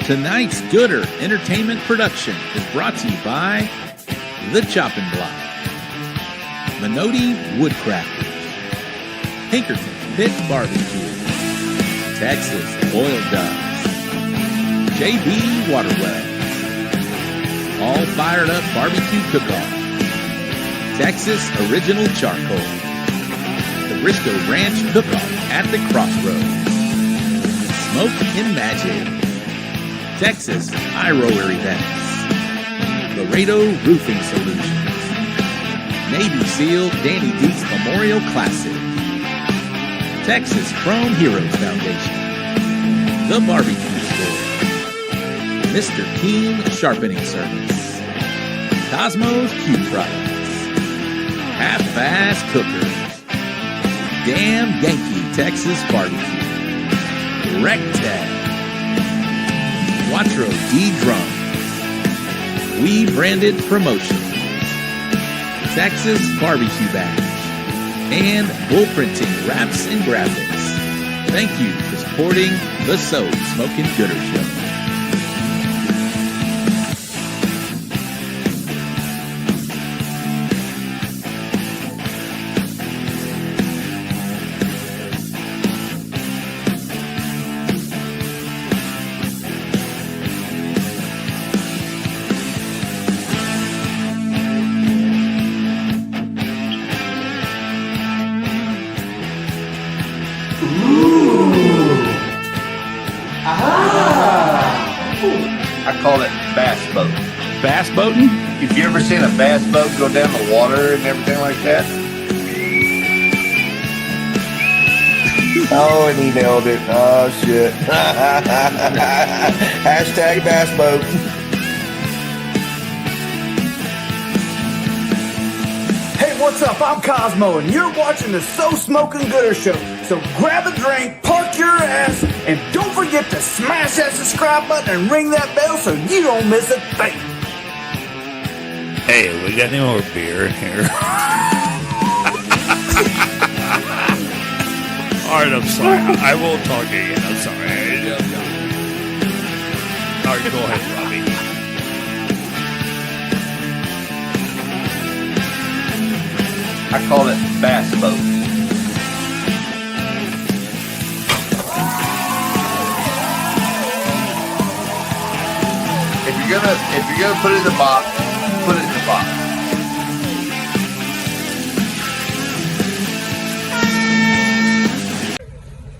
Tonight's Gooder Entertainment production is brought to you by The Chopping Block, Minotti Woodcrafters, Pinkerton Pit Barbecue, Texas Oil Dogs, JB Waterwell, All Fired Up Barbecue Cook-Off, Texas Original Charcoal, the Briscoe Ranch Cook-Off at the Crossroads, Smoke and Magic, Texas High Roller Events, Laredo Roofing Solutions, Navy SEAL Danny Deets Memorial Classic, Texas Chrome Heroes Foundation, The Barbecue Store, Mr. Keen Sharpening Service, Cosmos Q Products, Half-Ass Cookers, Damn Yankee Texas Barbecue, Rectag, Quattro D Drums, We Branded Promotions, Texas Barbecue Bash, and Bull Printing Wraps and Graphics. Thank you for supporting the So Smokin' Gooder Show. I call it bass boat. Bass boating? If you ever seen a bass boat go down the water and everything like that? Oh, and he nailed it. Oh, shit. Hashtag bass boat. Hey, what's up? I'm Cosmo, and you're watching the So Smokin' Gooder Show. So grab a drink, park your ass, and don't forget to smash that subscribe button and ring that bell so you don't miss a thing. Hey, we got any more beer in here? All right, I'm sorry. I won't talk again. I'm sorry. All right, go ahead, Robbie. I call it bass boat. If you're gonna put it in the box, put it in the box.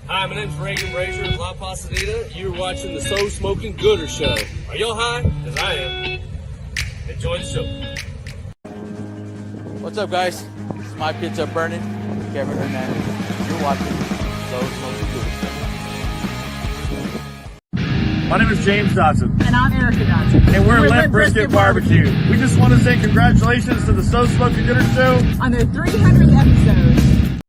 Hi, my name's Reagan Brazier of La Pasadena. You're watching the So Smokin' Gooder Show. Are y'all high? Because I am. Enjoy the show. What's up, guys? It's my pizza burning. Kevin Hernandez. You're watching So Smokin' Gooder Show. My name is James Dodson. And I'm Erica Dodson. And we're Limpbrizkit Barbecue. We just want to say congratulations to the So Smokin' Gooder Show on their 300th episode.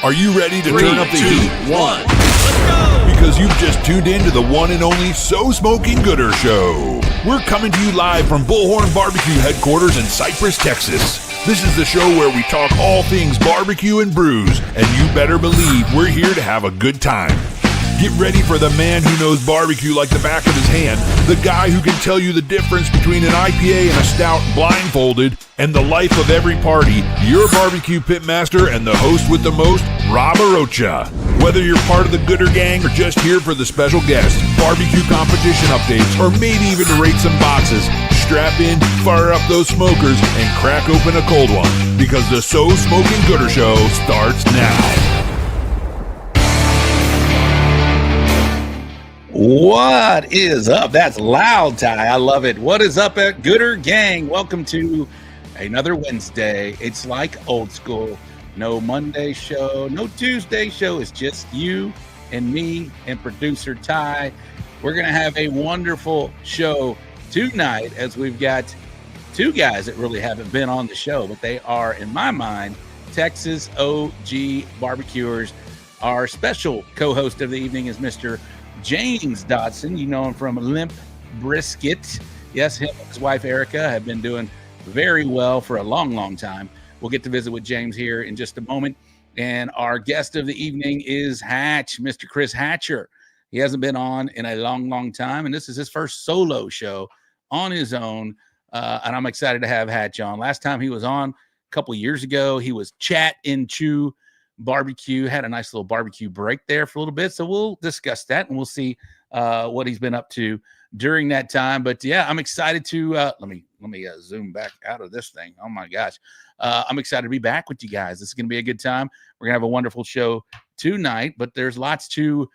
Are you ready to turn up the heat? 1. Let's go! Because you've just tuned in to the one and only So Smokin' Gooder Show. We're coming to you live from Bullhorn Barbecue headquarters in Cypress, Texas. This is the show where we talk all things barbecue and brews, and you better believe we're here to have a good time. Get ready for the man who knows barbecue like the back of his hand, the guy who can tell you the difference between an IPA and a stout blindfolded, and the life of every party, your barbecue pitmaster and the host with the most, Rob Arocha. Whether you're part of the Gooder Gang or just here for the special guests, barbecue competition updates, or maybe even to rate some boxes, strap in, fire up those smokers, and crack open a cold one, because the So Smokin' Gooder Show starts now. What is up? That's loud, Ty. I love it. What is up at Gooder Gang? Welcome to another Wednesday. It's like old school. No Monday show, no Tuesday show. It's just you and me and producer Ty. We're going to have a wonderful show tonight as we've got two guys that really haven't been on the show, but they are, in my mind, Texas OG barbecuers. Our special co-host of the evening is Mr. James Dodson. You know him from Limpbrizkit. Yes, him and his wife Erica have been doing very well for a long time. We'll get to visit with James here in just a moment. And our guest of the evening is Hatch, Mr. Chris Hatcher. He hasn't been on in a long, long time, and this is his first solo show on his own. And I'm excited to have Hatch on. Last time he was on a couple years ago, he was Chat in Chew Barbecue, had a nice little barbecue break there for a little bit. So we'll discuss that and we'll see what he's been up to during that time. But yeah, I'm excited to let me zoom back out of this thing. Oh my gosh. I'm excited to be back with you guys. This is going to be a good time. We're gonna have a wonderful show tonight, but there's lots to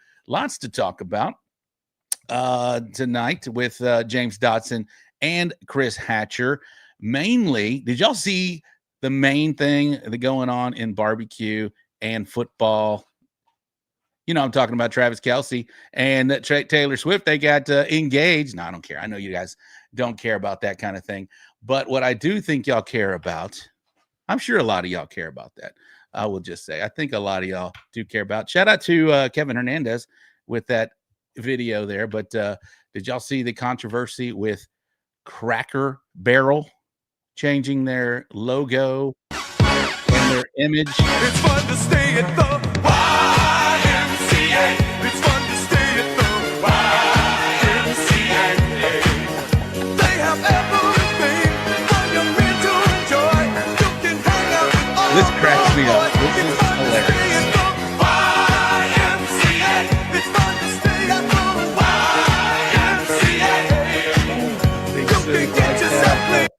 talk about tonight with James Dodson and Chris Hatcher. Mainly, did y'all see the main thing that going on in barbecue and football? You know, I'm talking about Travis Kelce and Taylor Swift. They got engaged. No, I don't care. I know you guys don't care about that kind of thing. But what I do think y'all care about, I'm sure a lot of y'all care about that. I will just say, I think a lot of y'all do care about. Shout out to Kevin Hernandez with that video there. But did y'all see the controversy with Cracker Barrel changing their logo and their image? It's fun to stay at the YMCA. It's fun to stay at the YMCA. They have everything for your men to enjoy. You can hang out with all This cracks me up. This is hilarious. It's fun to stay at the YMCA. You can get yourself lit.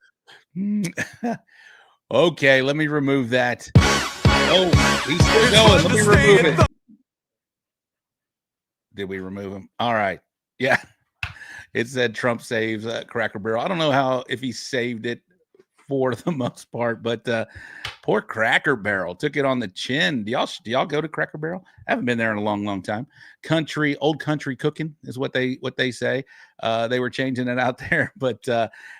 Okay, let me remove that. Oh, he's still going. Let me remove it. Did we remove him? All right. Yeah. It said Trump saves Cracker Barrel. I don't know if he saved it for the most part, but poor Cracker Barrel took it on the chin. Do y'all go to Cracker Barrel? I haven't been there in a long, long time. Old country cooking is what they say. They were changing it out there, but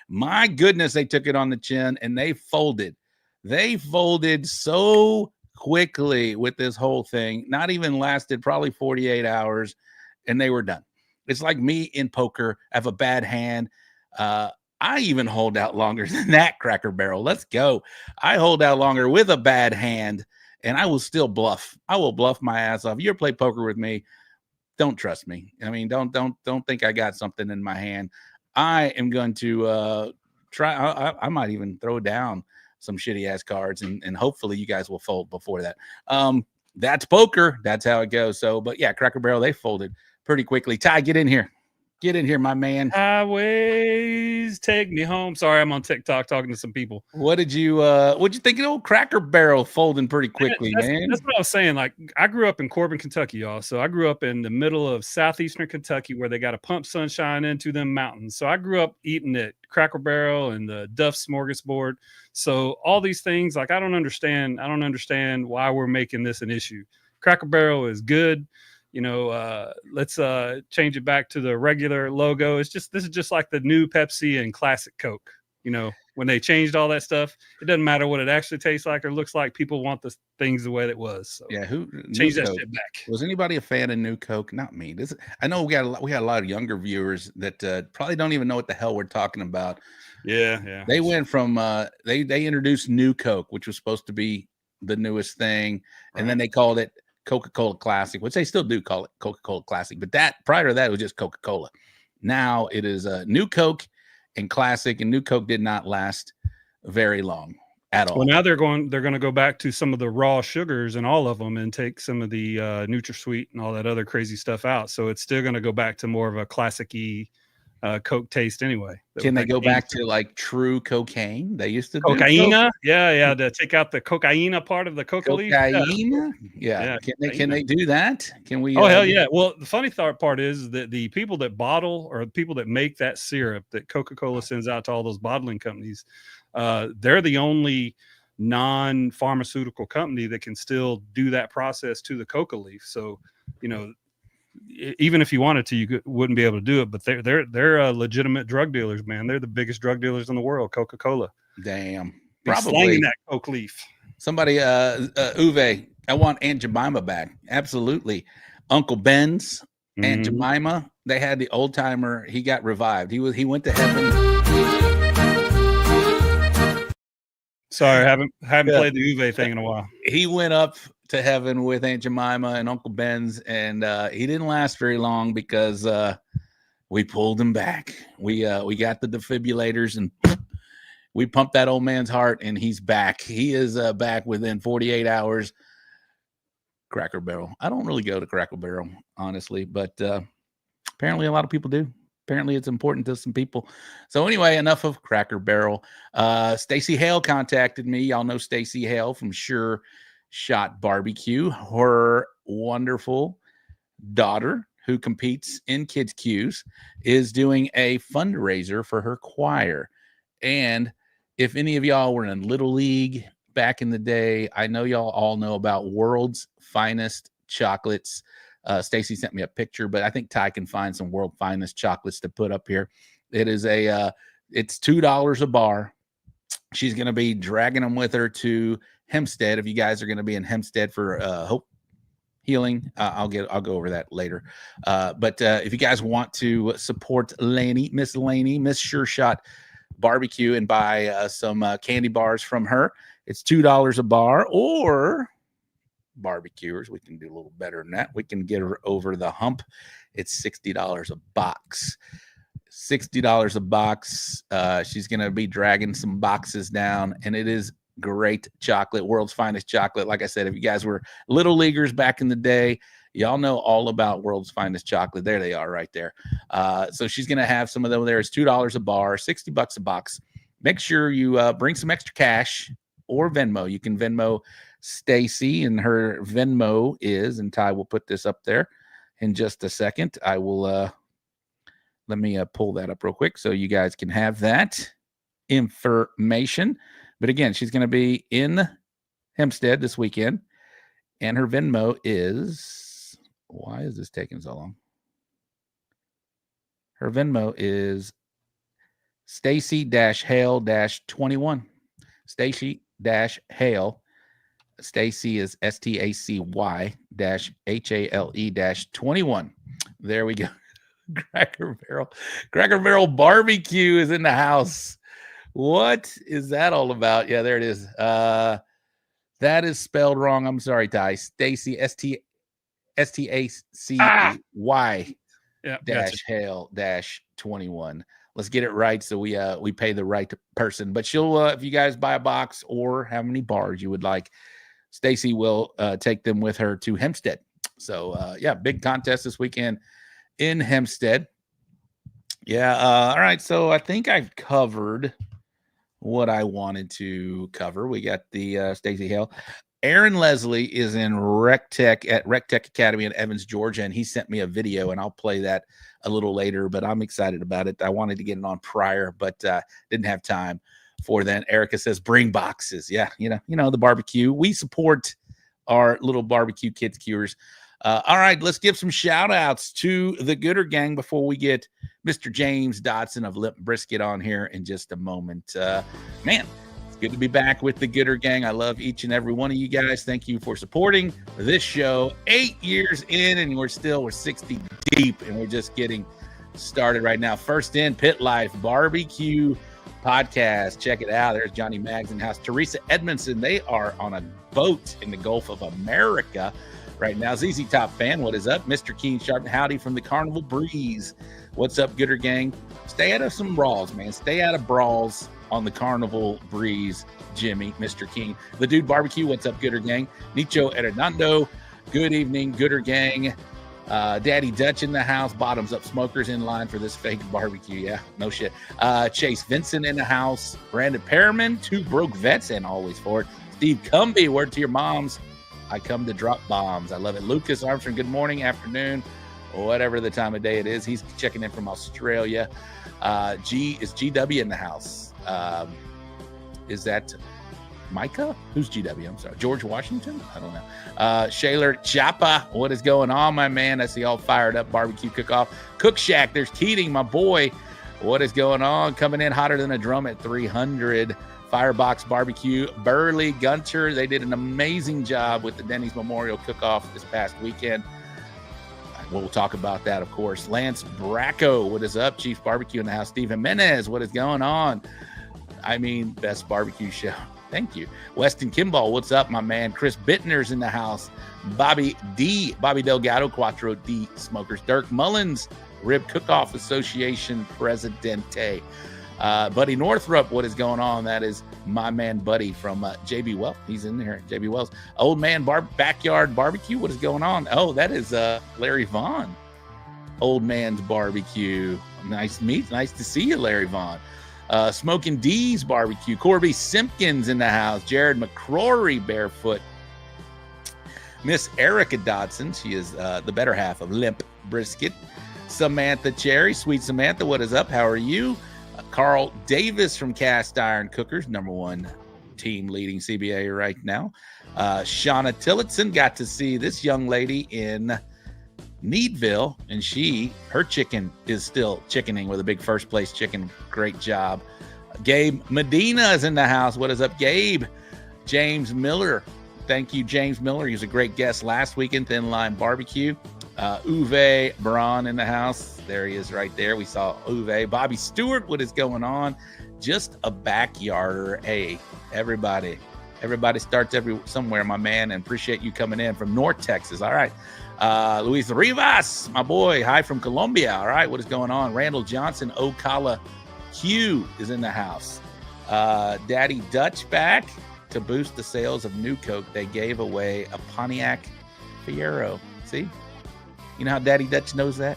my goodness, they took it on the chin and they folded. They folded so quickly with this whole thing. Not even lasted probably 48 hours, and they were done. It's like me in poker. I have a bad hand. I even hold out longer than that, Cracker Barrel. Let's go. I hold out longer with a bad hand, and I will still bluff. I will bluff my ass off. You ever play poker with me? Don't trust me. I mean, don't think I got something in my hand. I am going to try. I might even throw down some shitty ass cards, and hopefully you guys will fold before that. That's poker. That's how it goes. So, but yeah, Cracker Barrel, they folded pretty quickly. Ty, get in here. Get in here, my man. Highways take me home. Sorry, I'm on TikTok talking to some people. What'd you think of old Cracker Barrel folding pretty quickly, man? That's what I was saying. Like, I grew up in Corbin, Kentucky, y'all. So I grew up in the middle of southeastern Kentucky where they got to pump sunshine into them mountains. So I grew up eating at Cracker Barrel and the Duff Smorgasbord. So all these things, like, I don't understand why we're making this an issue. Cracker Barrel is good. You know, let's change it back to the regular logo. This is just like the new Pepsi and classic Coke. You know, when they changed all that stuff, it doesn't matter what it actually tastes like or looks like. People want the things the way it was. So yeah, change that shit back. Was anybody a fan of New Coke? Not me. I know we got a lot of younger viewers that probably don't even know what the hell we're talking about. Yeah. They went from they introduced New Coke, which was supposed to be the newest thing, and then they called it Coca-Cola Classic, which they still do call it Coca-Cola Classic, but that prior to that it was just Coca-Cola. Now it is New Coke and Classic, and New Coke did not last very long at all. Well, now they're going to go back to some of the raw sugars and all of them and take some of the NutraSweet and all that other crazy stuff out. So it's still going to go back to more of a classic-y Coke taste anyway. Can they go back to like true cocaine? They used to do cocaina. Yeah, to take out the cocaina part of the coca leaf. Yeah. Can they do that? Can we? Oh hell yeah! Well, the funny part is that the people that bottle or the people that make that syrup that Coca-Cola sends out to all those bottling companies, they're the only non-pharmaceutical company that can still do that process to the coca leaf. So, you know, even if you wanted to, you wouldn't be able to do it. But they're legitimate drug dealers, man. They're the biggest drug dealers in the world. Coca-Cola. Damn. Probably slanging that coke leaf. Somebody, Uwe, I want Aunt Jemima back. Absolutely. Uncle Ben's Aunt Jemima. They had the old timer. He got revived. He went to heaven. Sorry, haven't played the Uwe thing in a while. He went up to heaven with Aunt Jemima and Uncle Ben's, and he didn't last very long because we pulled him back. We got the defibrillators and we pumped that old man's heart, and he's back. He is back within 48 hours. Cracker Barrel. I don't really go to Cracker Barrel, honestly, but apparently a lot of people do. Apparently it's important to some people. So anyway, enough of Cracker Barrel. Stacy Hale contacted me. Y'all know Stacy Hale from Sure Shot Barbecue. Her wonderful daughter, who competes in kids' cues, is doing a fundraiser for her choir. And if any of y'all were in Little League back in the day, I know y'all all know about World's Finest Chocolates. Stacy sent me a picture, but I think Ty can find some World Finest chocolates to put up here. It is it's $2 a bar. She's going to be dragging them with her to Hempstead. If you guys are going to be in Hempstead for Hope Healing, I'll go over that later. But if you guys want to support Miss Sure Shot Barbecue, and buy some candy bars from her, it's $2 a bar. Or barbecuers, we can do a little better than that. We can get her over the hump. It's $60 a box. $60 a box. She's going to be dragging some boxes down, and it is great chocolate, World's Finest chocolate. Like I said, if you guys were little leaguers back in the day, y'all know all about World's Finest chocolate. There they are right there. So she's going to have some of them there. It's $2 a bar, $60 a box. Make sure you bring some extra cash or Venmo. You can Venmo Stacy, and her Venmo is, and Ty will put this up there in just a second. I will, let me pull that up real quick so you guys can have that information. But again, she's going to be in Hempstead this weekend, and her Venmo is, why is this taking so long? Her Venmo is Stacy-Hale-21. Stacy-Hale. Stacy is STACY-HALE-21. There we go. Cracker Barrel Barbecue is in the house. What is that all about? Yeah, there it is. That is spelled wrong. I'm sorry, Ty. Stacy, STACY Hale-21. Let's get it right so we pay the right person. But she'll, if you guys buy a box or how many bars you would like, Stacy will take them with her to Hempstead. So yeah, big contest this weekend in Hempstead. Yeah. All right. So I think I've covered what I wanted to cover. We got the Stacy Hale. Aaron Leslie is in Rec Tech at Rec Tech Academy in Evans, Georgia, and he sent me a video, and I'll play that a little later, but I'm excited about it. I wanted to get it on prior, but didn't have time for that. Erica says, bring boxes. Yeah, you know, the barbecue. We support our little barbecue kids cuers. All right, let's give some shout outs to the Gooder Gang before we get Mr. James Dodson of Limpbrizkit on here in just a moment. Man, it's good to be back with the Gooder Gang. I love each and every one of you guys. Thank you for supporting this show. 8 years in, and we're 60 deep, and we're just getting started right now. First in Pit Life Barbecue Podcast. Check it out. There's Johnny Maggs in the house. Teresa Edmondson. They are on a boat in the Gulf of America right now. ZZ Top Fan, what is up? Mr. Keen Sharp and Howdy from the Carnival Breeze. What's up, Gooder Gang? Stay out of some brawls, man. Stay out of brawls on the Carnival Breeze, Jimmy, Mr. King. The Dude Barbecue, what's up, Gooder Gang? Nicho Hernando, good evening, Gooder Gang. Daddy Dutch in the house. Bottoms Up Smokers in line for this fake barbecue. Yeah, no shit. Chase Vincent in the house. Brandon Perriman, Two Broke Vets, and always for it. Steve Cumby, word to your moms. I come to drop bombs. I love it. Lucas Armstrong, good morning, afternoon, whatever the time of day it is. He's checking in from Australia. Is GW in the house? Is that Micah? Who's GW? I'm sorry. George Washington? I don't know. Shaler Chapa, what is going on, my man? I see all fired up barbecue cook-off. Cook Shack, there's Keating, my boy. What is going on? Coming in hotter than a drum at 300. Firebox Barbecue, Burley, Gunter. They did an amazing job with the Denny's Memorial Cook-Off this past weekend. We'll talk about that, of course. Lance Bracco, what is up? Chief Barbecue in the house. Steve Jimenez, what is going on? I mean, best barbecue show Thank you. Weston Kimball, what's up, my man? Chris Bittner's in the house. Bobby Delgado, Quattro D Smokers. Dirk Mullins, Rib Cook-Off Association Presidente. Buddy Northrup, what is going on? That is my man Buddy from JB Wells. He's in there. JB Wells. Old Man Backyard Barbecue, what is going on? Oh, that is Larry Vaughn. Old Man's Barbecue. Nice to see you, Larry Vaughn. Smoking D's Barbecue. Corby Simpkins in the house. Jared McCrory Barefoot. Miss Erica Dodson. She is the better half of Limpbrizkit. Samantha Cherry. Sweet Samantha, what is up? How are you? Carl Davis from Cast Iron Cookers, #1 team leading CBA right now. Shauna Tillotson, got to see this young lady in Needville, and her chicken is still chickening with a big first place chicken. Great job. Gabe Medina is in the house. What is up, Gabe? James Miller. Thank you, James Miller. He was a great guest last week in Thin Line Barbecue. Uwe Braun in the house. There he is right there. We saw Uwe. Bobby Stewart, what is going on? Just a backyarder. Hey, everybody starts somewhere, my man, and appreciate you coming in from North Texas. All right. Luis Rivas, my boy. Hi from Colombia. All right. What is going on? Randall Johnson, Ocala Q is in the house. Daddy Dutch back to boost the sales of New Coke. They gave away a Pontiac Fiero. See? You know how Daddy Dutch knows that?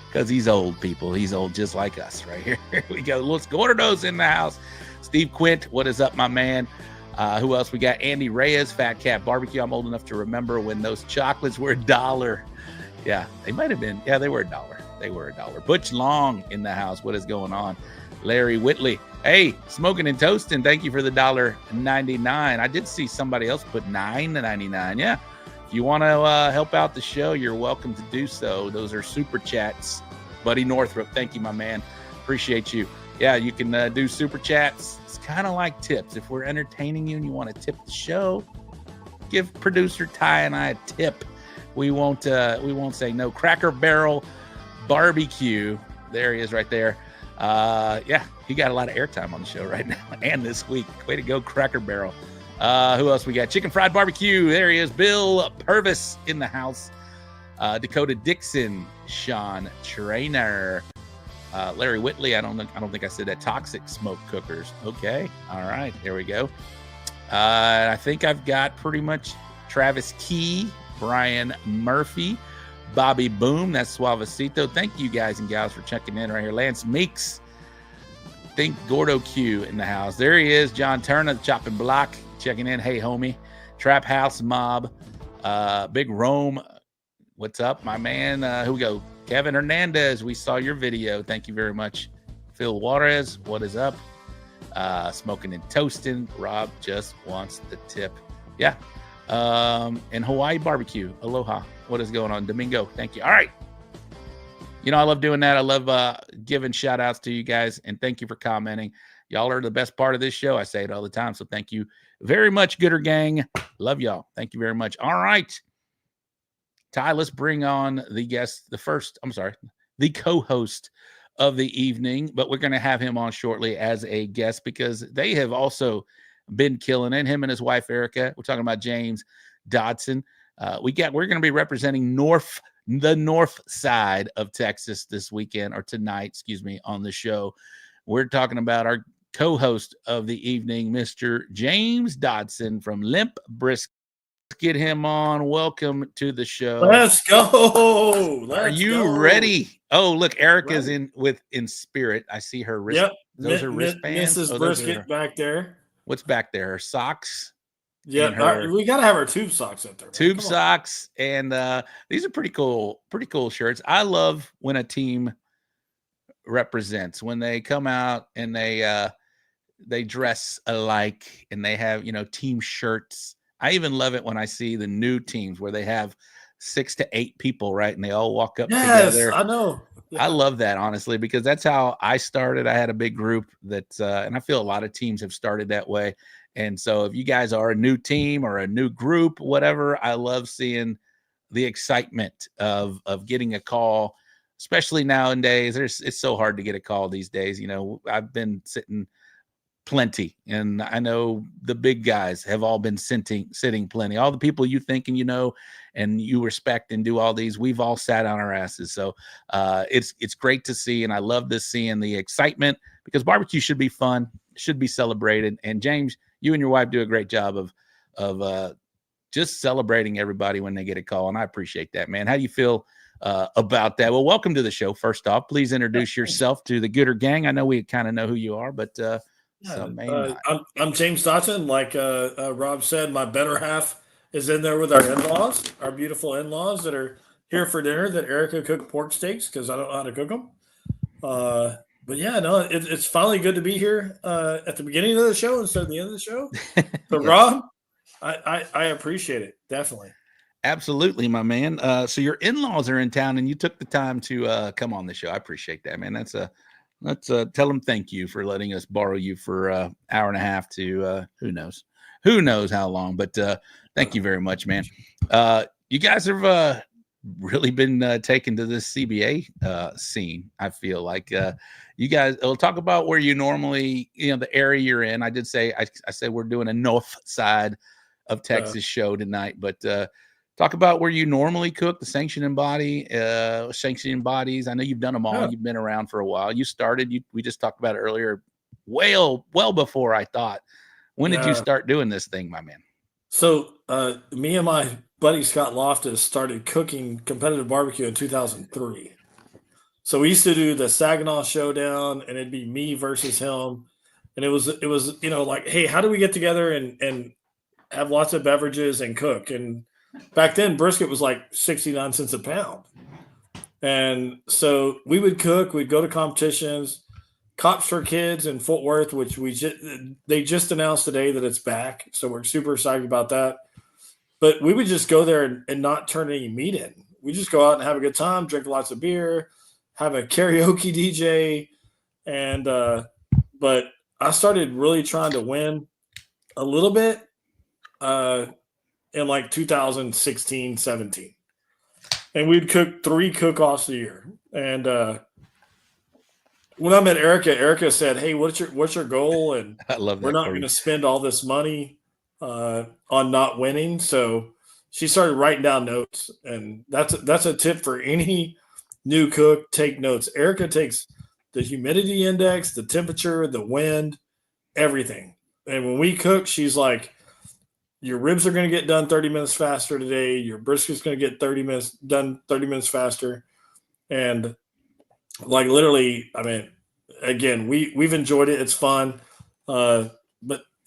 Because he's old, people. He's old just like us right here. Here we go. Los Gordos in the house. Steve Quint, what is up, my man? Who else? We got Andy Reyes, Fat Cat Barbecue. I'm old enough to remember when those chocolates were $1. Yeah, they might have been. Yeah, they were $1. They were $1. Butch Long in the house. What is going on? Larry Whitley. Hey, Smoking and Toasting. Thank you for the $1.99. I did see somebody else put $9.99. Yeah. If you want to help out the show, you're welcome to do so. Those are super chats. Buddy Northrop, thank you, my man. Appreciate you. Yeah, you can do super chats. It's kind of like tips. If we're entertaining you and you want to tip the show, give producer Ty and I a tip. We won't say no. Cracker Barrel Barbecue. There he is right there. Yeah, he got a lot of airtime on the show right now and this week. Way to go, Cracker Barrel. Who else we got? Chicken Fried Barbecue. There he is. Bill Purvis in the house. Dakota Dixon, Sean Trainer, Larry Whitley. I don't think I said that. Toxic Smoke Cookers. Okay. All right. There we go. I think I've got pretty much Travis Key, Brian Murphy, Bobby Boom. That's Suavecito. Thank you guys and gals for checking in right here. Lance Meeks. Think Gordo Q in the house. There he is. John Turner, the chopping block, checking in. Hey, homie. Trap House Mob. Big Rome. What's up, my man? Who we go? Kevin Hernandez. We saw your video. Thank you very much. Phil Juarez. What is up? Smoking and Toasting. Rob just wants the tip. Yeah. And Hawaii Barbecue. Aloha. What is going on? Domingo. Thank you. All right. You know, I love doing that. I love giving shout outs to you guys, and thank you for commenting. Y'all are the best part of this show. I say it all the time. So thank you very much, Gooder Gang. Love y'all. Thank you very much. All right. Ty, let's bring on the guest, the co-host of the evening, but we're going to have him on shortly as a guest because they have also been killing it. Him and his wife, Erica. We're talking about James Dodson. We're going to be representing the north side of Texas this weekend, or tonight, on the show. We're talking about our co-host of the evening, Mr. James Dodson from Limpbrizkit. Get him on. Welcome to the show. Let's go. Are you ready? Oh, look, Erica's in spirit. I see her wrist. Yep. Those are wristbands. Mrs. Brisket back there. What's back there? Her socks. Yeah, we gotta have our tube socks up there. Tube socks, and these are pretty cool shirts. I love when a team represents, when they come out and they dress alike and they have team shirts. I even love it when I see the new teams where they have 6 to 8 people, right? And they all walk up together. I know. Yeah. I love that, honestly, because that's how I started. I had a big group that, and I feel a lot of teams have started that way. And so if you guys are a new team or a new group, whatever, I love seeing the excitement of getting a call, especially nowadays. It's so hard to get a call these days. I've been sitting plenty, and I know the big guys have all been sitting plenty. All the people you think and and you respect and do all these, we've all sat on our asses. So it's great to see, and I love this, seeing the excitement, because barbecue should be fun, should be celebrated. And James, you and your wife do a great job of just celebrating everybody when they get a call, and I appreciate that, man. How do you feel about that? Well, welcome to the show. First off, please introduce yourself to the Gooder Gang. I know we kind of know who you are, but I'm James Dodson. Like Rob said, my better half is in there with our in-laws, our beautiful in-laws that are here for dinner. That Erica cooked pork steaks because I don't know how to cook them. But yeah, no, it's finally good to be here at the beginning of the show instead of the end of the show. So yes. Rob, I appreciate it, definitely. Absolutely, my man. So your in-laws are in town, and you took the time to come on the show. I appreciate that, man. Let's tell them thank you for letting us borrow you for an hour and a half to who knows how long. But thank you very much, man. You guys have really been taken to this CBA scene. I feel like you guys will talk about where you normally, the area you're in. I did say I said we're doing a Norfside of Texas show tonight, but talk about where you normally cook, the sanctioning bodies. I know you've done them all. Yeah. You've been around for a while. You started, we just talked about it earlier, well before I thought. When did you start doing this thing, my man? So me and my buddy Scott Loftus started cooking competitive barbecue in 2003. So we used to do the Saginaw Showdown, and it'd be me versus him. And it was like, hey, how do we get together and have lots of beverages and cook? And back then, brisket was like 69 cents a pound. And so we would cook, we'd go to competitions, Cops for Kids in Fort Worth, which they just announced today that it's back. So we're super excited about that. But we would just go there and not turn any meat in. We just go out and have a good time, drink lots of beer, have a karaoke DJ. And, but I started really trying to win a little bit in like 2016, 17. And we'd cook 3 cook-offs a year. And when I met Erica said, hey, what's your goal? And I love that. We're not going to spend all this money on not winning. So she started writing down notes. And that's a tip for any new cook. Take notes. Erica takes the humidity index, the temperature, the wind, everything. And when we cook, she's like, your ribs are going to get done 30 minutes faster today. Your brisket's going to get 30 minutes faster. And like literally, I mean, again, we've enjoyed it. It's fun. But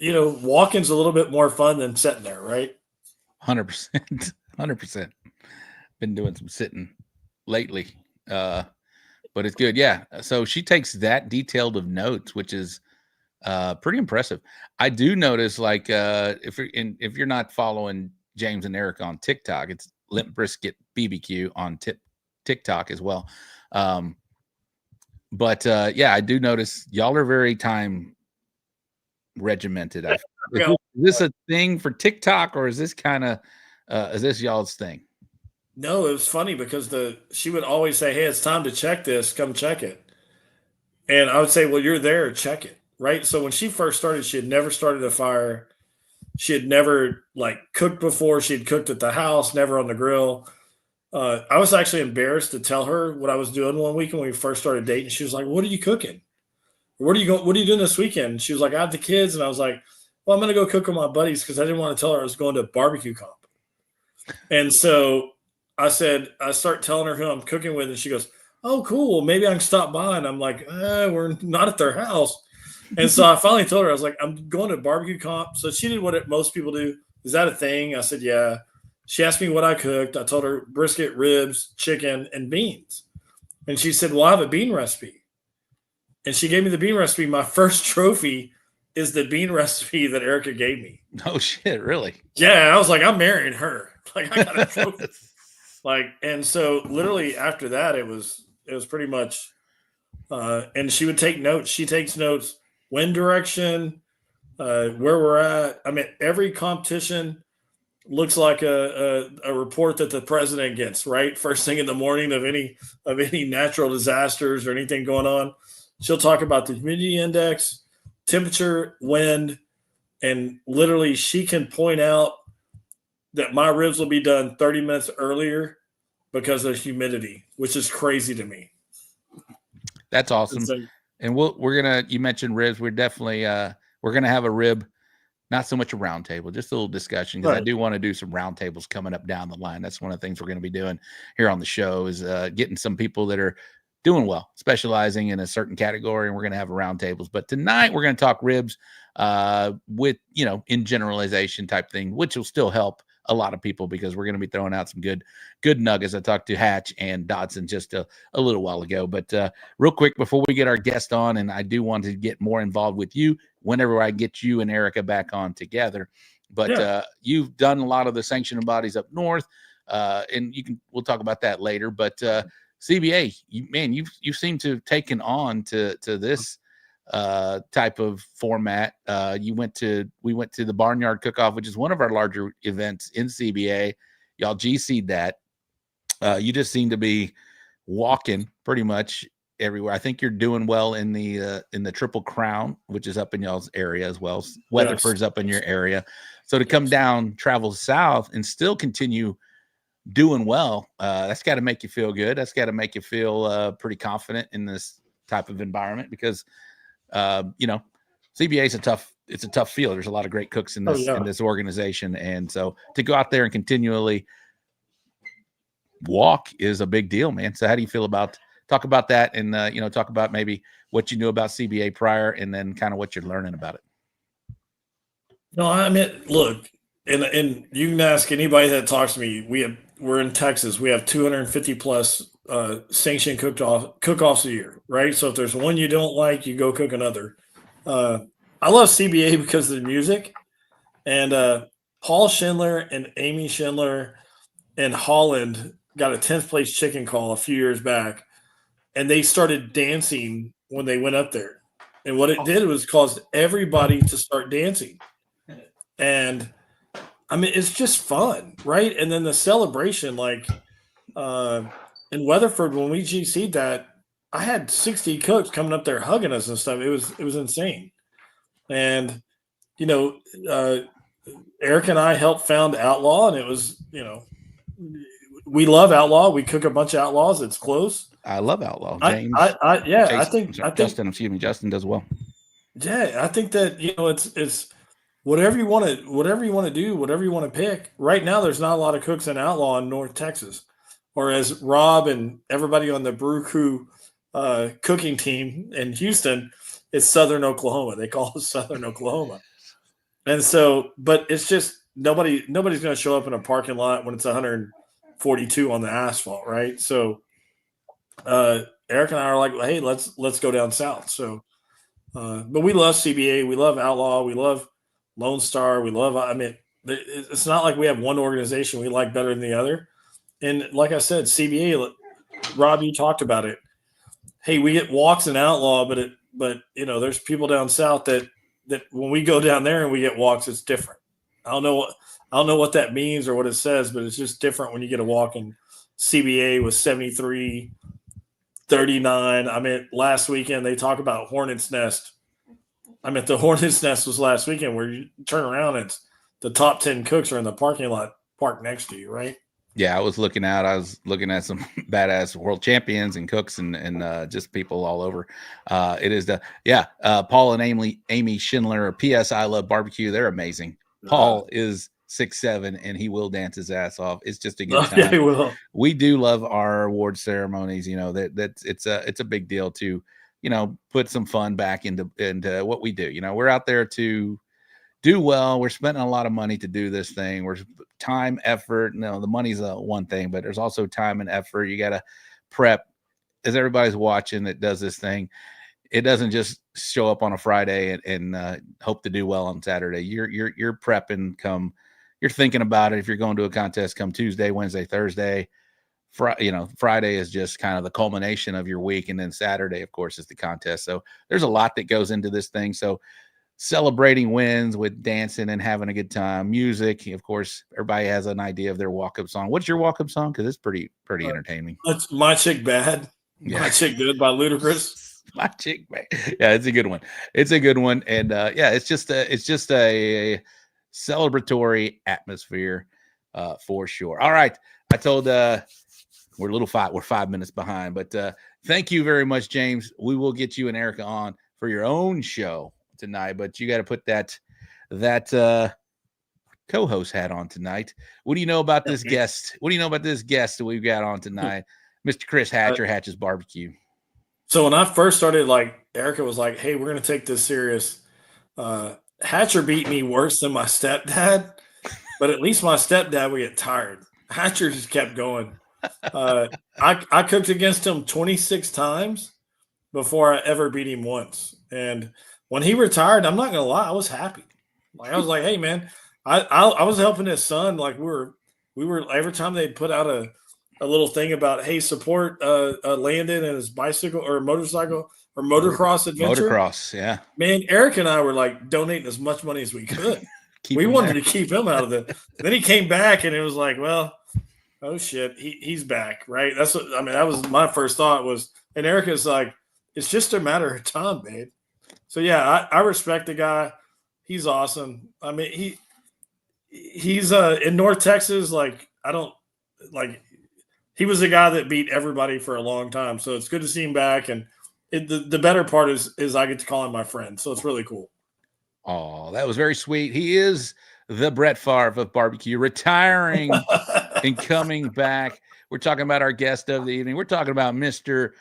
walking's a little bit more fun than sitting there, right? 100%. 100%. Been doing some sitting lately. But it's good. Yeah. So she takes that detailed of notes, which is pretty impressive. I do notice, like, if you're not following James and Eric on TikTok, it's Limpbrizkit BBQ on TikTok as well. But I do notice y'all are very time regimented. Is this a thing for TikTok, or is this kind of is this y'all's thing? No, it was funny because she would always say, hey, it's time to check this. Come check it. And I would say, well, you're there. Check it. Right. So when she first started, she had never started a fire. She had never cooked before. She had cooked at the house, never on the grill. I was actually embarrassed to tell her what I was doing one week when we first started dating. She was like, what are you cooking? What are you doing this weekend? She was like, I have the kids. And I was like, well, I'm going to go cook with my buddies, because I didn't want to tell her I was going to a barbecue comp. And so I start telling her who I'm cooking with, and she goes, oh, cool. Well, maybe I can stop by. And I'm like, we're not at their house. And so I finally told her, I was like, I'm going to a barbecue comp. So she did what most people do. Is that a thing? I said, yeah. She asked me what I cooked. I told her brisket, ribs, chicken, and beans. And she said, well, I have a bean recipe. And she gave me the bean recipe. My first trophy is the bean recipe that Erica gave me. Oh, shit, really? Yeah, I was like, I'm marrying her. Like, I got a trophy. And so literally after that, it was pretty much, and she would take notes. She takes notes, wind direction, where we're at. I mean, every competition looks like a report that the president gets, right? First thing in the morning of any natural disasters or anything going on. She'll talk about the humidity index, temperature, wind, and literally she can point out that my ribs will be done 30 minutes earlier because of humidity, which is crazy to me. That's awesome. And you mentioned ribs. We're definitely we're gonna have a rib, not so much a round table, just a little discussion, because I do want to do some round tables coming up down the line. That's one of the things we're going to be doing here on the show, is getting some people that are doing well, specializing in a certain category, and we're going to have a round tables. But tonight we're going to talk ribs with, in generalization type thing, which will still help a lot of people, because we're going to be throwing out some good nuggets. I talked to Hatch and Dodson just a little while ago. But real quick, before we get our guest on, and I do want to get more involved with you whenever I get you and Erica back on together. But you've done a lot of the sanctioning bodies up north, and we'll talk about that later. But CBA, you seem to have taken on to this type of format. We went to the Barnyard Cook-Off, which is one of our larger events in CBA. Y'all GC'd that. You just seem to be walking pretty much everywhere. I think you're doing well in the Triple Crown, which is up in y'all's area as well. Weatherford's up in your area. So to come down, travel south, and still continue doing well, that's got to make you feel good. That's got to make you feel pretty confident in this type of environment, because CBA is a tough field. There's a lot of great cooks in this organization, and so to go out there and continually walk is a big deal, man. So how do you feel about? Talk about that, and talk about maybe what you knew about CBA prior, and then kind of what you're learning about it. No, I mean, look, and you can ask anybody that talks to me. We're in Texas. We have 250 plus sanctioned cook-offs a year, right? So if there's one you don't like, you go cook another. I love CBA because of the music, and Paul Schindler and Amy Schindler in Holland got a 10th place chicken call a few years back. And they started dancing when they went up there. And what it did was caused everybody to start dancing. And, I mean, it's just fun, right? And then the celebration, like in Weatherford, when we GC'd that, I had 60 cooks coming up there hugging us and stuff. It was insane. And, Eric and I helped found Outlaw, and it was, we love Outlaw. We cook a bunch of Outlaws. It's close. I love Outlaw. James. Justin does well. Yeah, I think that it's whatever you want to do, whatever you want to pick. Right now, there's not a lot of cooks in Outlaw in North Texas, or as Rob and everybody on the Brew Crew cooking team in Houston, it's Southern Oklahoma. They call it Southern Oklahoma, and so, but it's just nobody's going to show up in a parking lot when it's 142 on the asphalt, right? So. Eric and I are like, hey, let's go down south. So, but we love CBA, we love Outlaw, we love Lone Star, we love. I mean, it's not like we have one organization we like better than the other. And like I said, CBA, Rob, you talked about it. Hey, we get walks in Outlaw, but there's people down south that when we go down there and we get walks, it's different. I don't know what that means or what it says, but it's just different when you get a walk in CBA with 73. 39. I mean, last weekend they talk about Hornet's Nest. I mean, the Hornet's Nest was last weekend, where you turn around and it's the top 10 cooks are in the parking lot parked next to you, right? Yeah, I was looking at some badass world champions and cooks and just people all over. It is Paul and Amy Schindler, or PS I Love Barbecue. They're amazing. Paul is 6'7", and he will dance his ass off. It's just a good time. Yeah, he will. We do love our award ceremonies. It's a big deal to, put some fun back into what we do. We're out there to do well. We're spending a lot of money to do this thing. We're time, effort. The money's one thing, but there's also time and effort. You got to prep. As everybody's watching that does this thing, it doesn't just show up on a Friday and hope to do well on Saturday. You're prepping you're thinking about it. If you're going to a contest come Tuesday, Wednesday, Thursday, Friday is just kind of the culmination of your week. And then Saturday, of course, is the contest. So there's a lot that goes into this thing. So celebrating wins with dancing and having a good time, music, of course, everybody has an idea of their walk-up song. What's your walk-up song? Because it's pretty entertaining. That's My Chick Bad. Yeah. My Chick Good by Ludacris. My chick, man. Yeah, it's a good one. It's a good one, and yeah, it's just a celebratory atmosphere for sure. All right, I told we're 5 minutes behind, but thank you very much, James. We will get you and Erica on for your own show tonight, but you got to put that co-host hat on tonight. What do you know about this guest? What do you know about this guest that we've got on tonight, Mr. Chris Hatcher, Hatch's Barbecue? So when I first started, like Erica was like, "Hey, we're gonna take this serious." Hatcher beat me worse than my stepdad, but at least my stepdad would get tired. Hatcher just kept going. I cooked against him 26 times before I ever beat him once. And when he retired, I'm not gonna lie, I was happy. Like I was like, "Hey, man, I was helping his son. Like we were every time they'd put out a little thing about, hey, support Landon and his bicycle or motorcycle or motocross adventure. Motocross, yeah. Man, Eric and I were like donating as much money as we could. We wanted to keep him out of it. Then he came back and it was like, well, oh shit, he's back, right? That's what I mean. That was my first thought was, and Erica's like, it's just a matter of time, babe. So yeah, I respect the guy. He's awesome. I mean, he's in North Texas. Like I don't like. He was a guy that beat everybody for a long time, so it's good to see him back. And the better part is I get to call him my friend, so it's really cool. Oh, that was very sweet. He is the Brett Favre of barbecue, retiring and coming back. We're talking about our guest of the evening. We're talking about Mr.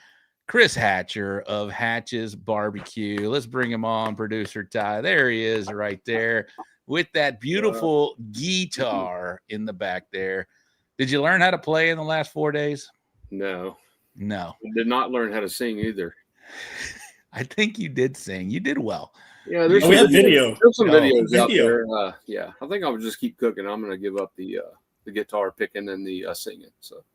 Chris Hatcher of Hatch's Barbecue. Let's bring him on, producer Ty. There he is right there with that beautiful guitar in the back there. Did you learn how to play in the last 4 days? No. I did not learn how to sing either. I think you did sing. You did well. Yeah, there's we have video. There's some videos out there. Yeah, I think I would just keep cooking. I'm going to give up the guitar picking and the singing. So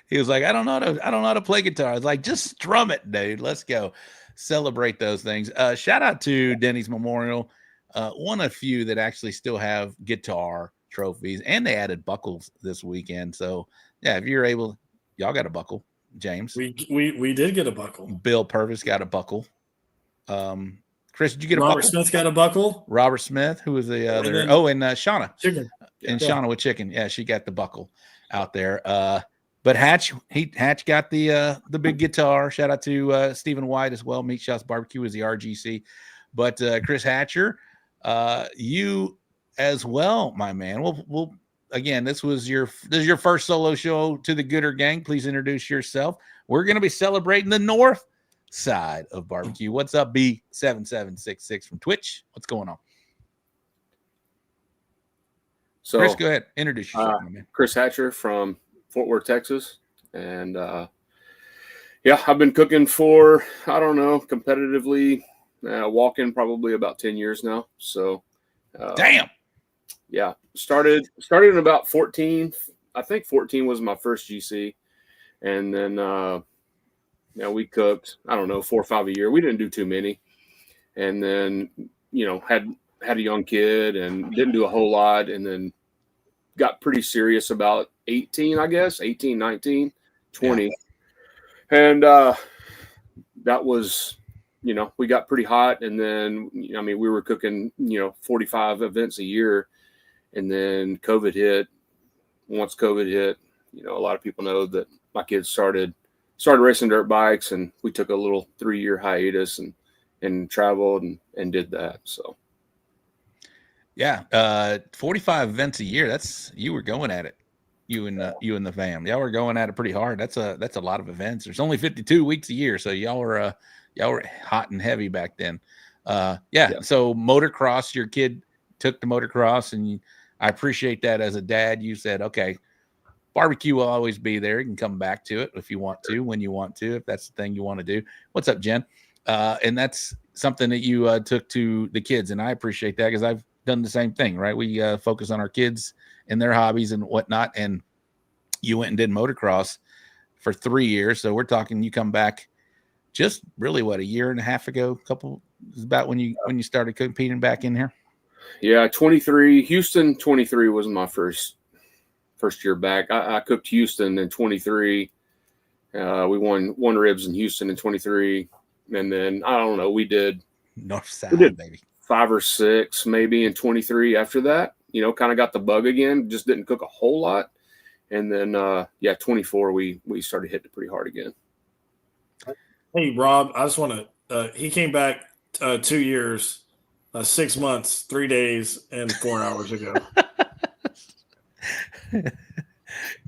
he was like, I don't know how to play guitar. I was like, just strum it, dude. Let's go celebrate those things. Shout out to Denny's Memorial, one of few that actually still have guitar trophies, and they added buckles this weekend. So yeah, if you're able, y'all got a buckle. James, we did get a buckle. Bill Purvis got a buckle. Chris, did you get a buckle? Robert Smith got a buckle. Robert Smith, who was the other? And Shauna chicken, and Shauna with chicken. Yeah, she got the buckle out there. But Hatch got the big guitar. Shout out to Stephen White as well. Meat Shots Barbecue is the RGC. But Chris Hatcher, you as well, my man. We'll again, this is your first solo show to the Gooder Gang. Please introduce yourself. We're going to be celebrating the north side of barbecue. What's up, B7766 from Twitch? What's going on? So Chris, go ahead. Introduce yourself, my man. Chris Hatcher from Fort Worth, Texas. And yeah, I've been cooking for, I don't know, competitively, walking probably about 10 years now. So damn. Yeah, started in about 14. I think 14 was my first GC, and then we cooked, I don't know, 4 or 5 a year. We didn't do too many, and then had a young kid and didn't do a whole lot, and then got pretty serious about 18, I guess 18, 19, 20, yeah. And that was. We got pretty hot, and then we were cooking 45 events a year. And then COVID hit. Once COVID hit, a lot of people know that my kids started racing dirt bikes, and we took a little 3-year hiatus and traveled and did that. So, yeah, 45 events a year. That's you were going at it. You and the fam. Y'all were going at it pretty hard. That's a lot of events. There's only 52 weeks a year, so y'all were hot and heavy back then. Yeah. So motocross, your kid took to motocross, and I appreciate that as a dad. You said, okay, barbecue will always be there. You can come back to it if you want to, when you want to, if that's the thing you want to do. What's up, Jen? And that's something that you took to the kids, and I appreciate that because I've done the same thing, right? We focus on our kids and their hobbies and whatnot, and you went and did motocross for 3 years. So we're talking you come back just really, a year and a half ago, is about when you started competing back in here? Yeah, 23. Houston 23 was my first year back. I cooked Houston in 23. We won ribs in Houston in 23. And then I don't know, we did Norfside, baby. 5 or 6 maybe in 23 after that. Kind of got the bug again, just didn't cook a whole lot. And then 24 we started hitting it pretty hard again. Hey Rob, I just want to he came back 2 years, 6 months, 3 days, and 4 hours ago.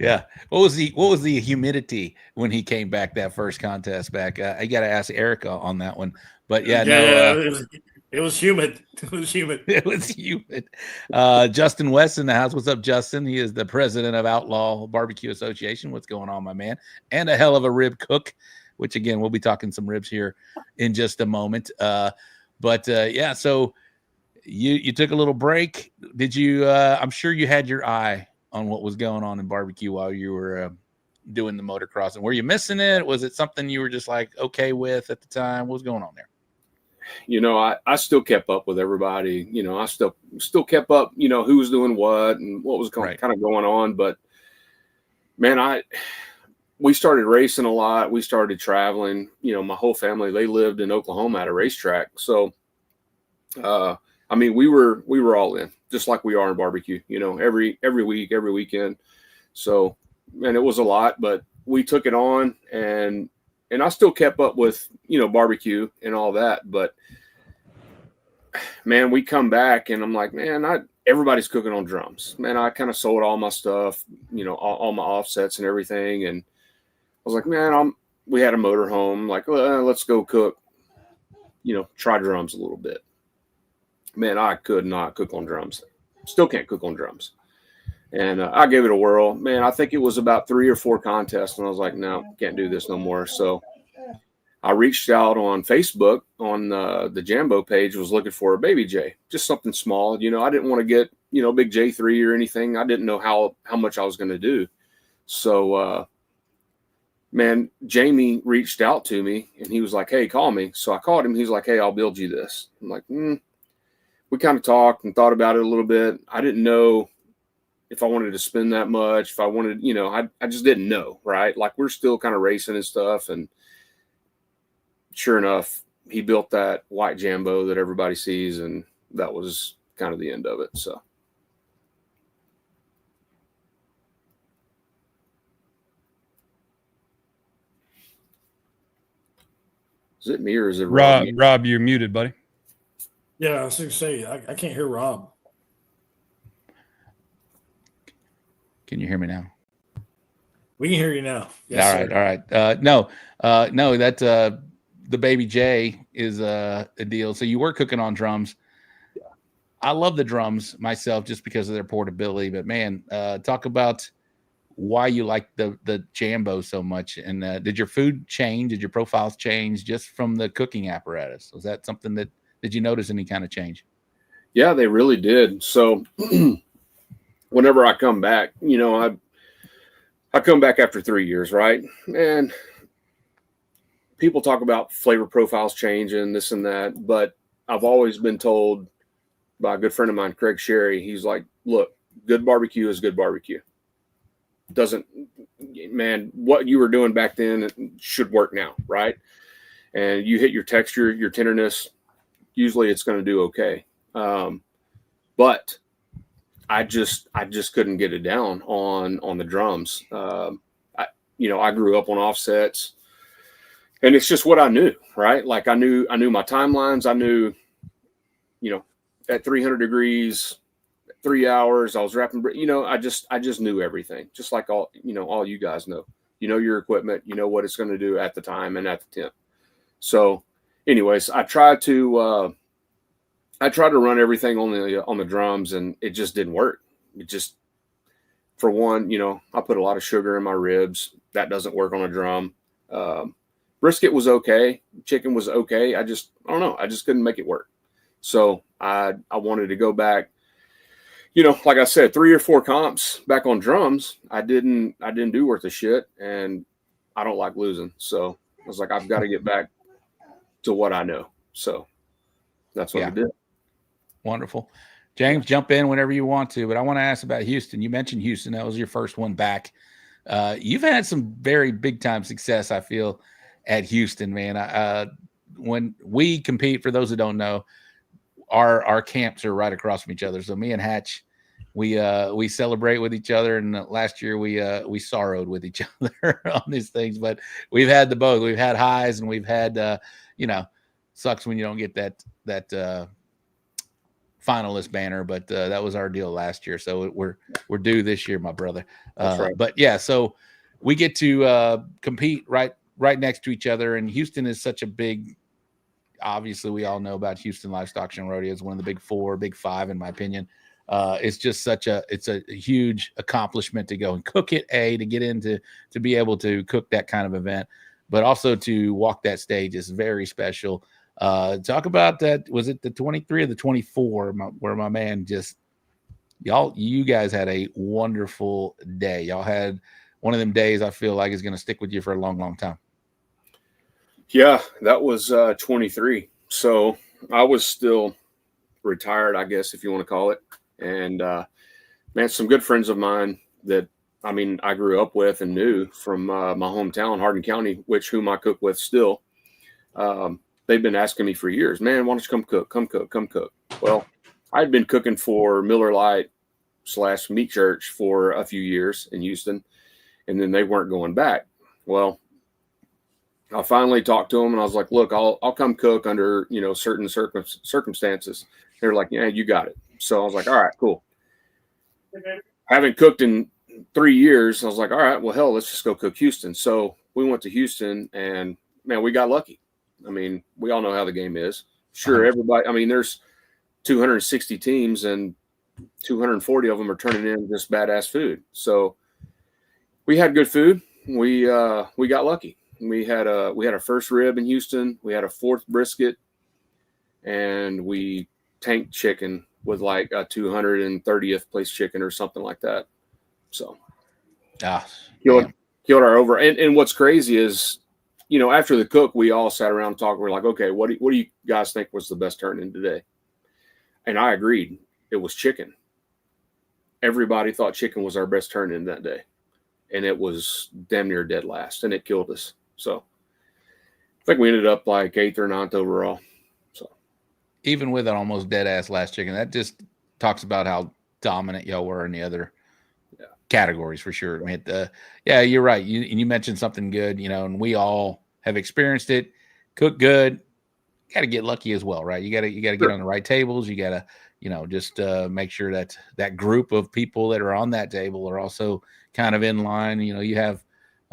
Yeah. What was the humidity when he came back that first contest back? I got to ask Erica on that one. But it was humid. It was humid. It was humid. Justin West in the house. What's up, Justin? He is the president of Outlaw Barbecue Association. What's going on, my man? And a hell of a rib cook, which again, we'll be talking some ribs here in just a moment. So you took a little break. Did you? I'm sure you had your eye on what was going on in barbecue while you were doing the motocross. And were you missing it? Was it something you were just like okay with at the time? What was going on there? I still kept up with everybody. I still kept up, who was doing what and what was kind of going on. But man, we started racing a lot. We started traveling. My whole family, they lived in Oklahoma at a racetrack. So, we were all in, just like we are in barbecue, every week, every weekend. So, man, it was a lot, but we took it on, and I still kept up with, barbecue and all that. But man, we come back and I'm like, man, everybody's cooking on drums, man. I kind of sold all my stuff, all my offsets and everything. And I was like, man, we had a motor home, like, let's go cook, try drums a little bit. Man, I could not cook on drums. Still can't cook on drums. And I gave it a whirl. Man, I think it was about 3 or 4 contests, and I was like, no, can't do this no more. So I reached out on Facebook on the Jambo page, was looking for a baby J, just something small. I didn't want to get, big J3 or anything. I didn't know how much I was going to do. So, man, Jamie reached out to me, and he was like, hey, call me. So I called him. He's like, hey, I'll build you this. I'm like, We kind of talked and thought about it a little bit. I didn't know if I wanted to spend that much, if I wanted, I just didn't know, right? Like, we're still kind of racing and stuff. And sure enough, he built that white Jambo that everybody sees. And that was kind of the end of it. So. Is it me or is it Rob? Rob, you're muted, buddy. Yeah, I was going to say, I can't hear Rob. Can you hear me now? We can hear you now. Yes, all right. No, that the baby J is a deal. So you were cooking on drums. Yeah. I love the drums myself just because of their portability. But man, talk about why you like the Jambo so much. And did your food change? Did your profiles change just from the cooking apparatus? Was that something that did you notice any kind of change? Yeah, they really did. So whenever I come back, I come back after 3 years, right? And people talk about flavor profiles changing, this and that, but I've always been told by a good friend of mine, Craig Sherry, he's like, look, good barbecue is good barbecue. What you were doing back then should work now, right? And you hit your texture, your tenderness, usually it's going to do okay. But I just couldn't get it down on the drums. I grew up on offsets, and it's just what I knew, right? Like I knew my timelines. I knew, at 300 degrees, 3 hours, I was wrapping, I just knew everything, just like all you guys know, your equipment, what it's going to do at the time and at the temp. So anyways, I tried to run everything on the drums, and it just didn't work. It just, for one, I put a lot of sugar in my ribs. That doesn't work on a drum. Brisket was okay. Chicken was okay. I don't know. I just couldn't make it work. So I wanted to go back, like I said, 3 or 4 comps back on drums. I didn't do worth a shit, and I don't like losing. So I was like, I've got to get back to what I know. So that's what I did. Wonderful. James, jump in whenever you want to, but I want to ask about Houston. You mentioned Houston. That was your first one back. You've had some very big time success, I feel, at Houston, man. when we compete, for those who don't know, our camps are right across from each other. So me and Hatch, we celebrate with each other, and last year we sorrowed with each other on these things. But we've had the both. We've had highs, and we've had sucks when you don't get that finalist banner. But that was our deal last year, so we're due this year, my brother. That's right. But yeah, so we get to compete right next to each other, and Houston is such a big. Obviously, we all know about Houston Livestock Show and Rodeo. It's one of the big four, big five, in my opinion. It's just it's a huge accomplishment to go and cook it, to get into, to be able to cook that kind of event, but also to walk that stage is very special. Talk about that. Was it the 23 or the 24 where my man you guys had a wonderful day. Y'all had one of them days I feel like is going to stick with you for a long, long time. Yeah, that was 23. So I was still retired, I guess, if you want to call it. And, man, some good friends of mine that, I grew up with and knew from my hometown, Hardin County, whom I cook with still. They've been asking me for years, man, why don't you come cook? Well, I'd been cooking for Miller Lite / Meat Church for a few years in Houston, and then they weren't going back. Well, I finally talked to them and I was like, look, I'll come cook under, certain circumstances. They're like, yeah, you got it. So I was like, all right, cool. I haven't cooked in 3 years. I was like, all right, well, hell, let's just go cook Houston. So we went to Houston and, man, we got lucky. We all know how the game is. Sure, everybody, there's 260 teams and 240 of them are turning in just badass food. So we had good food. We got lucky. We had a first rib in Houston. We had a fourth brisket, and we tanked chicken with like a 230th place chicken or something like that. So, killed our over. And what's crazy is, after the cook, we all sat around and talked. We're like, okay, what do you guys think was the best turn in today? And I agreed. It was chicken. Everybody thought chicken was our best turn in that day, and it was damn near dead last, and it killed us. So I think we ended up like 8th or 9th overall. So even with an almost dead ass last chicken, that just talks about how dominant y'all were in the other categories for sure. You're right. You mentioned something good, and we all have experienced it. Cook good. Got to get lucky as well, right? You got to get on the right tables. You got to, just make sure that group of people that are on that table are also kind of in line. You have.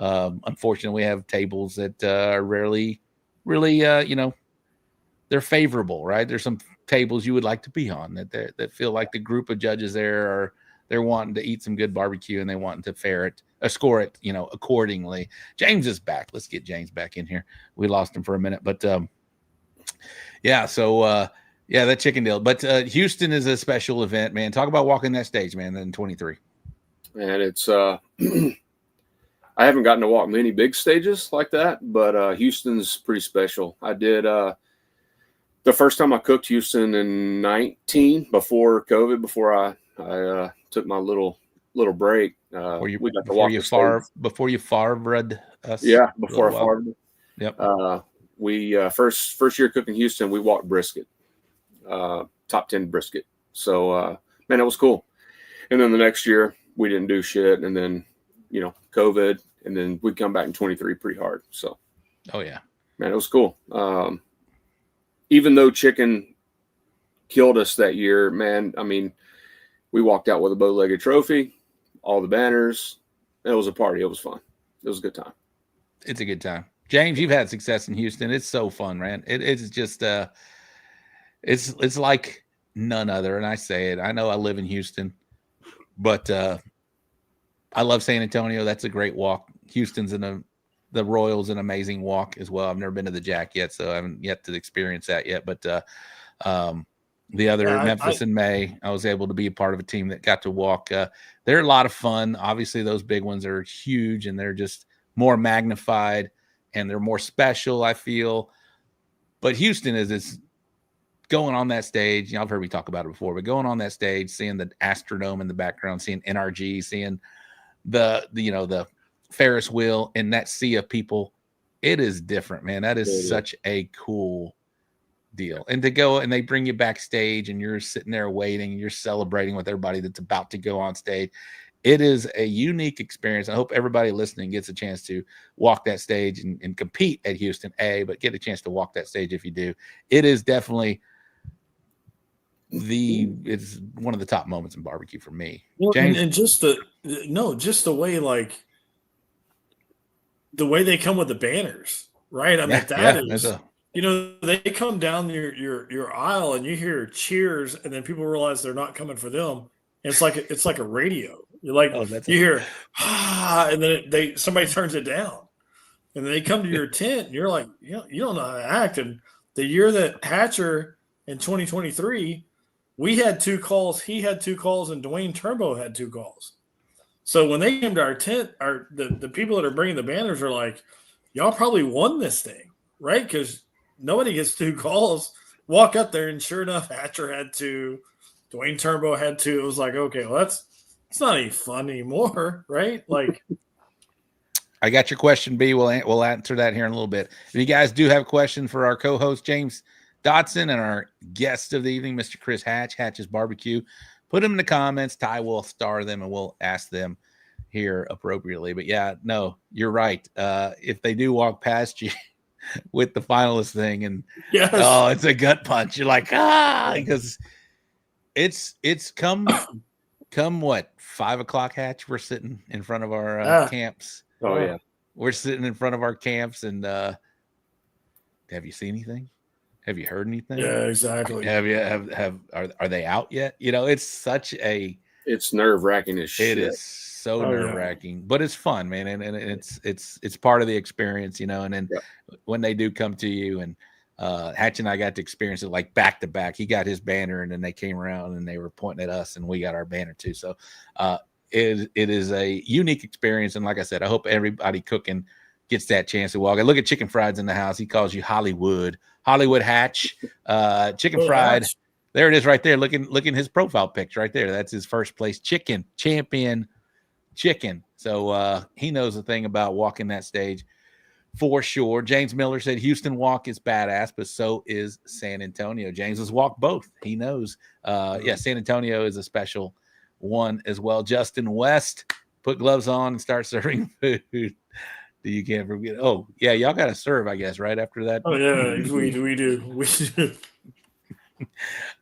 Unfortunately, we have tables that are rarely, really, they're favorable, right? There's some tables you would like to be on that feel like the group of judges there they're wanting to eat some good barbecue and they want to score it, accordingly. James is back. Let's get James back in here. We lost him for a minute, but that chicken deal. But Houston is a special event, man. Talk about walking that stage, man. In 23, and it's I haven't gotten to walk many big stages like that, but Houston's pretty special. I did the first time I cooked Houston in 19 before COVID, before I took my little break. We got to walk before you farvered us. Yeah, before I farvered. Yep. We first year cooking Houston, we walked brisket, top 10 brisket. So man, it was cool. And then the next year we didn't do shit, and then COVID. And then we come back in 23 pretty hard. So, oh yeah, man, it was cool. Even though chicken killed us that year, man, we walked out with a bow-legged trophy, all the banners. It was a party. It was fun. It was a good time. It's a good time. James, you've had success in Houston. It's so fun, man. It's just, it's like none other. And I say it, I know I live in Houston, but, I love San Antonio. That's a great walk. Houston's the Royals an amazing walk as well. I've never been to the Jack yet, so I haven't yet to experience that yet. But the other Memphis in May, I was able to be a part of a team that got to walk. They're a lot of fun. Obviously, those big ones are huge, and they're just more magnified, and they're more special, I feel. But Houston is going on that stage. I've heard me talk about it before, but going on that stage, seeing the Astrodome in the background, seeing NRG, seeing the Ferris wheel in that sea of people, It is different, man. That is such a cool deal. And to go and they bring you backstage and you're sitting there waiting, and you're celebrating with everybody that's about to go on stage. It is a unique experience. I hope everybody listening gets a chance to walk that stage and compete at Houston but get a chance to walk that stage if you do. It is definitely it's one of the top moments in barbecue for me. Well, James? and just the way, like, the way they come with the banners, right? I mean, they come down your aisle and you hear cheers, and then people realize they're not coming for them. It's like a radio. You're like, you hear, and then somebody turns it down, and then they come to your tent, and you're like, you don't know how to act. And the year that Hatcher in 2023, we had 2 calls, he had 2 calls, and Dwayne Turbo had 2 calls. So when they came to our tent, the people that are bringing the banners are like, y'all probably won this thing, right? Because nobody gets 2 calls. Walk up there, and sure enough, Hatcher had 2. Dwayne Turbo had 2. It was like, okay, well, it's not any fun anymore, right? Like, I got your question, B. We'll answer that here in a little bit. If you guys do have a question for our co-host James Dodson and our guest of the evening, Mr. Chris Hatch's Barbecue, put them in the comments. Ty will star them and we'll ask them here appropriately. But yeah, no, you're right. If they do walk past you with the finalist thing, and it's a gut punch. You're like, because it's come what, 5 o'clock, Hatch? We're sitting in front of our camps. Oh yeah, we're sitting in front of our camps, and have you seen anything? Have you heard anything? Yeah, exactly. Are they out yet? It's nerve-wracking as shit. It is so nerve-wracking, but it's fun, man, and it's part of the experience, and then when they do come to you, and Hatch and I got to experience it like back to back. He got his banner, and then they came around and they were pointing at us, and we got our banner too. So it is a unique experience, and like I said, I hope everybody cooking gets that chance to walk. I look at Chicken Fried's in the house. He calls you Hollywood Hatch. Chicken Fried. Hatch. There it is right there. Looking his profile picture right there. That's his first place chicken champion chicken. So he knows a thing about walking that stage for sure. James Miller said Houston walk is badass, but so is San Antonio. James has walked both. He knows. San Antonio is a special one as well. Justin West, put gloves on and start serving food. You can't forget. Oh, yeah, y'all got to serve, I guess, right after that. Oh, yeah, we do.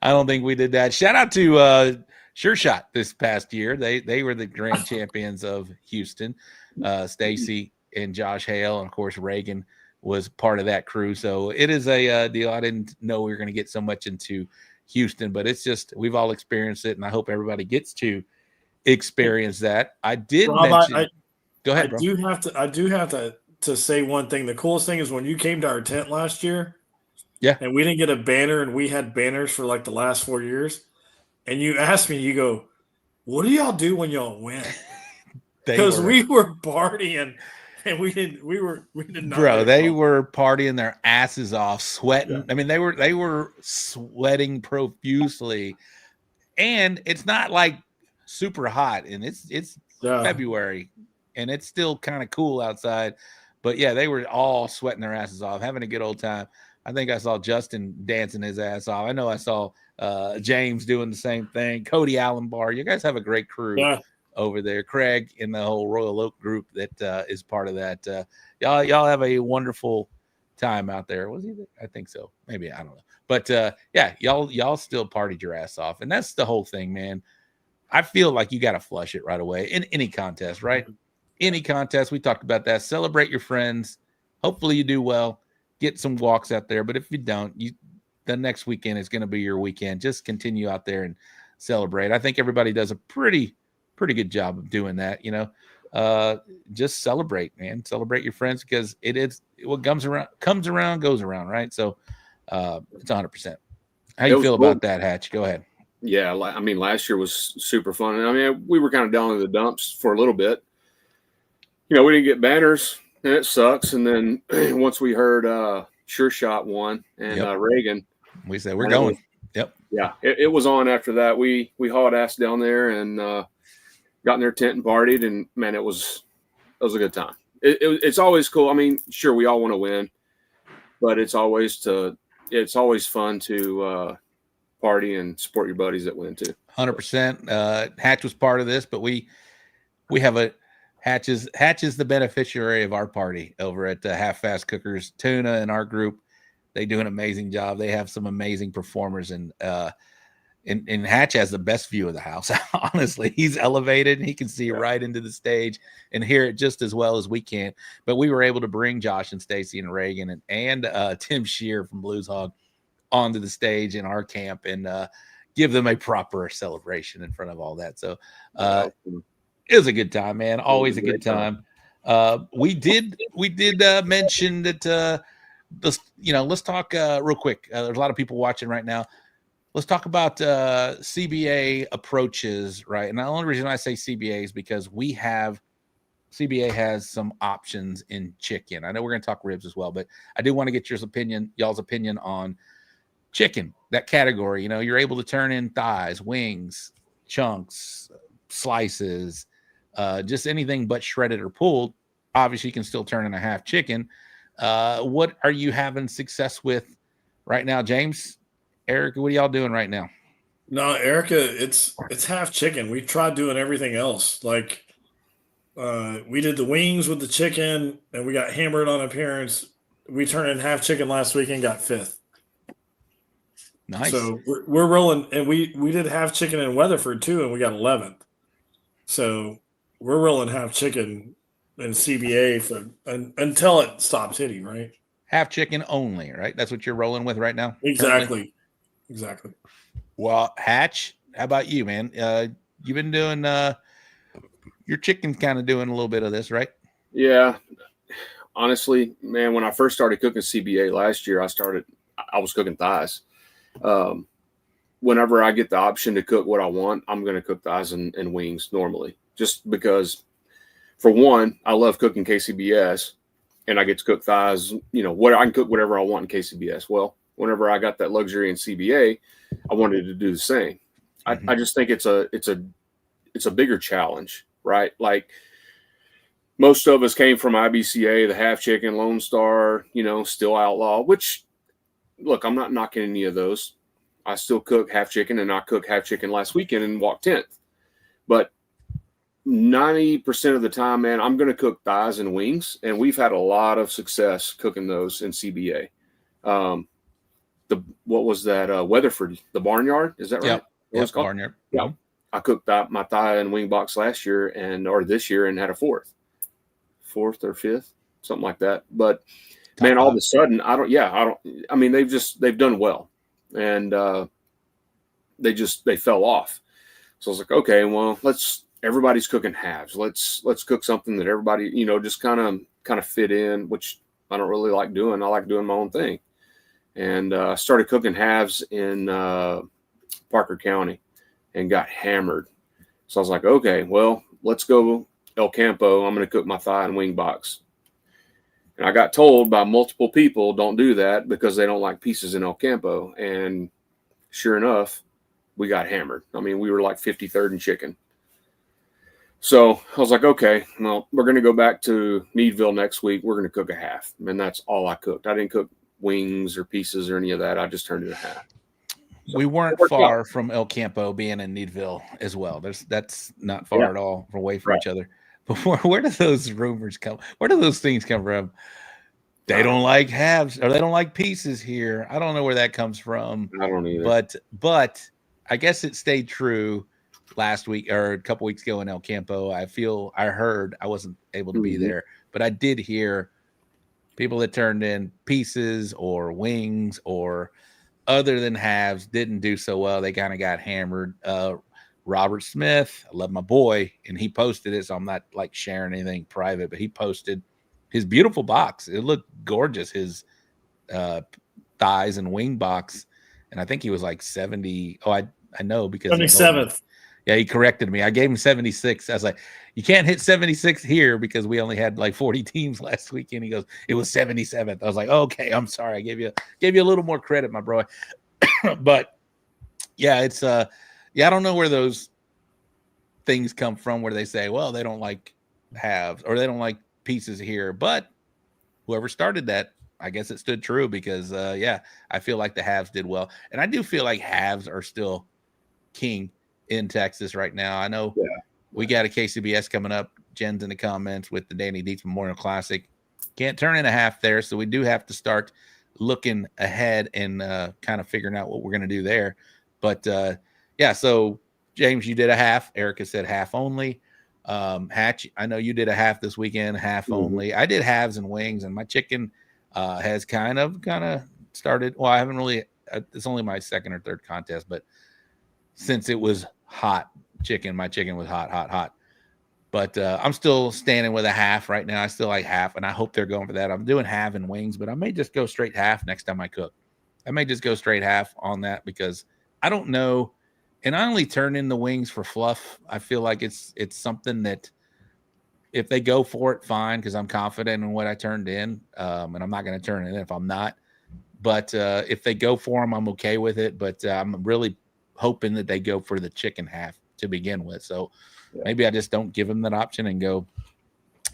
I don't think we did that. Shout out to Sure Shot this past year. They were the grand champions of Houston. Stacy and Josh Hale, and, of course, Reagan was part of that crew. So it is a deal. I didn't know we were going to get so much into Houston, but it's just we've all experienced it, and I hope everybody gets to experience that. I did mention – Go ahead, bro. I do have to say one thing. The coolest thing is when you came to our tent last year, and we didn't get a banner, and we had banners for like the last 4 years, and you asked me, you go, "What do y'all do when y'all win?" Because we were partying, and we did not. Bro, they were partying their asses off, sweating. Yeah. I mean, they were sweating profusely, and it's not like super hot, and it's February. And it's still kind of cool outside. But, yeah, they were all sweating their asses off, having a good old time. I think I saw Justin dancing his ass off. I know I saw James doing the same thing. Cody Allen Bar. You guys have a great crew over there. Craig and the whole Royal Oak group that is part of that. Y'all have a wonderful time out there. Was he there? I think so. Maybe. I don't know. But, y'all still partied your ass off. And that's the whole thing, man. I feel like you got to flush it right away in any contest, right? Any contest, we talked about that. Celebrate your friends. Hopefully you do well. Get some walks out there. But if you don't, the next weekend is going to be your weekend. Just continue out there and celebrate. I think everybody does a pretty good job of doing that. Just celebrate, man. Celebrate your friends, because it is what comes around, goes around, right? So it's 100%. How you feel about that, Hatch? Go ahead. Yeah, I mean, last year was super fun. I mean, we were kind of down in the dumps for a little bit. We didn't get banners, and it sucks. And then once we heard Sure Shot won and Reagan, we said we're going. Yep. Yeah, it was on after that. We hauled ass down there and got in their tent and partied, and man, it was a good time. it's always cool. I mean, sure, we all want to win, but it's always fun to party and support your buddies that win too. 100%. Hatch was part of this, but we have Hatch is the beneficiary of our party over at Half Fast Cookers. Tuna and our group, they do an amazing job. They have some amazing performers, and Hatch has the best view of the house. Honestly, he's elevated and he can see right into the stage and hear it just as well as we can. But we were able to bring Josh and Stacy and Reagan and Tim Shear from Blues Hog onto the stage in our camp and give them a proper celebration in front of all that. So it was a good time, man. Always a good time. We did mention that let's talk real quick. There's a lot of people watching right now. Let's talk about CBA approaches, right? And the only reason I say CBA is because CBA has some options in chicken. I know we're going to talk ribs as well, but I do want to get y'all's opinion on chicken, that category. You're able to turn in thighs, wings, chunks, slices, just anything but shredded or pulled. Obviously, you can still turn in a half chicken. What are you having success with right now, James? Erica, what are y'all doing right now? No, Erica, it's half chicken. We tried doing everything else. Like we did the wings with the chicken, and we got hammered on appearance. We turned in half chicken last week and got 5th. Nice. So we're rolling, and we did half chicken in Weatherford too, and we got 11th. So we're rolling half chicken and CBA until it stops hitting, right? Half chicken only, right? That's what you're rolling with right now? Exactly. Exactly. Well, Hatch, how about you, man? You've been doing your chicken's kind of doing a little bit of this, right? Yeah. Honestly, man, when I first started cooking CBA last year, I was cooking thighs. Whenever I get the option to cook what I want, I'm going to cook thighs and wings normally, just because, for one, I love cooking KCBS, and I get to cook thighs. I can cook whatever I want in KCBS. Well, whenever I got that luxury in CBA, I wanted to do the same. I just think it's a bigger challenge, right? Like, most of us came from IBCA, the half chicken, Lone Star, Still Outlaw, which, look, I'm not knocking any of those. I still cook half chicken, and I cooked half chicken last weekend and walked 10th. But 90% of the time, man, I'm going to cook thighs and wings, and we've had a lot of success cooking those in CBA. What was that? Weatherford, the Barnyard, is that right? Yep, Barnyard. Yeah, I cooked my thigh and wing box last year or this year and had a 4th or 5th, something like that. But man, all of a sudden, I mean, they've done well, and they fell off. So I was like, okay, well, everybody's cooking halves. Let's cook something that everybody, just kind of fit in, which I don't really like doing. I like doing my own thing. And started cooking halves in Parker County and got hammered. So I was like, okay, well, let's go El Campo. I'm going to cook my thigh and wing box. And I got told by multiple people, don't do that because they don't like pieces in El Campo. And sure enough, we got hammered. I mean, we were like 53rd in chicken. So I was like, okay, well, we're going to go back to Meadville next week. We're going to cook a half. And that's all I cooked. I didn't cook wings or pieces or any of that. I just turned it in half. So we weren't far from El Campo being in Meadville as well. That's not far at all away from each other. But where do those rumors come? Where do those things come from? They don't like halves or they don't like pieces here. I don't know where that comes from. I don't either. But I guess it stayed true last week or a couple weeks ago in El Campo. I heard, I wasn't able to be there, but I did hear people that turned in pieces or wings or other than halves didn't do so well. They kind of got hammered. Robert Smith, I love my boy, and he posted it, so I'm not like sharing anything private, but he posted his beautiful box. It looked gorgeous, his thighs and wing box, and I think he was like 70. Oh, I know because 77th. Yeah, he corrected me. I gave him 76. I was like, you can't hit 76 here because we only had like 40 teams last weekend. He goes, it was 77th. I was like, okay, I'm sorry. I gave you a little more credit, my bro. But yeah, it's I don't know where those things come from where they say, well, they don't like halves or they don't like pieces here, but whoever started that, I guess it stood true because, I feel like the halves did well. And I do feel like halves are still king in Texas right now. I know we got a KCBS coming up. Jen's in the comments with the Danny Dietz Memorial Classic. Can't turn in a half there, so we do have to start looking ahead and kind of figuring out what we're going to do there. But, so, James, you did a half. Erica said half only. Hatch, I know you did a half this weekend, half only. I did halves and wings, and my chicken has kind of started. Well, I haven't really. It's only my second or third contest, but since it was hot chicken, my chicken was hot. But I'm still standing with a half right now. I still like half, and I hope they're going for that. I'm doing half and wings, but I may just go straight half next time I cook. I may just go straight half on that because I don't know. And I only turn in the wings for fluff. I feel like it's something that if they go for it, fine, because I'm confident in what I turned in, and I'm not going to turn it in if I'm not. But if they go for them, I'm okay with it. But I'm really hoping that they go for the chicken half to begin with. So maybe I just don't give them that option and go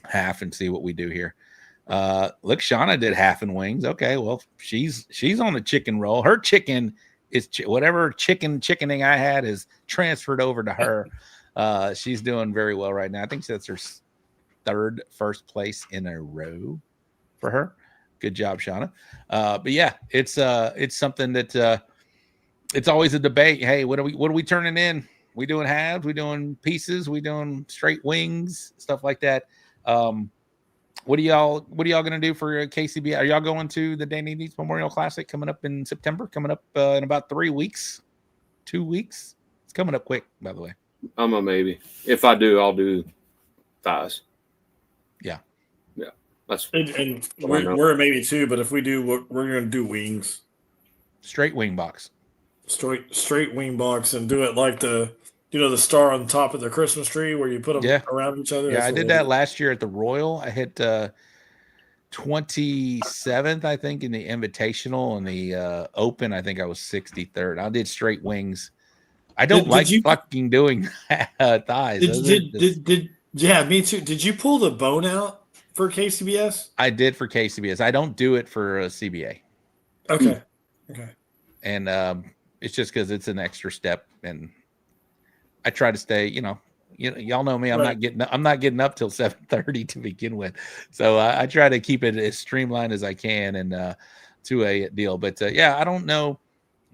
half and see what we do here. Look, Shauna did half and wings. Okay, well, she's on the chicken roll. Her chicken is whatever chickening I had is transferred over to her. She's doing very well right now. I think that's her first place in a row for her. Good job, Shauna. But yeah, it's something that it's always a debate. Hey, what are we turning in? We doing halves? We doing pieces? We doing straight wings? Stuff like that. What are y'all gonna do for KCB? Are y'all going to the Danny Dietz Memorial Classic coming up in September? Coming up in about 3 weeks, 2 weeks. It's coming up quick, by the way. I'm a maybe. If I do, I'll do thighs. Yeah. That's and we're a maybe too. But if we do, we're going to do wings, straight wing box, straight wing box, and do it like the star on top of the Christmas tree where you put them around each other. Yeah, I did that last year at the Royal. I hit 27th, I think, in the Invitational, and the Open. I think I was 63rd. I did straight wings. I don't like fucking doing thighs. Yeah, me too. Did you pull the bone out for KCBS? I did for KCBS. I don't do it for CBA. Okay. And it's just because it's an extra step, and I try to stay. Y'all know me. I'm not getting up till 7:30 to begin with, so I try to keep it as streamlined as I can and to a deal. But I don't know.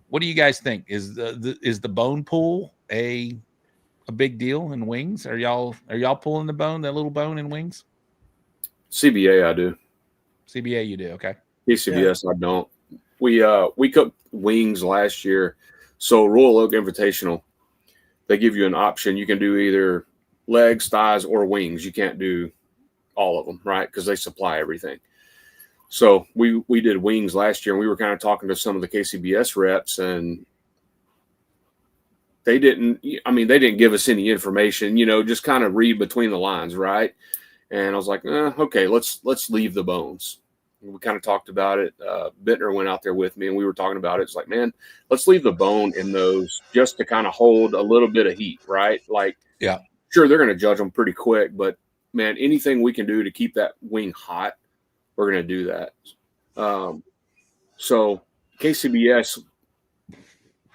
What do you guys think? Is the bone pull a big deal in wings? Are y'all pulling the bone, that little bone in wings? CBA, I do. CBA, you do. Okay. KCBS, I don't. We cooked wings last year. So Royal Oak Invitational, they give you an option. You can do either legs, thighs, or wings. You can't do all of them, right? Because they supply everything. So we did wings last year, and we were kind of talking to some of the KCBS reps, and they didn't give us any information, just kind of read between the lines, right? And I was like, okay, let's leave the bones. And we kind of talked about it. Bittner went out there with me, and we were talking about it. It's like, man, let's leave the bone in those just to kind of hold a little bit of heat, right? Like, yeah, sure, they're going to judge them pretty quick, but man, anything we can do to keep that wing hot, we're going to do that. So KCBS,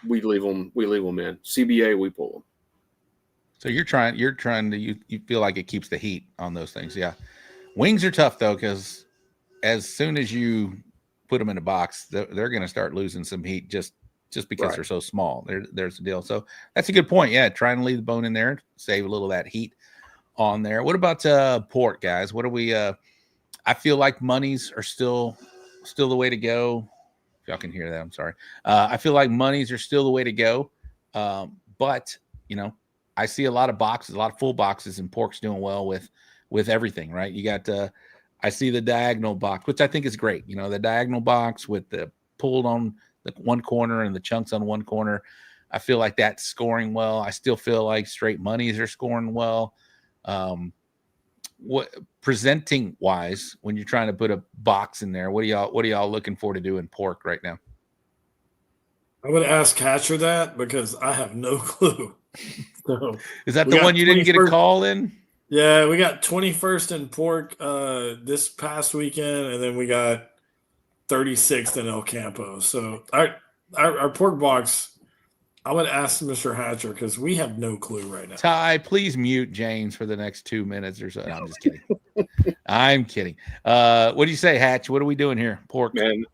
we leave them in. CBA, we pull them. So you're trying to you feel like it keeps the heat on those things. Yeah. Wings are tough though, because as soon as you put them in a box, they're going to start losing some heat just because they're so small. There's the deal. So that's a good point. Yeah. Trying to leave the bone in there, save a little of that heat on there. What about pork, guys? What are we I feel like monies are still the way to go. If y'all can hear that, I'm sorry. I feel like monies are still the way to go. But I see a lot of boxes, a lot of full boxes, and pork's doing well with everything, right? You got I see the diagonal box, which I think is great. The diagonal box with the pulled on the one corner and the chunks on one corner. I feel like that's scoring well. I still feel like straight monies are scoring well. What presenting wise, when you're trying to put a box in there, what are y'all looking for to do in pork right now? I would ask Hatcher that because I have no clue. So is that the one you didn't get a call in? Yeah, we got 21st in pork this past weekend, and then we got 36th in El Campo. So our pork box, I would ask Mr. Hatcher because we have no clue right now. Ty, please mute James for the next 2 minutes or so. No, I'm just kidding. I'm kidding. What do you say, Hatch? What are we doing here? Pork. Man,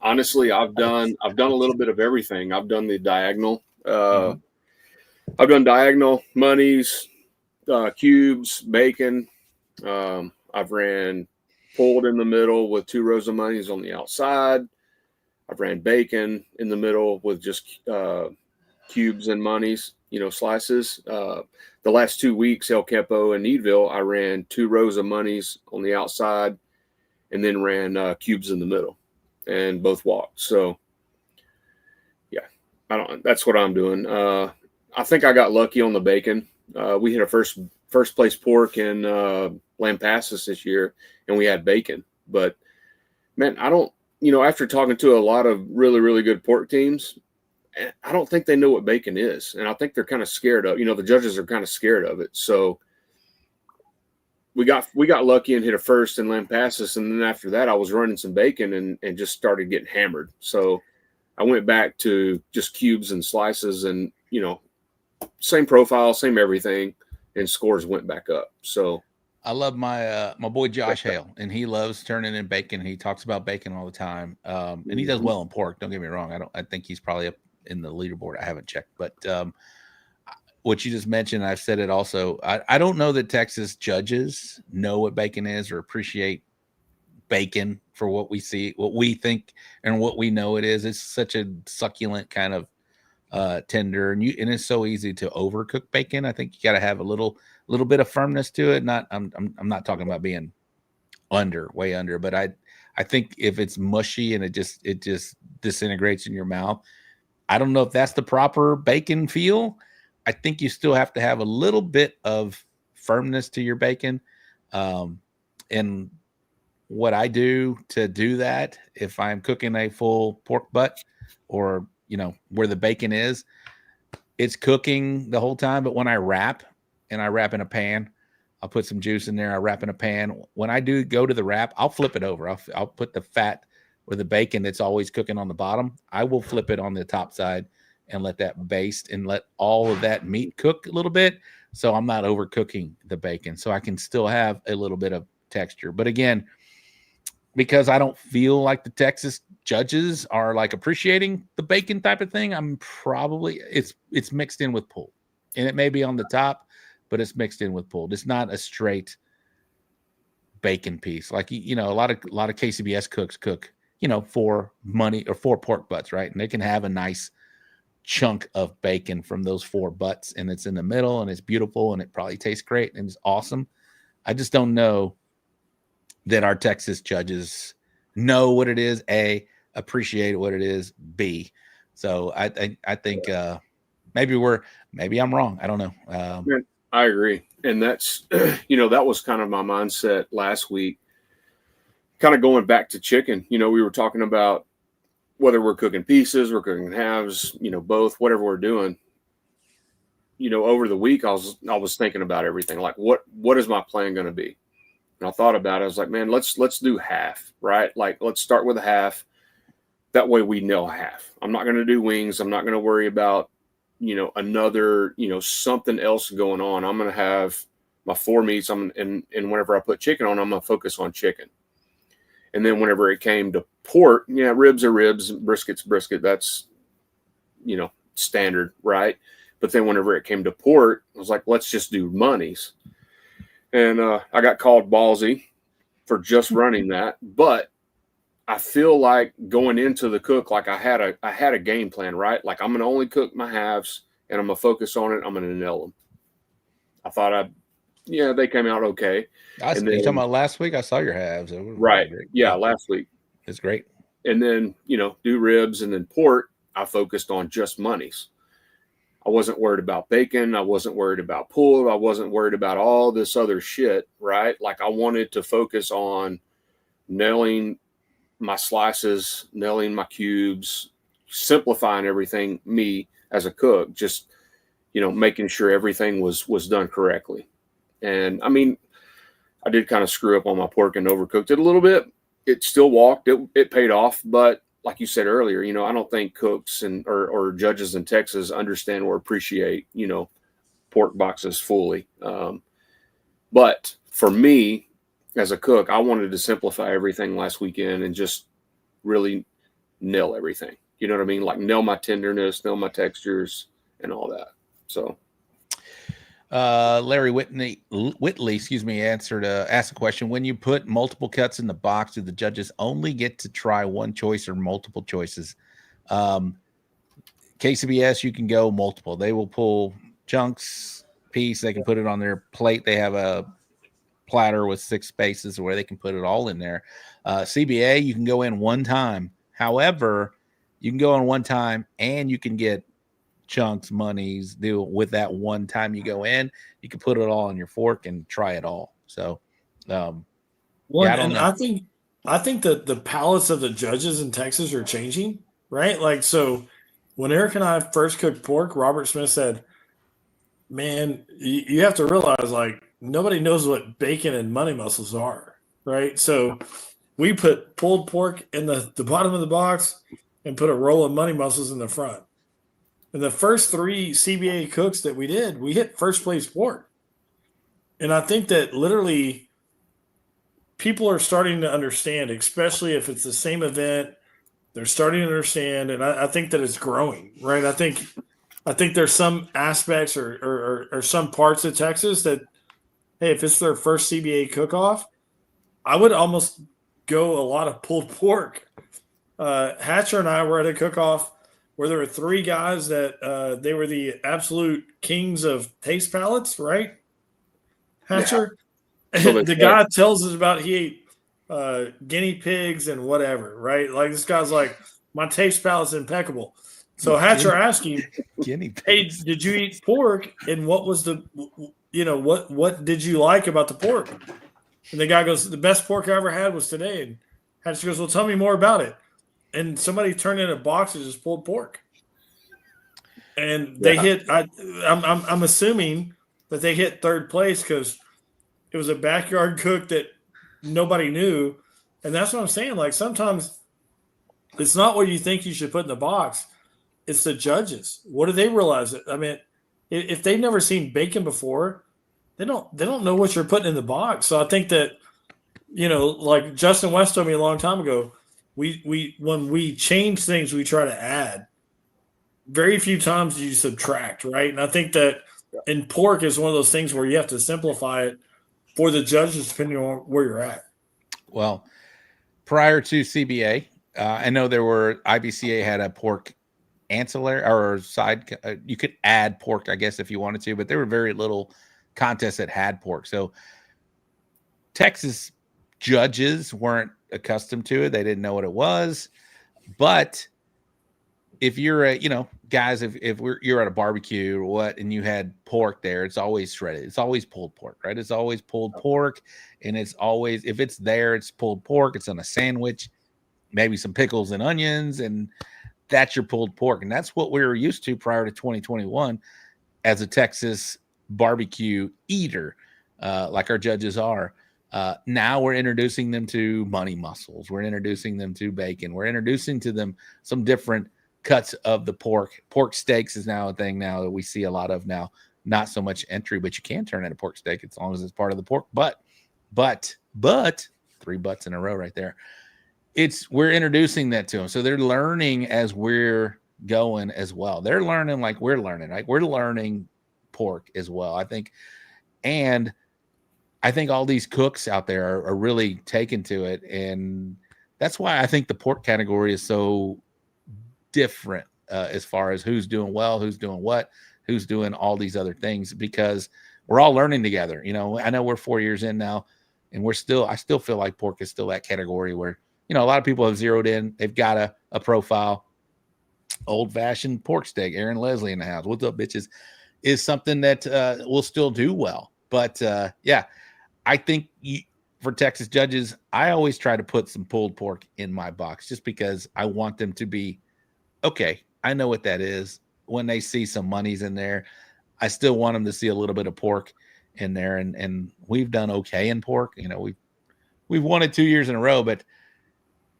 honestly, I've done a little bit of everything. I've done the diagonal. I've done diagonal, monies, cubes, bacon. I've ran pulled in the middle with 2 rows of monies on the outside. I've ran bacon in the middle with just cubes and monies, slices. The last 2 weeks, El Campo and Needville, I ran 2 rows of monies on the outside and then ran cubes in the middle and both walked. So, yeah, that's what I'm doing. I think I got lucky on the bacon. We hit a first place pork in Lampasas this year, and we had bacon. But, man, I don't, after talking to a lot of really, really good pork teams, I don't think they know what bacon is. And I think they're kind of scared of, the judges are kind of scared of it. So we got lucky and hit a first in Lampasas. And then after that, I was running some bacon and just started getting hammered. So I went back to just cubes and slices and, same profile, same everything, and scores went back up. So I love my boy Josh Hale, and he loves turning in bacon. He talks about bacon all the time, and he does well in pork. Don't get me wrong. I think he's probably up in the leaderboard. I haven't checked, but what you just mentioned, I've said it also. I don't know that Texas judges know what bacon is or appreciate bacon for what we see, what we think, and what we know it is. It's such a succulent kind of tender, and it's so easy to overcook bacon. I think you got to have a little bit of firmness to it. I'm not talking about being way under, but I think if it's mushy and it just disintegrates in your mouth, I don't know if that's the proper bacon feel. I think you still have to have a little bit of firmness to your bacon. And what I do to do that, if I'm cooking a full pork butt or where the bacon is, it's cooking the whole time. But when I wrap in a pan, I'll put some juice in there. I wrap in a pan. When I do go to the wrap, I'll flip it over. I'll put the fat or the bacon that's always cooking on the bottom. I will flip it on the top side and let that baste and let all of that meat cook a little bit. So I'm not overcooking the bacon. So I can still have a little bit of texture. But again, because I don't feel like the Texas judges are like appreciating the bacon type of thing, I'm probably it's mixed in with pulled, and it may be on the top, but it's mixed in with pulled. It's not a straight bacon piece. Like, a lot of KCBS cooks cook, for money or 4 pork butts, right? And they can have a nice chunk of bacon from those 4 butts, and it's in the middle, and it's beautiful, and it probably tastes great, and it's awesome. I just don't know that our Texas judges know what it is, A, appreciate what it is, B. So I think maybe I'm wrong. I don't know. I agree. And that's, that was kind of my mindset last week, kind of going back to chicken. We were talking about whether we're cooking pieces, we're cooking halves, both, whatever we're doing. Over the week, I was thinking about everything. Like, what is my plan going to be? And I thought about it. I was like, man, let's do half, right? Like, let's start with a half. That way we nail half. I'm not going to do wings. I'm not going to worry about, another, something else going on. I'm going to have my 4 meats. And whenever I put chicken on, I'm going to focus on chicken. And then whenever it came to pork, ribs are ribs, brisket's brisket. That's, standard, right? But then whenever it came to pork, I was like, let's just do monies. And I got called ballsy for just running that. But I feel like going into the cook, like I had a game plan, right? Like, I'm going to only cook my halves and I'm going to focus on it. I'm going to nail them. I thought they came out okay. You talking about last week? I saw your halves. Right. Yeah, last week. It's great. And then, do ribs, and then pork, I focused on just monies. I wasn't worried about bacon. I wasn't worried about pulled. I wasn't worried about all this other shit, right? Like, I wanted to focus on nailing my slices, nailing my cubes, simplifying everything, me as a cook, just, making sure everything was done correctly. And I mean, I did kind of screw up on my pork and overcooked it a little bit. It still walked. It paid off. But like you said earlier, you know, I don't think cooks or judges in Texas understand or appreciate, you know, pork boxes fully. But for me, as a cook, I wanted to simplify everything last weekend and just really nail everything. You know what I mean? Like nail my tenderness, nail my textures, and all that. So. Larry Whitley, asked a question. When you put multiple cuts in the box, do the judges only get to try one choice or multiple choices? KCBS, you can go multiple. They will pull chunks, piece. They can put it on their plate. They have a platter with 6 spaces where they can put it all in there. CBA, you can go in one time. However, you can go in one time and you can get chunks, monies, deal with that one time you go in. You can put it all on your fork and try it all. So, I think that the palates of the judges in Texas are changing, right? Like, so when Eric and I first cooked pork, Robert Smith said, man, you have to realize, like, nobody knows what bacon and money muscles are, right? So we put pulled pork in the bottom of the box and put a roll of money muscles in the front. And the first 3 CBA cooks that we did, we hit first place pork. And I think that literally people are starting to understand, especially if it's the same event, they're starting to understand. And I think that it's growing, right? I think there's some aspects or some parts of Texas that, hey, if it's their first CBA cook-off, I would almost go a lot of pulled pork. Hatcher and I were at a cook-off where there were 3 guys that they were the absolute kings of taste palates, right? Hatcher. Yeah. So the guy tells us about he ate guinea pigs and whatever, right? Like this guy's like, my taste palate's impeccable. So Hatcher asked him, hey, did you eat pork? And what was what did you like about the pork? And the guy goes, the best pork I ever had was today. And Hatcher goes, well, tell me more about it. And somebody turned in a box of just pulled pork, and they hit. I'm assuming that they hit 3rd place because it was a backyard cook that nobody knew, and that's what I'm saying. Like sometimes it's not what you think you should put in the box; it's the judges. What do they realize? I mean, if they've never seen bacon before, they don't know what you're putting in the box. So I think that like Justin West told me a long time ago. When we change things, we try to add. Very few times do you subtract, right? And I think that in pork is one of those things where you have to simplify it for the judges depending on where you're at. Well, prior to CBA, I know IBCA had a pork ancillary or side. You could add pork, I guess, if you wanted to, but there were very little contests that had pork. So Texas judges weren't accustomed to it. They didn't know what it was. But if you're guys, if you're at a barbecue or what, and you had pork there, it's always shredded. It's always pulled pork, right? It's always pulled pork. And it's always, if it's there, it's pulled pork. It's on a sandwich, maybe some pickles and onions, and that's your pulled pork. And that's what we were used to prior to 2021 as a Texas barbecue eater, like our judges are. Now we're introducing them to money muscles. We're introducing them to bacon. We're introducing to them some different cuts of the pork. Pork steaks is now a thing now that we see a lot of now. Not so much entry, but you can turn it a pork steak as long as it's part of the pork. But 3 butts in a row right there. We're introducing that to them. So they're learning as we're going as well. They're learning like we're learning. Like we're learning pork as well, I think. And I think all these cooks out there are really taken to it. And that's why I think the pork category is so different as far as who's doing well, who's doing what, who's doing all these other things, because we're all learning together. I know we're 4 years in now, and I still feel like pork is still that category where, a lot of people have zeroed in. They've got a profile. Old fashioned pork steak, Aaron Leslie in the house. What's up, bitches? Is something that will still do well. But I think for Texas judges, I always try to put some pulled pork in my box just because I want them to be, okay, I know what that is. When they see some monies in there, I still want them to see a little bit of pork. in there, and we've done okay in pork. You know, we've won it 2 years in a row, but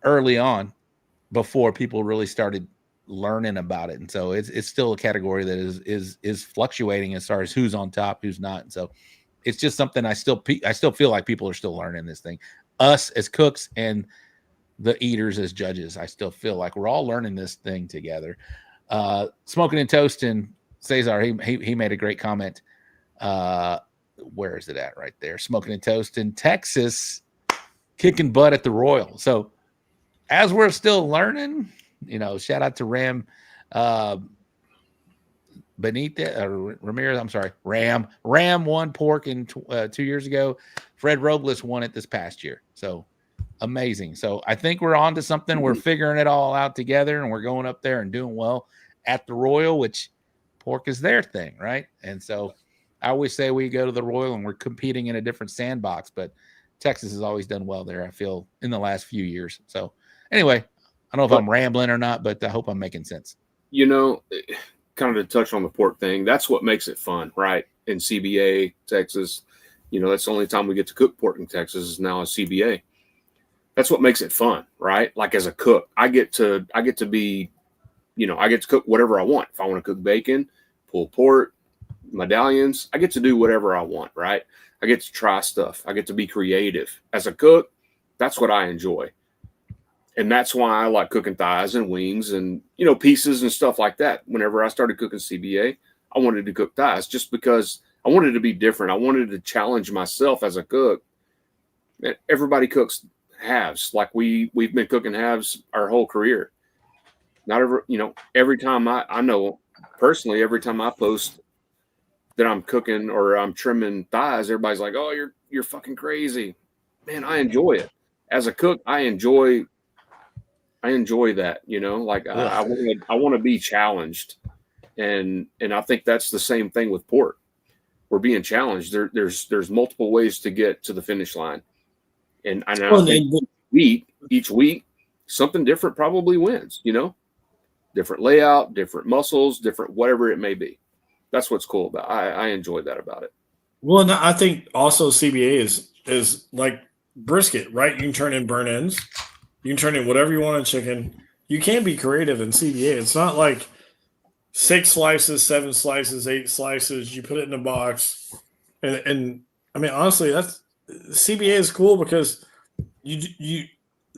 early on, before people really started learning about it, and so it's still a category that is fluctuating as far as who's on top, who's not, and so it's just something I still feel like people are still learning this thing. Us as cooks and the eaters as judges, I still feel like we're all learning this thing together. Smoking and Toasting, Cesar, he made a great comment. Where is it at? Right there. Smoking and Toasting, Texas, kicking butt at the Royal. So as we're still learning, you know, shout out to Ram Benitez, Ramirez. I'm sorry, Ram won pork in 2 years ago. Fred Robles won it this past year. So amazing. So I think we're on to something. We're figuring it all out together, and we're going up there and doing well at the Royal, which pork is their thing, right? And so I always say we go to the Royal and we're competing in a different sandbox, but Texas has always done well there, I feel, in the last few years. So anyway, I don't know if I'm rambling or not, but I hope I'm making sense. You know, kind of to touch on the pork thing, that's what makes it fun, right? In CBA, Texas, you know, that's the only time we get to cook pork in Texas is now a CBA. That's what makes it fun, right? Like as a cook, I get to be, you know, I get to cook whatever I want. If I want to cook bacon, pulled pork, medallions, I get to do whatever I want, right? I get to try stuff. I get to be creative. As a cook, that's what I enjoy. And that's why I like cooking thighs and wings and, you know, pieces and stuff like that. Whenever I started cooking CBA, I wanted to cook thighs just because I wanted to be different. I wanted to challenge myself as a cook. Everybody cooks halves. Like we've been cooking halves our whole career. Not ever, you know, every time I know personally, every time I post that I'm cooking or I'm trimming thighs, everybody's like, "Oh, you're fucking crazy." Man, I enjoy it. As a cook, I enjoy that, you know, like I want to be challenged. And I think that's the same thing with pork. We're being challenged. There's multiple ways to get to the finish line. And I know each week something different probably wins, you know, different layout, different muscles, different whatever it may be. That's what's cool about it. I enjoy that about it. Well, and I think also CBA is like brisket, right? You can turn in burn ends. You can turn in whatever you want in chicken. You can be creative in CBA. It's not like 6 slices, 7 slices, 8 slices. You put it in a box. And I mean, honestly, that's CBA is cool because you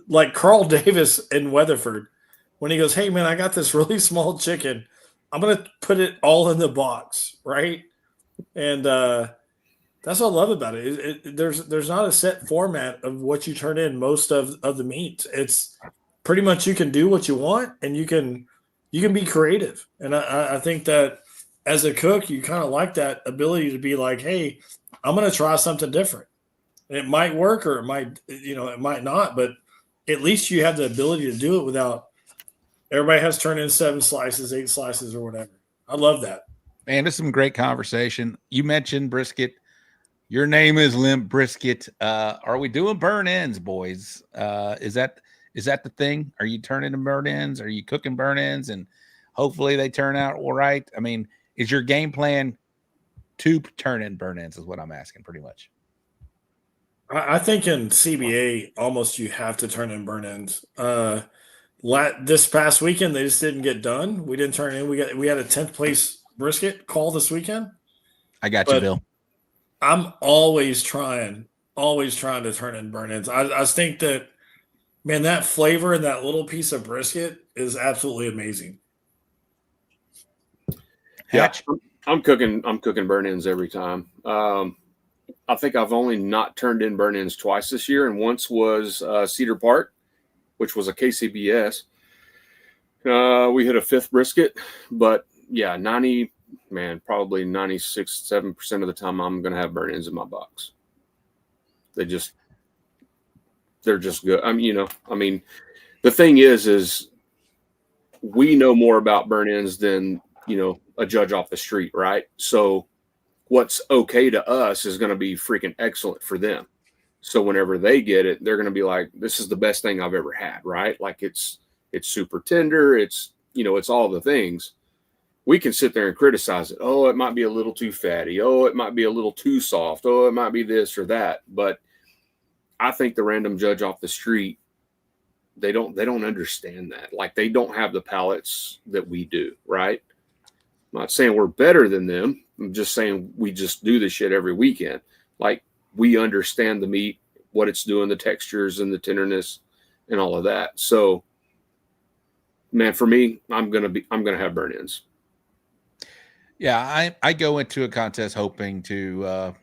like Carl Davis in Weatherford when he goes, "Hey man, I got this really small chicken. I'm going to put it all in the box." Right. And, that's what I love about it. There's not a set format of what you turn in most of the meat. It's pretty much you can do what you want and you can be creative. And I think that as a cook, you kind of like that ability to be like, "Hey, I'm going to try something different." And it might work or it might not, but at least you have the ability to do it without everybody has turned in 7 slices, 8 slices or whatever. I love that. Man, this is some great conversation. You mentioned brisket. Your name is Limpbrizkit. Are we doing burn ends, boys? Is that the thing? Are you turning in burn ends? Are you cooking burn ends? And hopefully they turn out all right. I mean, is your game plan to turn in burn ends is what I'm asking pretty much. I think in CBA, almost you have to turn in burn ends. This past weekend, they just didn't get done. We didn't turn in. We had a 10th place brisket call this weekend. I got you, Bill. I'm always trying to turn in burn ends. I think that, man, that flavor and that little piece of brisket is absolutely amazing. Yeah, I'm cooking burn ends every time. I think I've only not turned in burn ends twice this year, and once was Cedar Park, which was a KCBS. We hit a 5th brisket, but yeah, probably 96-7% of the time I'm going to have burn ends in my box. They're just good. The thing is we know more about burn ends than, you know, a judge off the street, right? So what's okay to us is going to be freaking excellent for them. So whenever they get it, they're going to be like, "This is the best thing I've ever had," right? Like it's super tender. It's, you know, it's all the things. we can sit there and criticize it. Oh, it might be a little too fatty. Oh, it might be a little too soft. Oh, it might be this or that. But I think the random judge off the street, they don't understand that. Like, they don't have the palates that we do, right? I'm not saying we're better than them. I'm just saying we just do this shit every weekend. Like, we understand the meat, what it's doing, the textures and the tenderness and all of that. So, man, for me, I'm gonna have burn ends. Yeah, I go into a contest hoping to.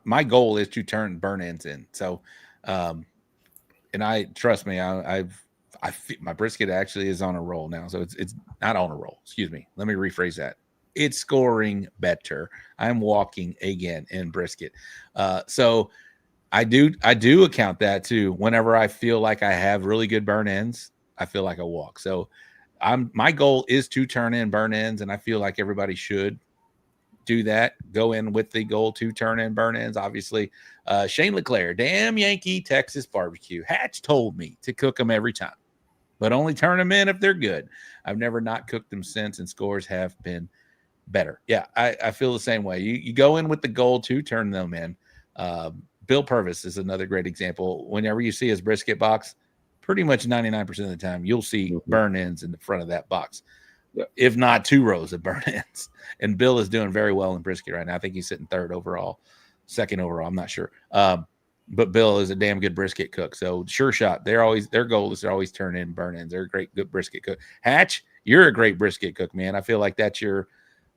My goal is to turn burn ends in. So, and I trust me, my brisket actually is on a roll now. So it's not on a roll. Excuse me. Let me rephrase that. It's scoring better. I'm walking again in brisket. So I do account that too. Whenever I feel like I have really good burn ends, I feel like I walk. So my goal is to turn in burn ends, and I feel like everybody should do that. Go in with the goal to turn in burn ends. Obviously, Shane LeClaire, damn Yankee Texas barbecue. Hatch told me to cook them every time, but only turn them in if they're good. I've never not cooked them since, and scores have been better. Yeah, I feel the same way. You go in with the goal to turn them in. Bill Purvis is another great example. Whenever you see his brisket box, pretty much 99% of the time, you'll see burn ends in the front of that box. If not 2 rows of burn ends. And Bill is doing very well in brisket right now. I think he's sitting 3rd overall, 2nd overall. I'm not sure. But Bill is a damn good brisket cook. So Sure Shot, their goal is to always turn in burn ends. They're a great, good brisket cook. Hatch, you're a great brisket cook, man. I feel like that's your,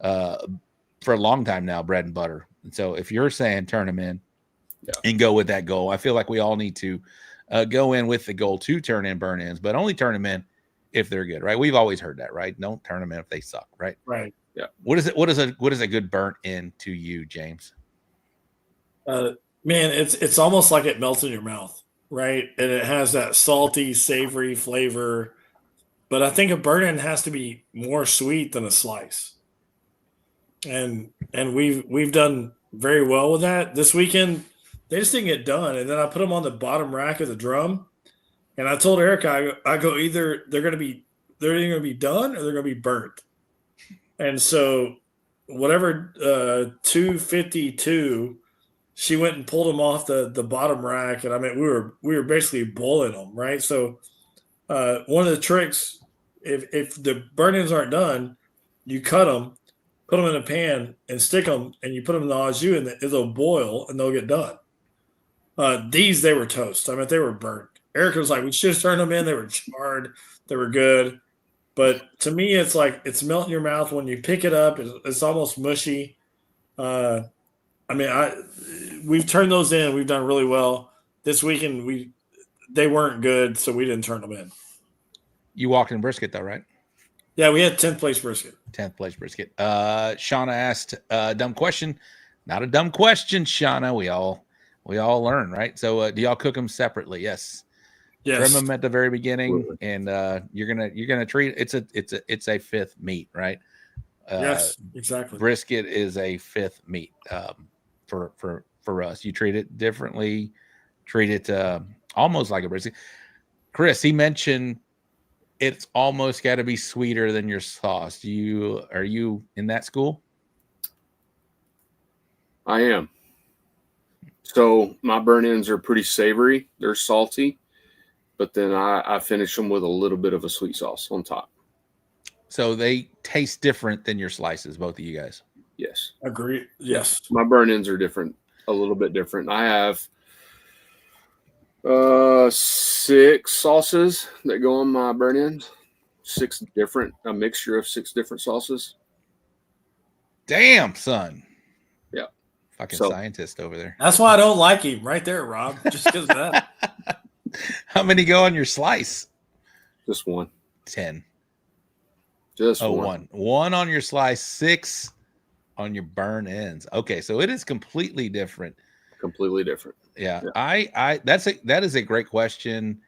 for a long time now, bread and butter. And so if you're saying turn them in and go with that goal, I feel like we all need to go in with the goal to turn in burn ends, but only turn them in if they're good, right? We've always heard that, right? Don't turn them in if they suck, right? Right. Yeah. What is a good burnt end to you, James? Man, it's almost like it melts in your mouth, right? And it has that salty, savory flavor. But I think a burnt end has to be more sweet than a slice. And we've done very well with that. This weekend, they just didn't get done. And then I put them on the bottom rack of the drum. And I told Erica, I go either they're either going to be done or they're going to be burnt. And so whatever 252, she went and pulled them off the bottom rack. And I mean, we were basically boiling them, right? So one of the tricks, if the burn ends aren't done, you cut them, put them in a pan and stick them, and you put them in the au jus, and they'll boil and they'll get done. They were toast. I mean, they were burnt. Erica was like, we should have turned them in. They were charred. They were good. But to me, it's like it's melting your mouth when you pick it up. It's almost mushy. I mean, we've turned those in. We've done really well. This weekend, they weren't good, so we didn't turn them in. You walked in brisket, though, right? Yeah, we had 10th place brisket. 10th place brisket. Shauna asked a dumb question. Not a dumb question, Shauna. We all learn, right? So do y'all cook them separately? Yes. Trim them at the very beginning, and you're gonna treat it's a 5th meat, right? Yes, exactly. Brisket is a 5th meat for us. You treat it differently. Treat it almost like a brisket. Chris, he mentioned it's almost got to be sweeter than your sauce. Are you in that school? I am. So my burn ends are pretty savory. They're salty, but then I finish them with a little bit of a sweet sauce on top. So they taste different than your slices, both of you guys. Yes. Agree. Yes. My burn ends are different, a little bit different. I have 6 sauces that go on my burn ends. A mixture of 6 different sauces. Damn, son. Yeah. Fucking scientist over there. That's why I don't like him right there, Rob. Just because of that. How many go on your slice? Just 1. 10. Just one. 1 on your slice, 6 on your burn ends. Okay, so it is completely different. Completely different. Yeah. That is a great question.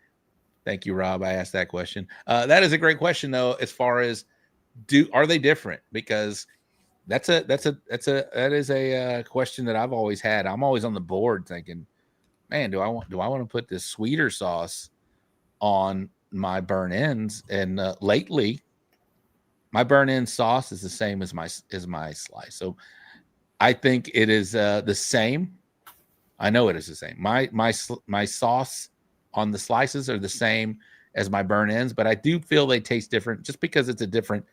Thank you, Rob. I asked that question. That is a great question, though, as far as are they different? Because that is a question that I've always had. I'm always on the board thinking, man, do I want to put this sweeter sauce on my burn ends? And lately, my burn-in sauce is the same as my slice. So I think it is the same. I know it is the same. My sauce on the slices are the same as my burn-ins, but I do feel they taste different just because it's a different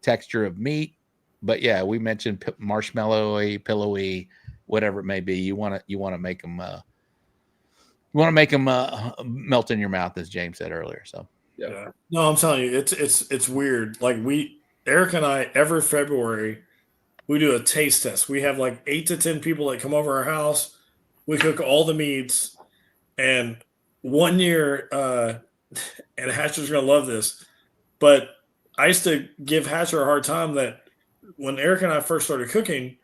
texture of meat. But yeah, we mentioned marshmallowy, pillowy, whatever it may be. You want to make them melt in your mouth, as James said earlier. So yeah. No, I'm telling you, it's weird. Like Eric and I, every February, we do a taste test. We have like 8 to 10 people that come over our house. We cook all the meats, and one year, and Hatcher's gonna love this, but I used to give Hatcher a hard time that when Eric and I first started cooking,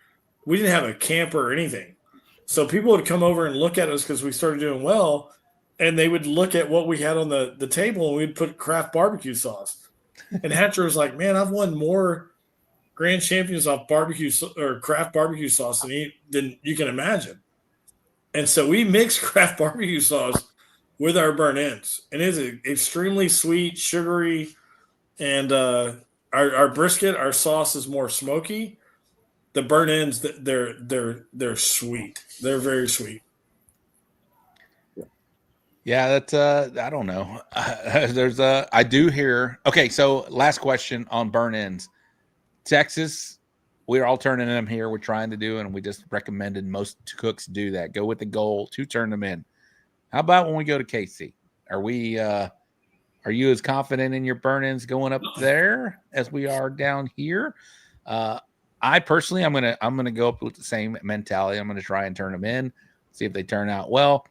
we didn't have a camper or anything. So people would come over and look at us because we started doing well, and they would look at what we had on the table, and we'd put Kraft barbecue sauce. And Hatcher was like, "Man, I've won more grand champions off barbecue or Kraft barbecue sauce than you can imagine." And so we mix Kraft barbecue sauce with our burn-ins, and it's extremely sweet, sugary, and our brisket, our sauce is more smoky. The burn-ins, they're sweet. They're very sweet. yeah, that's I don't know. I do hear. Okay, so last question on burn-ins. Texas, we're all turning them here. We're trying to do, and we just recommended most cooks do that. Go with the goal to turn them in. How about when we go to KC? Are you as confident in your burn-ins going up there as we are down here? I personally, I'm gonna go up with the same mentality. I'm gonna try and turn them in, see if they turn out well.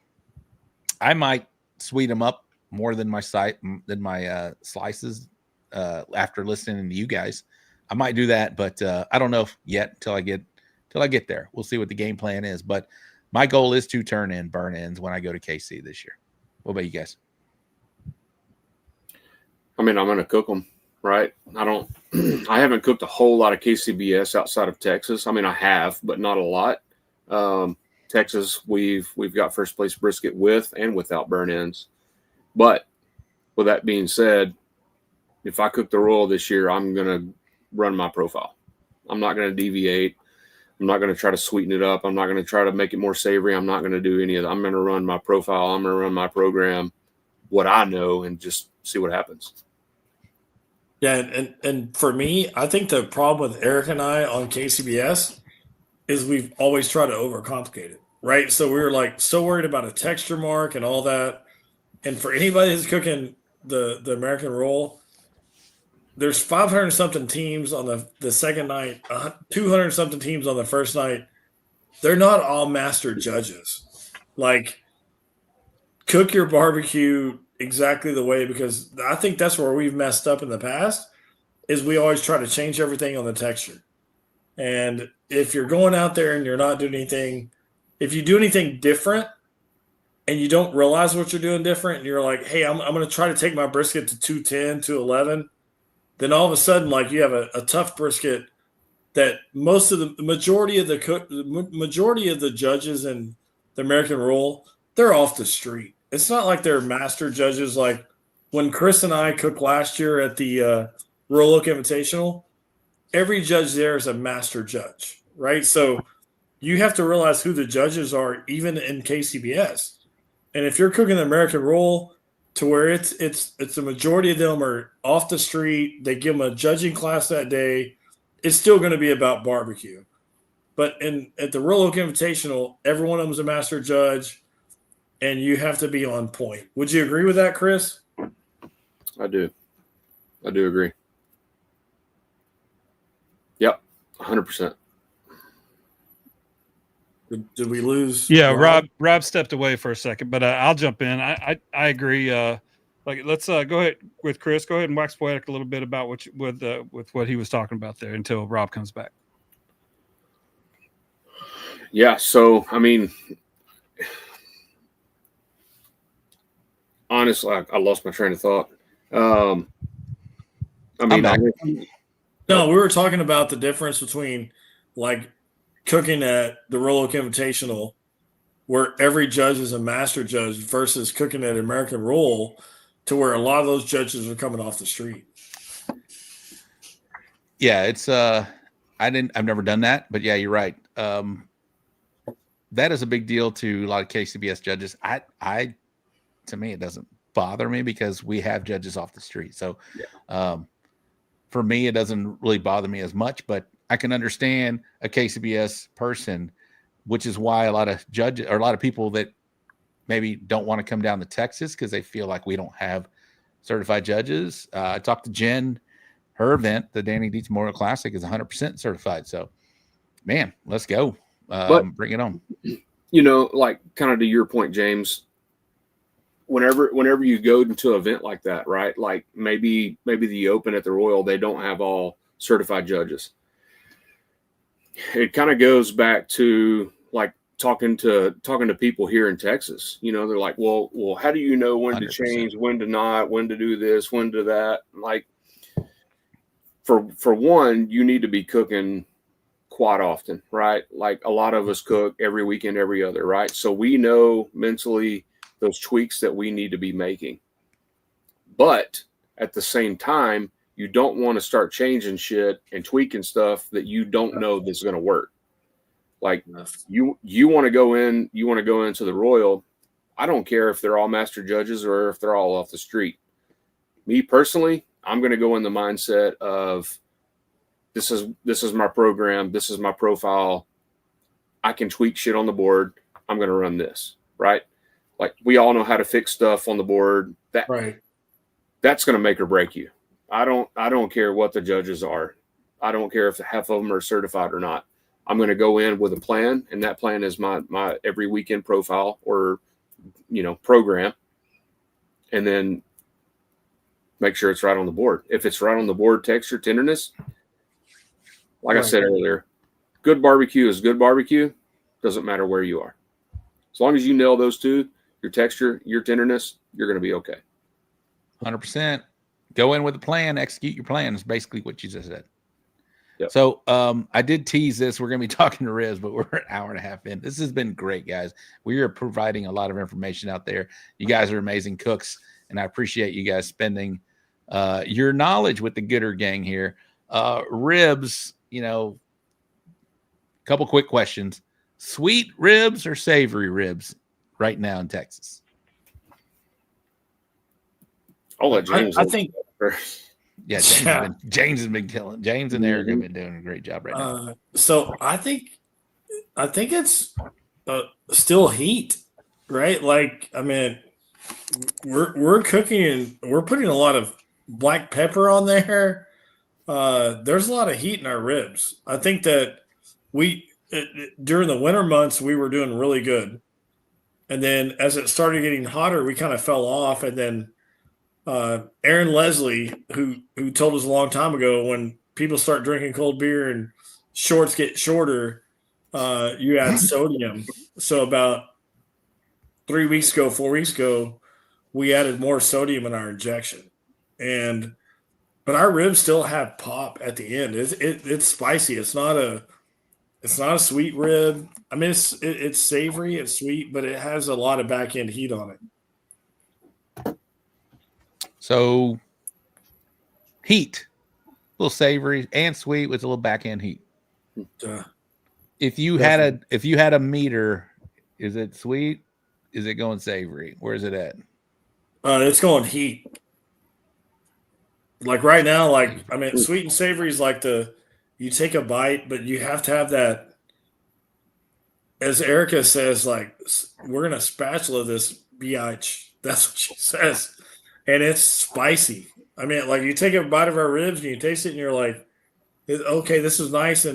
I might sweet them up more than my slices after listening to you guys. I might do that, but I don't know yet until I get there. We'll see what the game plan is. But my goal is to turn in burn-ins when I go to KC this year. What about you guys? I mean, I'm going to cook them, right? I haven't cooked a whole lot of KCBS outside of Texas. I mean, I have, but not a lot. Texas, we've got first place brisket with and without burn-ins. But with that being said, if I cook the Royal this year, I'm going to run my profile. I'm not going to deviate. I'm not going to try to sweeten it up. I'm not going to try to make it more savory. I'm not going to do any of that. I'm going to run my profile. I'm going to run my program, what I know, and just see what happens. Yeah, and for me, I think the problem with Eric and I on KCBS is we've always tried to overcomplicate it, right? So we were like so worried about a texture mark and all that. And for anybody who's cooking the American roll, there's 500 something teams on the second night, 200 something teams on the first night. They're not all master judges. Like, cook your barbecue exactly the way, because I think that's where we've messed up in the past, is we always try to change everything on the texture. And if you're going out there and you're not doing anything, if you do anything different and you don't realize what you're doing different, and you're like, hey, I'm going to try to take my brisket to 210, 211, then all of a sudden, like, you have a tough brisket that the majority of the judges in the American roll, they're off the street. It's not like they're master judges. Like when Chris and I cooked last year at the Royal Oak Invitational, every judge there is a master judge, right? So you have to realize who the judges are, even in KCBS. And if you're cooking the American roll to where it's the majority of them are off the street, they give them a judging class that day, it's still going to be about barbecue. But at the Royal Oak Invitational, every one of them is a master judge, and you have to be on point. Would you agree with that, Chris? I do agree. Yep, 100%. Did we lose? Yeah, Rob stepped away for a second, but I'll jump in. I agree. Let's go ahead with Chris. Go ahead and wax poetic a little bit about with what he was talking about there until Rob comes back. Yeah. So I mean, honestly, I lost my train of thought. No, we were talking about the difference between like cooking at the Royal Oak Invitational, where every judge is a master judge, versus cooking at American Roll, to where a lot of those judges are coming off the street. Yeah, it's I've never done that, but yeah, you're right. That is a big deal to a lot of KCBS judges. To me, it doesn't bother me because we have judges off the street. So, for me, it doesn't really bother me as much, but I can understand a KCBS person, which is why a lot of judges or a lot of people that maybe don't want to come down to Texas because they feel like we don't have certified judges. I talked to Jen. Her event, the Danny Dietz Memorial Classic, is 100% certified. So, man, let's go. Bring it on. You know, like kind of to your point, James, whenever you go into an event like that, right? Like maybe the Open at the Royal, they don't have all certified judges. It kind of goes back to like talking to people here in Texas. You know, they're like, well, how do you know when 100%. To change, when to not, when to do this, when to that? Like for one, you need to be cooking quite often, right? Like a lot of us cook every weekend, every other, right? So we know mentally those tweaks that we need to be making. But at the same time, you don't want to start changing shit and tweaking stuff that you don't know that's going to work. Like you want to go into the Royal. I don't care if they're all master judges or if they're all off the street. Me personally, I'm going to go in the mindset of this is my program. This is my profile. I can tweak shit on the board. I'm going to run this, right? Like we all know how to fix stuff on the board. That's going to make or break you. I don't care what the judges are. I don't care if half of them are certified or not. I'm going to go in with a plan, and that plan is my every weekend profile or, program, and then make sure it's right on the board. If it's right on the board, texture, tenderness, like I said earlier, good barbecue is good barbecue. Doesn't matter where you are. As long as you nail those two, your texture, your tenderness, you're going to be okay. 100%. Go in with a plan, execute your plan is basically what you just said. Yep. So I did tease this. We're going to be talking to Riz, but we're an hour and a half in. This has been great, guys. We are providing a lot of information out there. You guys are amazing cooks, and I appreciate you guys spending your knowledge with the Gooder gang here. Ribs, couple quick questions. Sweet ribs or savory ribs right now in Texas? I'll let James. I think. Yeah, James has been killing. James and Eric have been doing a great job right now. So I think it's still heat, right? Like, I mean, we're cooking and we're putting a lot of black pepper on there. There's a lot of heat in our ribs. I think that during the winter months we were doing really good, and then as it started getting hotter, we kind of fell off, and then. Aaron Leslie, who told us a long time ago, when people start drinking cold beer and shorts get shorter, you add sodium. So about 4 weeks ago, we added more sodium in our injection, but our ribs still have pop at the end. It's spicy. It's not a sweet rib. I mean, it's savory, it's sweet, but it has a lot of back end heat on it. So heat, a little savory and sweet with a little back end heat. If you had a meter, is it sweet? Is it going savory? Where is it at? It's going heat. Like right now, sweet and savory is like you take a bite, but you have to have that. As Erica says, like, we're gonna spatula this biatch. That's what she says. And it's spicy. I mean, like you take a bite of our ribs and you taste it and you're like, okay, this is nice.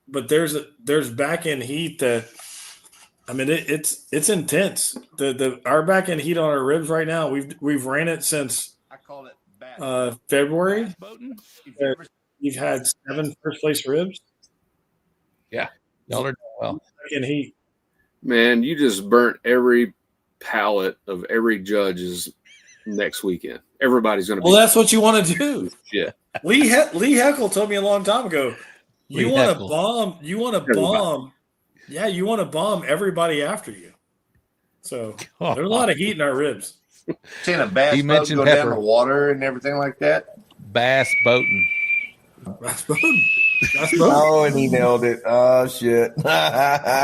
But there's back end heat that, I mean, it's intense. Our back end heat on our ribs right now, we've ran it since I call it February. We've had 7 first place ribs. Yeah. Y'all are doing well. Back end heat. Man, you just burnt every palate of every judge's next weekend. Everybody's going to be. Well, that's what you want to do. Yeah. Lee Heckle told me a long time ago, you want to bomb. Yeah, you want to bomb everybody after you. So there's a lot of heat in our ribs. Seeing a bass boat go down the water and everything like that. Bass boating. Bass Bowden. Bass Bowden. Oh, and he nailed it. Oh, shit. Hashtag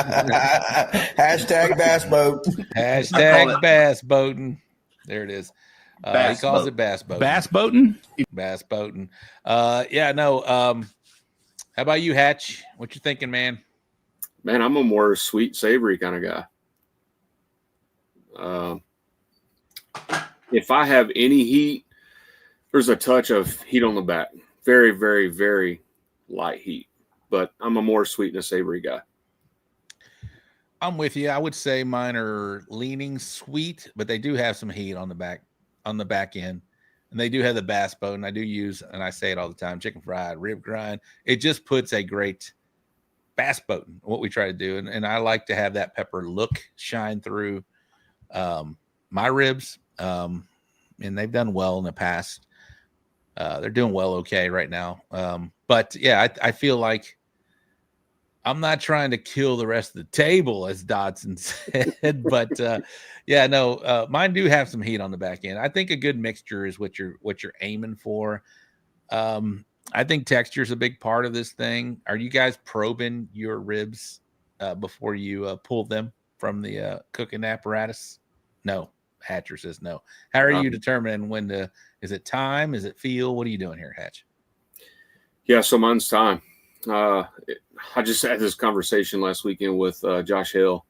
bass boat. Hashtag bass boating. There it is. He Bass calls boat. it bass boating. Bass boating? Bass boating. Yeah, no. How about you, Hatch? What you thinking, man? Man, I'm a more sweet, savory kind of guy. If I have any heat, there's a touch of heat on the back. Very, very, very light heat. But I'm a more sweet and a savory guy. I'm with you. I would say mine are leaning sweet, but they do have some heat on the back end. And they do have the bass boat, and I do use, and I say it all the time, chicken fried, rib grind. It just puts a great bass boat in what we try to do. And I like to have that pepper shine through my ribs. And they've done well in the past. They're doing well okay right now. But yeah, I feel like I'm not trying to kill the rest of the table, as Dodson said, but yeah, no, mine do have some heat on the back end. I think a good mixture is what you're aiming for. I think texture is a big part of this thing. Are you guys probing your ribs before you pull them from the cooking apparatus? No. Hatcher says no. How are you determining when to? Is it time? Is it feel? What are you doing here, Hatch? Yeah, so mine's time. I just had this conversation last weekend with Josh Hill,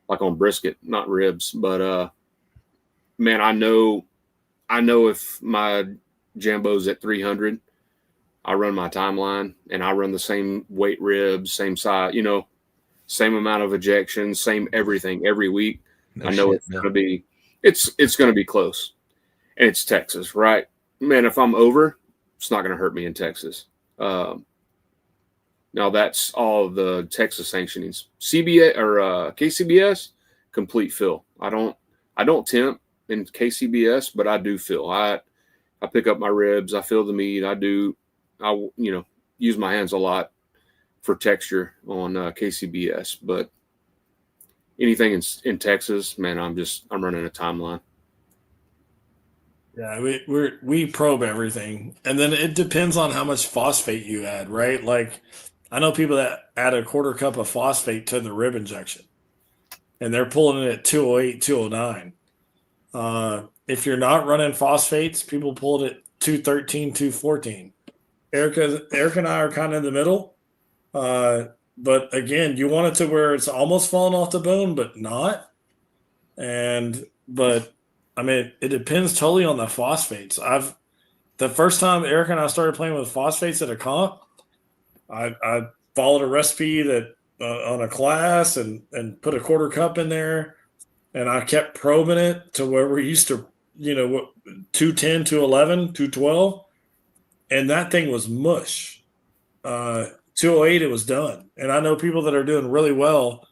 like on brisket, not ribs, but man, I know if my Jambo's at 300, I run my timeline and I run the same weight ribs, same size, same amount of ejections, same everything every week. I know it's going to be, it's going to be close, and it's Texas, right? Man, if I'm over, it's not going to hurt me in Texas. Now that's all the Texas sanctionings. CBA or KCBS, complete fill. I don't temp in KCBS, but I do fill. I pick up my ribs. I fill the meat. I use my hands a lot for texture on KCBS. But anything in Texas, man, I'm running a timeline. Yeah, we probe everything, and then it depends on how much phosphate you add, right? Like, I know people that add a quarter cup of phosphate to the rib injection, and they're pulling it at 208, 209. If you're not running phosphates, people pull it at 213, 214. Eric and I are kind of in the middle, but again, you want it to where it's almost falling off the bone, but not. But I mean, it depends totally on the phosphates. The first time Eric and I started playing with phosphates at a comp, I followed a recipe that on a class and put a quarter cup in there, and I kept probing it to where we're used to, 210, 211, 212, and that thing was mush. 208, it was done. And I know people that are doing really well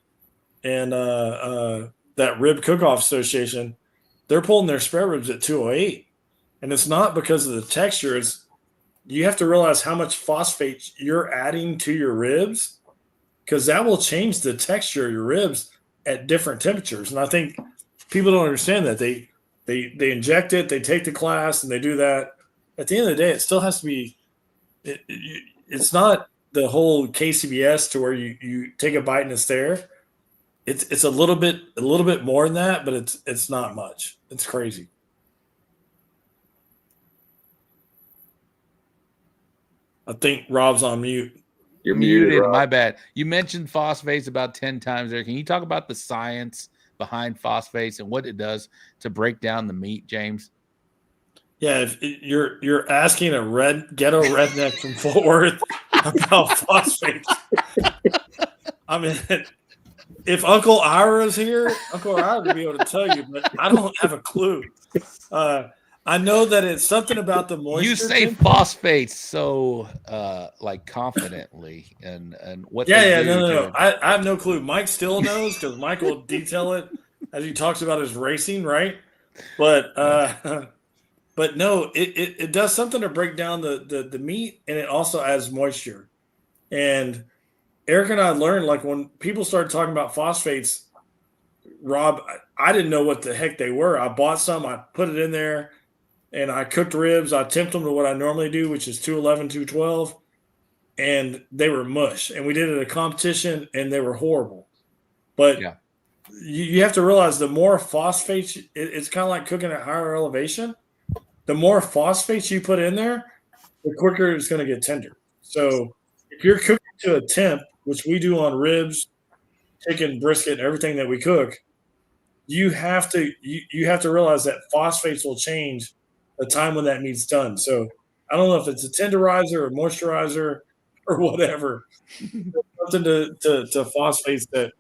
in that Rib Cook-Off Association, they're pulling their spare ribs at 208. And it's not because of the texture. It's you have to realize how much phosphate you're adding to your ribs, because that will change the texture of your ribs at different temperatures. And I think people don't understand that. They inject it, they take the class, and they do that. At the end of the day, it still has to be it's not the whole KCBS to where you take a bite and it's there. It's a little bit more than that, but it's not much. It's crazy. I think Rob's on mute. You're muted. My bad. You mentioned phosphates about 10 times there. Can you talk about the science behind phosphates and what it does to break down the meat, James? Yeah, if you're asking a ghetto redneck from Fort Worth about phosphates. I mean, if Uncle Ira's here, Uncle Ira would be able to tell you, but I don't have a clue. I know that it's something about the moisture. You say phosphates so like confidently, and what? Yeah, no. I have no clue. Mike still knows because Mike will detail it as he talks about his racing, right? But no, it does something to break down the meat, and it also adds moisture. And Eric and I learned, like, when people started talking about phosphates, Rob, I didn't know what the heck they were. I bought some, I put it in there, and I cooked ribs. I temped them to what I normally do, which is 211, 212. and they were mush. And we did it at a competition, and they were horrible. But Yeah. you have to realize the more phosphates, it's kind of like cooking at higher elevation. The more phosphates you put in there, the quicker it's going to get tender. So if you're cooking to a temp, which we do on ribs, chicken, brisket, everything that we cook, you have to realize that phosphates will change the time when that meat's done. So I don't know if it's a tenderizer or moisturizer or whatever. Something to phosphates that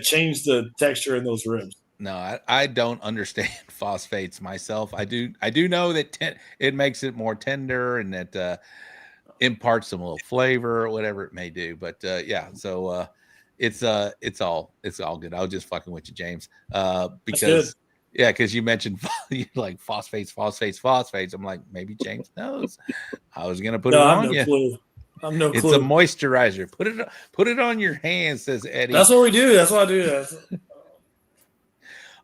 change the texture in those ribs. No, I don't understand phosphates myself. I do know that it makes it more tender and that imparts some little flavor or whatever it may do. But yeah, so it's all good. I was just fucking with you, James. Because you mentioned like phosphates. I'm like, maybe James knows. I was gonna put it on you. Clue. I'm no It's clue. a moisturizer. Put it on your hands, says Eddie. That's what we do. That's what I do.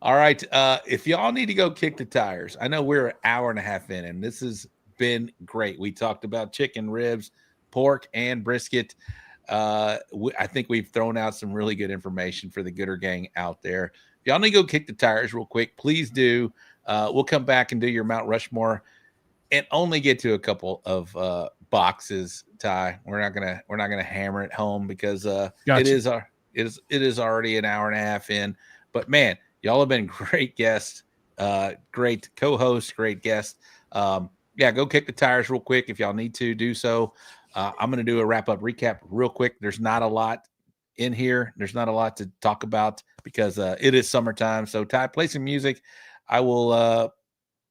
All right. If y'all need to go kick the tires, I know we're an hour and a half in, and this has been great. We talked about chicken, ribs, pork, and brisket. I think we've thrown out some really good information for the Gooder gang out there. If y'all need to go kick the tires real quick, please do. We'll come back and do your Mount Rushmore and only get to a couple of boxes, Ty. We're not gonna hammer it home because Gotcha. it is already an hour and a half in. But man, y'all have been great guests, great co-hosts, great guests. Yeah, go kick the tires real quick if y'all need to do so. I'm going to do a wrap-up recap real quick. There's not a lot in here. There's not a lot to talk about because it is summertime. So, Ty, play some music. I will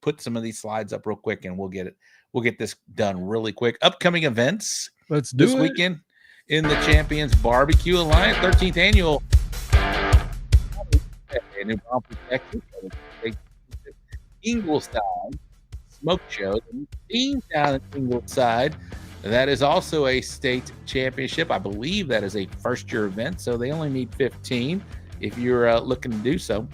put some of these slides up real quick, and we'll get this done really quick. Upcoming events. Let's do this it. weekend in the Champions Barbecue Alliance 13th annual in New Braunfels, Texas. Ingleside Smoke Show. The team down in Ingleside. That is also a state championship. I believe that is a first-year event, so they only need 15 if you're looking to do so.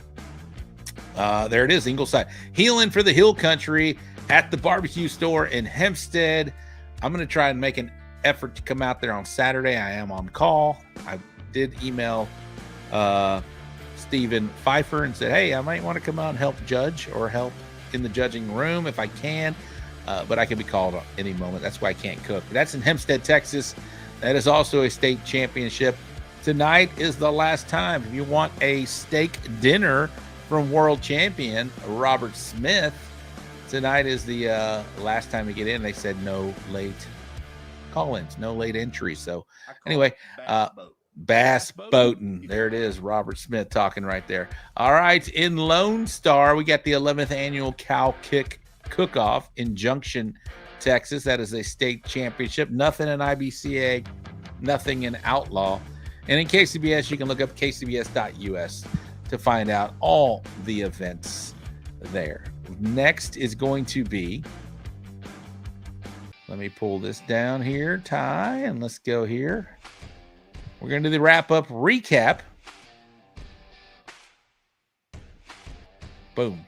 There it is, Ingleside. Healing for the Hill Country at the barbecue store in Hempstead. I'm going to try and make an effort to come out there on Saturday. I am on call. I did email Stephen Pfeiffer and said, hey, I might want to come out and help judge or help in the judging room if I can. But I can be called at any moment. That's why I can't cook. That's in Hempstead, Texas. That is also a state championship. Tonight is the last time. If you want a steak dinner from world champion Robert Smith, tonight is the last time to get in. They said no late call-ins, no late entries. So anyway, Bass Boating. There it is. Robert Smith talking right there. All right. In Lone Star, we got the 11th annual Cow Kick Cook-Off in Junction, Texas. That is a state championship. Nothing in IBCA, nothing in Outlaw. And in KCBS, you can look up kcbs.us to find out all the events there. Next is going to be, let me pull this down here, Ty, and let's go here. We're going to do the wrap-up recap. Boom.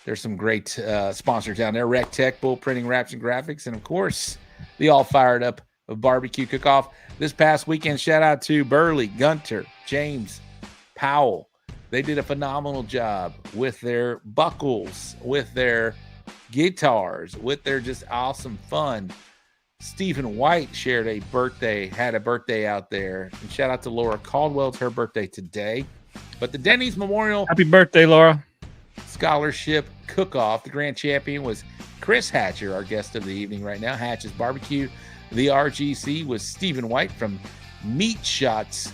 There's some great sponsors down there. Rec Tech, Bull Printing, Wraps, and Graphics. And, of course, the all fired up of Barbecue Cook-Off. This past weekend, shout out to Burley, Gunter, James, Powell. They did a phenomenal job with their buckles, with their guitars, with their just awesome fun. Stephen White had a birthday out there. And shout out to Laura Caldwell. It's her birthday today. But the Denny's Memorial Happy birthday, Laura. Scholarship Cook-Off. The grand champion was Chris Hatcher, our guest of the evening right now. Hatch's Barbecue. The RGC was Stephen White from Meat Shots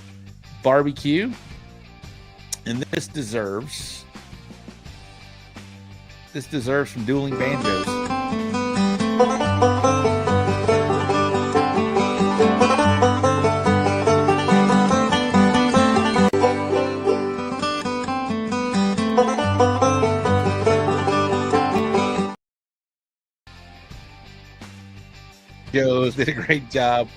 Barbecue. And this deserves some dueling banjos. Joe's did a great job.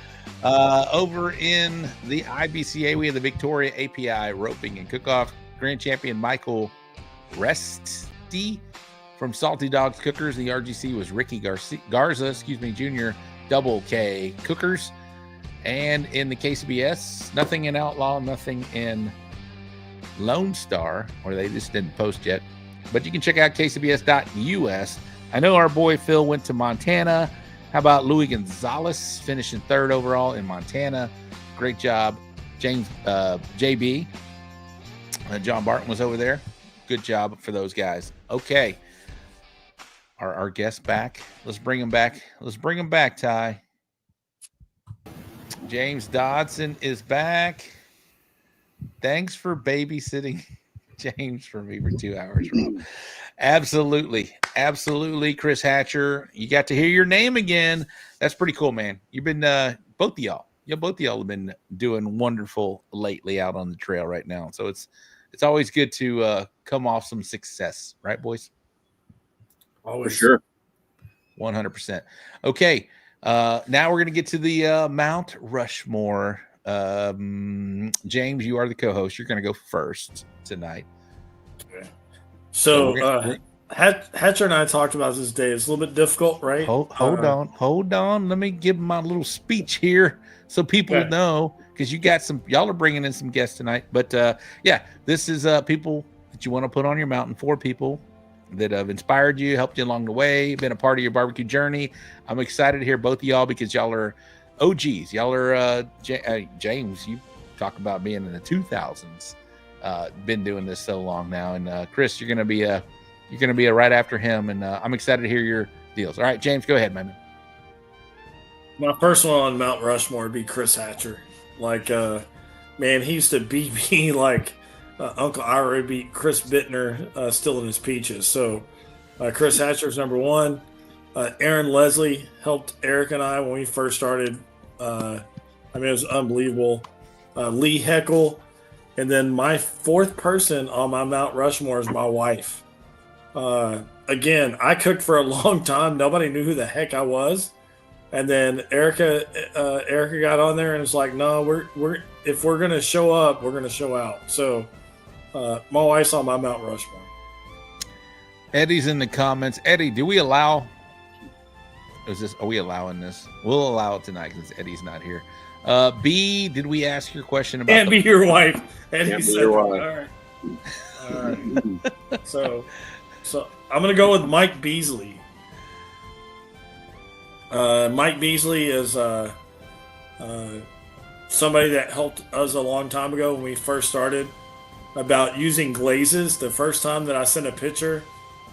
Over in the IBCA, we have the Victoria API Roping and Cook-Off. Grand champion Michael Resty From Salty Dogs Cookers, the RGC was Ricky Garza, Jr. Double K Cookers. And in the KCBS, nothing in Outlaw, nothing in Lone Star, or they just didn't post yet. But you can check out kcbs.us. I know our boy Phil went to Montana. How about Louis Gonzalez finishing 3rd overall in Montana? Great job. James JB. John Barton was over there. Good job for those guys. Okay. Our guests back. Let's bring them back. Let's bring them back, Ty. James Dodson is back. Thanks for babysitting James for me for 2 hours, Rob. Absolutely. Absolutely, Chris Hatcher. You got to hear your name again. That's pretty cool, man. You've been both of y'all have been doing wonderful lately out on the trail right now. So it's always good to come off some success, right, boys? Always. For sure. 100%. Okay. Now we're going to get to the Mount Rushmore. James, you are the co-host. You're going to go first tonight. Okay. So Hatcher and I talked about this day. It's a little bit difficult, right? Hold on. Let me give my little speech here so people know, because y'all are bringing in some guests tonight. But yeah, this is people that you want to put on your mountain, 4 people that have inspired you, helped you along the way, been a part of your barbecue journey. I'm excited to hear both of y'all because y'all are OGs. Y'all are James, you talk about being in the 2000s. Been doing this so long now. And Chris, you're gonna be a right after him, and I'm excited to hear your deals. All right, James, go ahead, man. My first one on Mount Rushmore would be Chris Hatcher. Like, man, he used to beat me like Uncle Ira beat Chris Bittner still in his peaches. So Chris Hatcher's number 1. Aaron Leslie helped Eric and I when we first started. It was unbelievable. Lee Heckle. And then my 4th person on my Mount Rushmore is my wife. Again, I cooked for a long time. Nobody knew who the heck I was. And then Erica got on there and it's like, no, if we're gonna show up, we're gonna show out. So my wife's on my Mount Rushmore. Eddie's in the comments. Eddie, are we allowing this? We'll allow it tonight because Eddie's not here. B, did we ask your question about? Can't be your wife. Eddie said, your wife. All right. So I'm gonna go with Mike Beasley. Mike Beasley is somebody that helped us a long time ago when we first started about using glazes. The first time that I sent a picture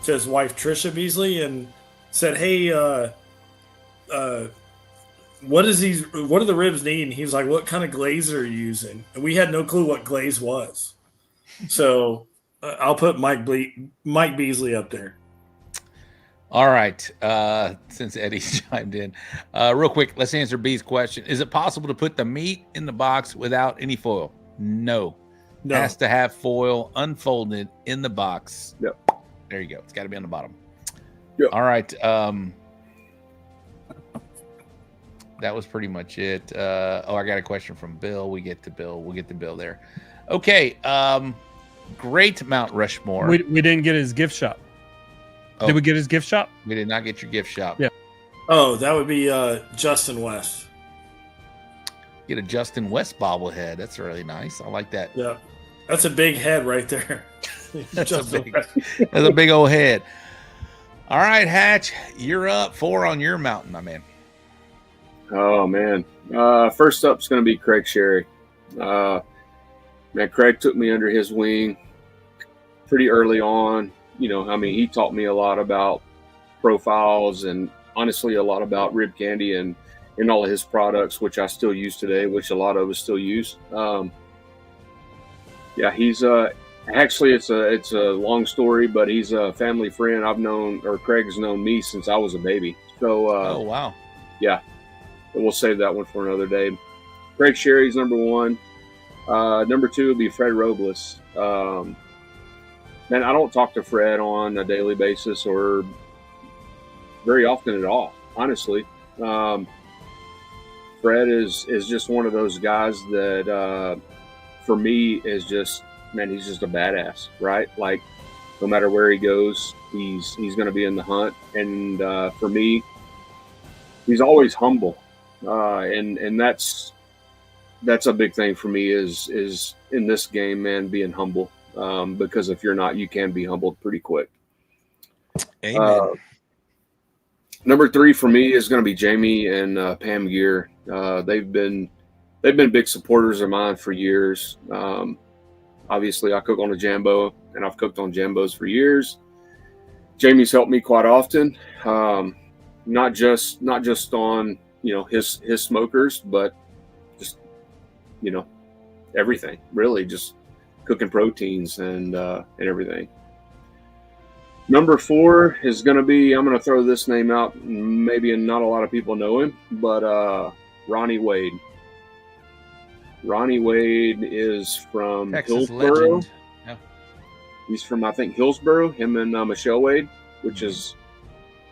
to his wife Trisha Beasley and said, "Hey, what do the ribs need?" And he was like, "What kind of glaze are you using?" And we had no clue what glaze was. So I'll put Mike Beasley up there. All right. Since Eddie's chimed in, real quick, let's answer B's question. Is it possible to put the meat in the box without any foil? No. It has to have foil unfolded in the box. Yep. There you go. It's got to be on the bottom. Yep. All right. That was pretty much it. I got a question from Bill. We'll get to Bill there. Okay. Great Mount Rushmore. We didn't get his gift shop. Oh, did we get his gift shop? We did not get your gift shop. Yeah. Oh, that would be Justin West. Get a Justin West bobblehead. That's really nice. I like that. Yeah. That's a big head right there. That's a big old head. All right, Hatch, you're up. 4 on your mountain, my man. Oh, man. First up is going to be Craig Sherry. Man, Craig took me under his wing pretty early on. He taught me a lot about profiles and honestly a lot about rib candy and all of his products, which I still use today, which a lot of us still use. He's actually it's a long story, but he's a family friend. Craig's known me since I was a baby. So, oh, wow. Yeah, we'll save that one for another day. Craig Sherry's number 1. Number 2 would be Fred Robles. Man, I don't talk to Fred on a daily basis or very often at all, honestly. Fred is just one of those guys that, for me, is just, man, he's just a badass, right? Like, no matter where he goes, he's going to be in the hunt. And for me, he's always humble, and that's a big thing for me is in this game, man, being humble. Because if you're not, you can be humbled pretty quick. Amen. Number 3 for me is going to be Jamie and Pam Gear. They've been big supporters of mine for years. Obviously, I cook on a Jambo, and I've cooked on Jambos for years. Jamie's helped me quite often, not just on his smokers, but just everything. Really, just cooking proteins and everything. Number 4 is going to be, I'm going to throw this name out. Maybe not a lot of people know him, but Ronnie Wade. Ronnie Wade is from Texas Hillsboro. legend. Yeah. He's from, I think, Hillsboro, him and Michelle Wade, which is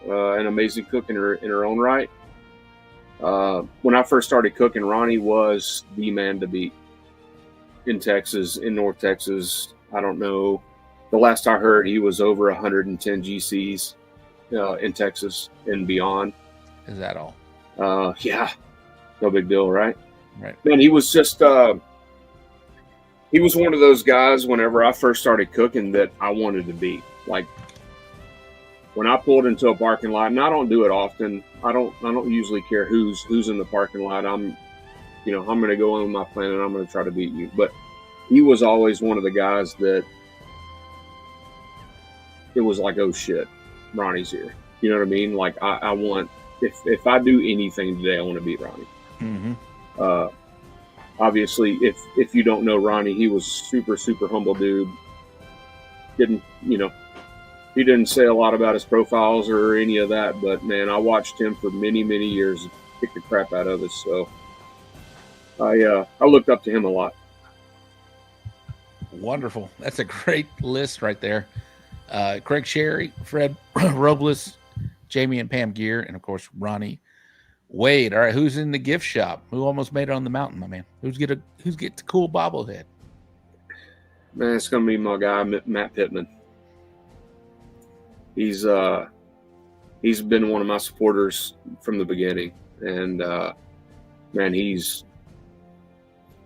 an amazing cook in her own right. When I first started cooking, Ronnie was the man to beat in Texas, in North Texas. I don't know. The last I heard, he was over 110 GCs in Texas and beyond. Is that all? Yeah. No big deal, right? Right. Man, he was just he was one of those guys whenever I first started cooking that I wanted to be. Like when I pulled into a parking lot, and I don't do it often. I don't usually care who's in the parking lot. I'm going to go on my plan and I'm going to try to beat you. But he was always one of the guys that it was like, oh shit, Ronnie's here. You know what I mean? Like I want, if I do anything today, I want to beat Ronnie. Mm-hmm. Obviously, if you don't know Ronnie, he was super, super humble dude. He didn't say a lot about his profiles or any of that, but man, I watched him for many, many years kick the crap out of us. So I looked up to him a lot. Wonderful. That's a great list right there. Craig Sherry, Fred Robles, Jamie and Pam Gear, and of course Ronnie Wade. All right, who's in the gift shop? Who almost made it on the mountain, my man? Who's get the cool bobblehead? Man, it's gonna be my guy Matt Pittman. He's been one of my supporters from the beginning, and man, he's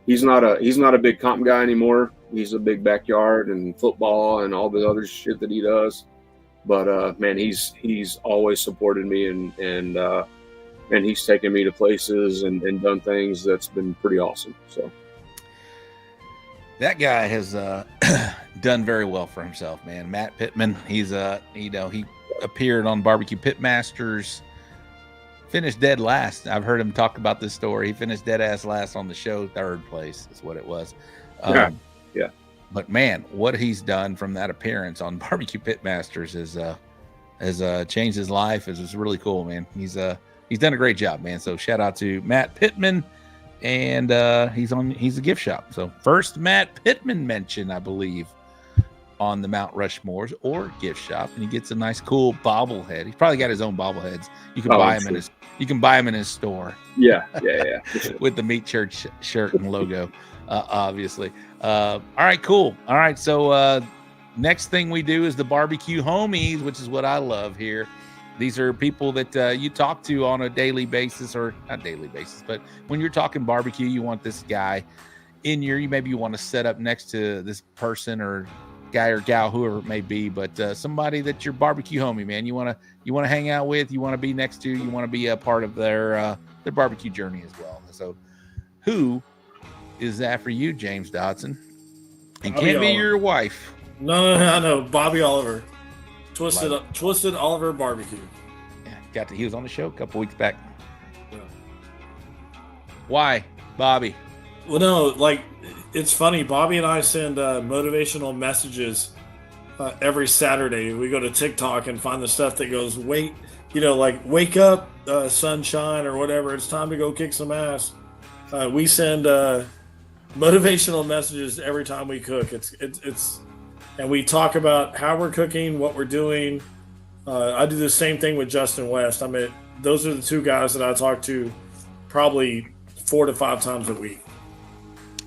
not a big comp guy anymore. He's a big backyard and football and all the other shit that he does. But man, he's always supported me and he's taken me to places and done things that's been pretty awesome. So that guy has done very well for himself, man. Matt Pittman. He's he appeared on Barbecue Pitmasters, finished dead last. I've heard him talk about this story. He finished dead ass last on the show, 3rd place is what it was. Yeah. But man, what he's done from that appearance on Barbecue Pitmasters has changed his life. It's really cool, man. He's done a great job, man. So shout out to Matt Pittman, and he's a gift shop. So first Matt Pittman mention, I believe, on the Mount Rushmores or gift shop, and he gets a nice cool bobblehead. He's probably got his own bobbleheads. You can buy him in his store. Yeah. With the Meat Church shirt and logo, obviously. All right, cool. All right, so next thing we do is the barbecue homies, which is what I love here. These are people that you talk to on a daily basis, or not daily basis, but when you're talking barbecue, you want this guy in maybe you want to set up next to this person or guy or gal, whoever it may be, but somebody that your barbecue homie, man, you want to hang out with, you want to be next to, you want to be a part of their barbecue journey as well. So who is that for you, James Dodson? It can't be your wife. No. Bobby Oliver. Twisted Oliver Barbecue. Yeah, he was on the show a couple weeks back. Yeah. Why, Bobby? Well, no, it's funny. Bobby and I send motivational messages every Saturday. We go to TikTok and find the stuff that goes, wake up, sunshine, or whatever. It's time to go kick some ass. We send motivational messages every time we cook. It's and we talk about how we're cooking, what we're doing. I do the same thing with Justin West. I mean, those are the two guys that I talk to probably 4 to 5 times a week.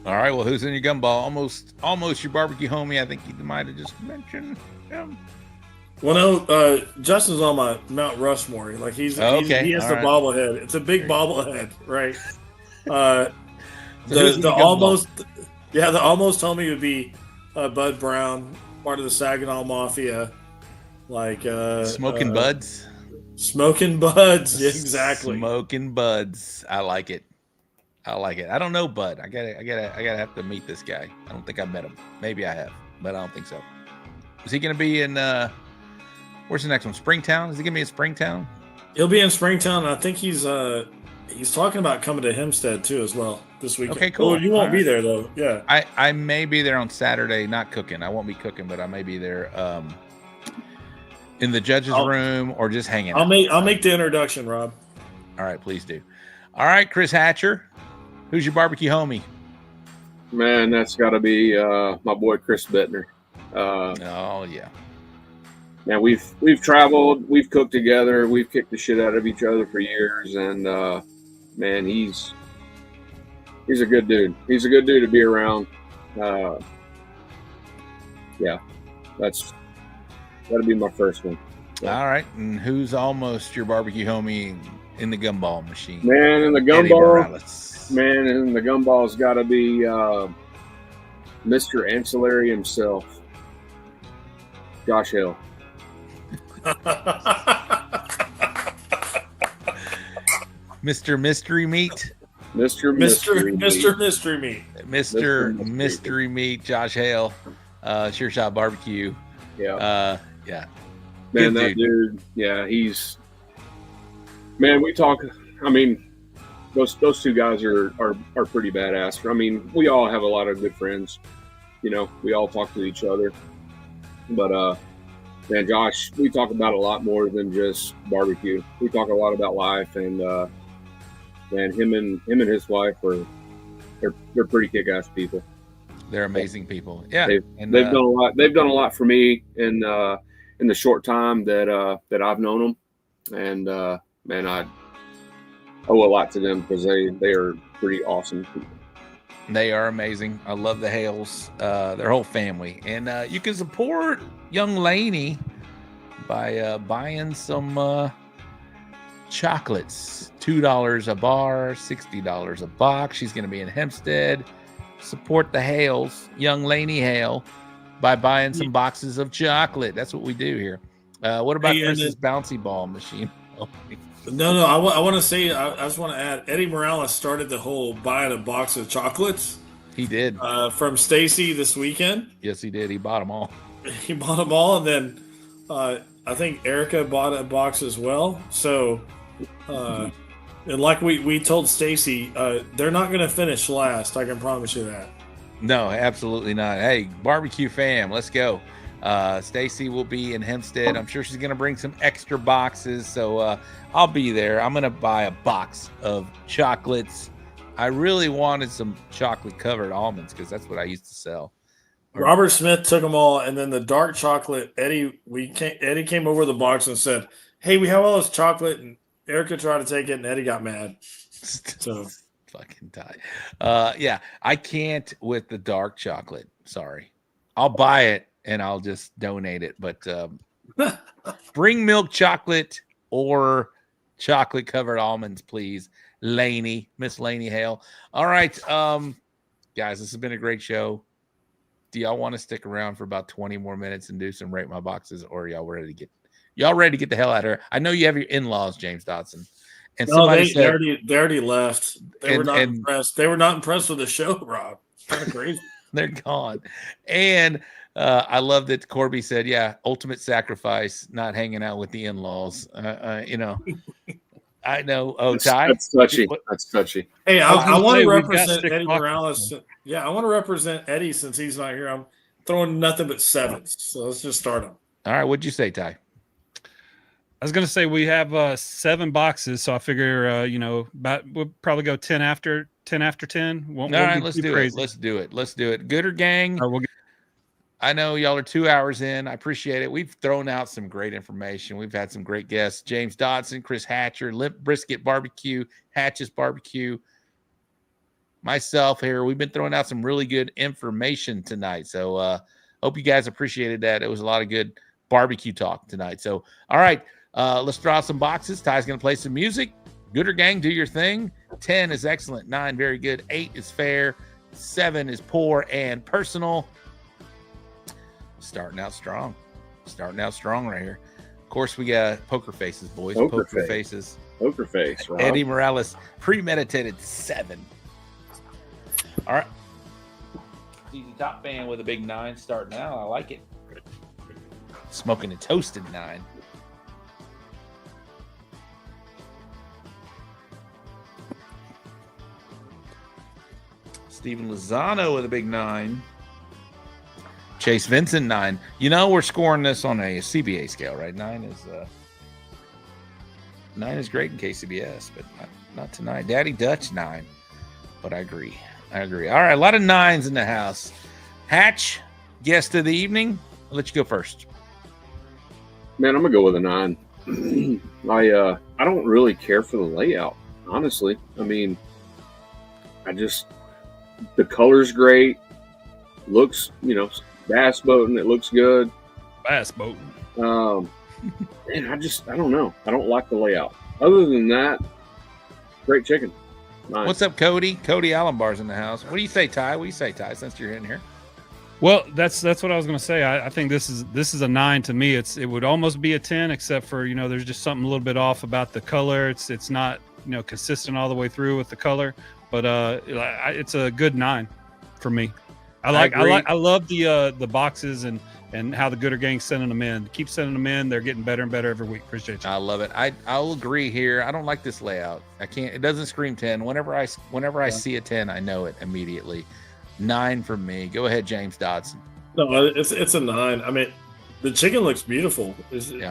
All right, well, who's in your gumball? Almost your barbecue homie. I think you might have just mentioned. Well, no, Justin's on my Mount Rushmore. Like he has All the right. bobblehead. It's a big bobblehead, right? who's in the The gumball? almost, yeah, the almost told me it would be Bud Brown, part of the Saginaw Mafia, like Smoking Buds. Smoking Buds, yeah, exactly. Smoking Buds. I like it. I don't know Bud. I gotta have to meet this guy. I don't think I've met him. Maybe I have, but I don't think so. Is he gonna be in where's the next one? Springtown? Is he gonna be in Springtown? He'll be in Springtown. And I think he's talking about coming to Hempstead too as well this weekend. Okay, cool. Oh, you won't All be right. there though. Yeah. I may be there on Saturday, not cooking. I won't be cooking, but I may be there in the judge's room or just hanging out. I'll make the introduction, Rob. All right, please do. All right, Chris Hatcher. Who's your barbecue homie? Man, that's got to be my boy Chris Bittner. Oh yeah. Man, we've traveled, we've cooked together, we've kicked the shit out of each other for years, and man, he's a good dude. He's a good dude to be around. Yeah, that's got to be my first one. Yeah. All right, and who's almost your barbecue homie in the gumball machine? Man, in the gumball's got to be Mr. Ancillary himself, Josh Hill. Mr. Mystery Meat. Mr. Mystery Meat, Josh Hale, Sure Shot Barbecue. Yeah. Yeah. Man, that dude, yeah, we talk, I mean, those two guys are pretty badass. I mean, we all have a lot of good friends. You know, we all talk to each other. But man, Josh, we talk about a lot more than just barbecue. We talk a lot about life, and man, him and his wife they're pretty kick-ass people. They're amazing people. Yeah, they've done a lot. They've done a lot for me in the short time that I've known them, and man, I owe a lot to them because they are pretty awesome people. They are amazing. I love the Hales, their whole family. And you can support young Lainey by buying some chocolates. $2 a bar, $60 a box. She's going to be in Hempstead. Support the Hales, young Lainey Hale, by buying some boxes of chocolate. That's what we do here. What about Chris's bouncy ball machine? No. I want to say, I just want to add, Eddie Morales started the whole buying a box of chocolates. He did. From Stacy this weekend. Yes, he did. He bought them all. He bought them all, and then I think Erica bought a box as well. So, and like we told Stacy, they're not going to finish last. I can promise you that. No, absolutely not. Hey, barbecue fam, let's go. Stacy will be in Hempstead. I'm sure she's going to bring some extra boxes. So I'll be there. I'm going to buy a box of chocolates. I really wanted some chocolate covered almonds because that's what I used to sell. Robert Smith took them all. And then the dark chocolate, Eddie came over the box and said, "Hey, we have all this chocolate." And Erica tried to take it and Eddie got mad. So fucking die. Yeah, I can't with the dark chocolate. Sorry. I'll buy it and I'll just donate it. But bring milk chocolate or chocolate covered almonds, please. Lainey, Miss Lainey Hale. All right. Guys, this has been a great show. Do y'all want to stick around for about 20 more minutes and do some rate my boxes, or are y'all ready to get the hell out of here? I know you have your in-laws, James Dodson. And no, somebody they already left. They were not impressed. They were not impressed with the show, Rob. It's kind of crazy. They're gone. And I love that Corby said, yeah, ultimate sacrifice, not hanging out with the in-laws. You know, I know. Oh, Ty? That's touchy. That's touchy. Hey, I want to represent Eddie Morales. Yeah, I want to represent Eddie since he's not here. I'm throwing nothing but sevens. So let's just start him. All right. What'd you say, Ty? I was going to say we have 7 boxes, so I figure we'll probably go 10 after 10. All right, let's do it. Let's do it. Gooder gang. I know y'all are 2 hours in. I appreciate it. We've thrown out some great information. We've had some great guests: James Dodson, Chris Hatcher, Limpbrizkit Barbecue, Hatch's Barbecue, myself here. We've been throwing out some really good information tonight. So hope you guys appreciated that. It was a lot of good barbecue talk tonight. So, all right, let's draw some boxes. Ty's going to play some music. Gooder Gang, do your thing. 10 is excellent. 9, very good. 8 is fair. 7 is poor and personal. Starting out strong. Starting out strong right here. Of course, we got poker faces, boys. Poker faces. Poker face, Rob. Eddie Morales, premeditated 7. All right. Easy top fan with a big 9 starting out. I like it. Smoking a toasted 9. Steven Lozano with a big 9. Chase Vincent 9. You know, we're scoring this on a CBA scale, right? 9 is great in KCBS, but not tonight. Daddy Dutch 9. But I agree. All right, a lot of 9s in the house. Hatch, guest of the evening. I'll let you go first. Man, I'm gonna go with a 9. I don't really care for the layout, honestly. I mean, the color's great. Looks, bass boating. It looks good. Bass boating. Man, I don't know. I don't like the layout. Other than that, great chicken. 9. What's up, Cody? Cody Allenbar's in the house. What do you say, Ty? What do you say, Ty, since you're in here? Well, that's what I was going to say. I think this is a 9 to me. It would almost be a 10, except for there's just something a little bit off about the color. It's not consistent all the way through with the color, but it's a good 9 for me. I love the boxes and how the Gooder Gang's sending them in. Keep sending them in. They're getting better and better every week. Appreciate you. I love it. I'll agree here. I don't like this layout. I can't. It doesn't scream 10. Whenever I see a 10, I know it immediately. 9 for me. Go ahead, James Dodson. No, it's a 9. I mean, the chicken looks beautiful.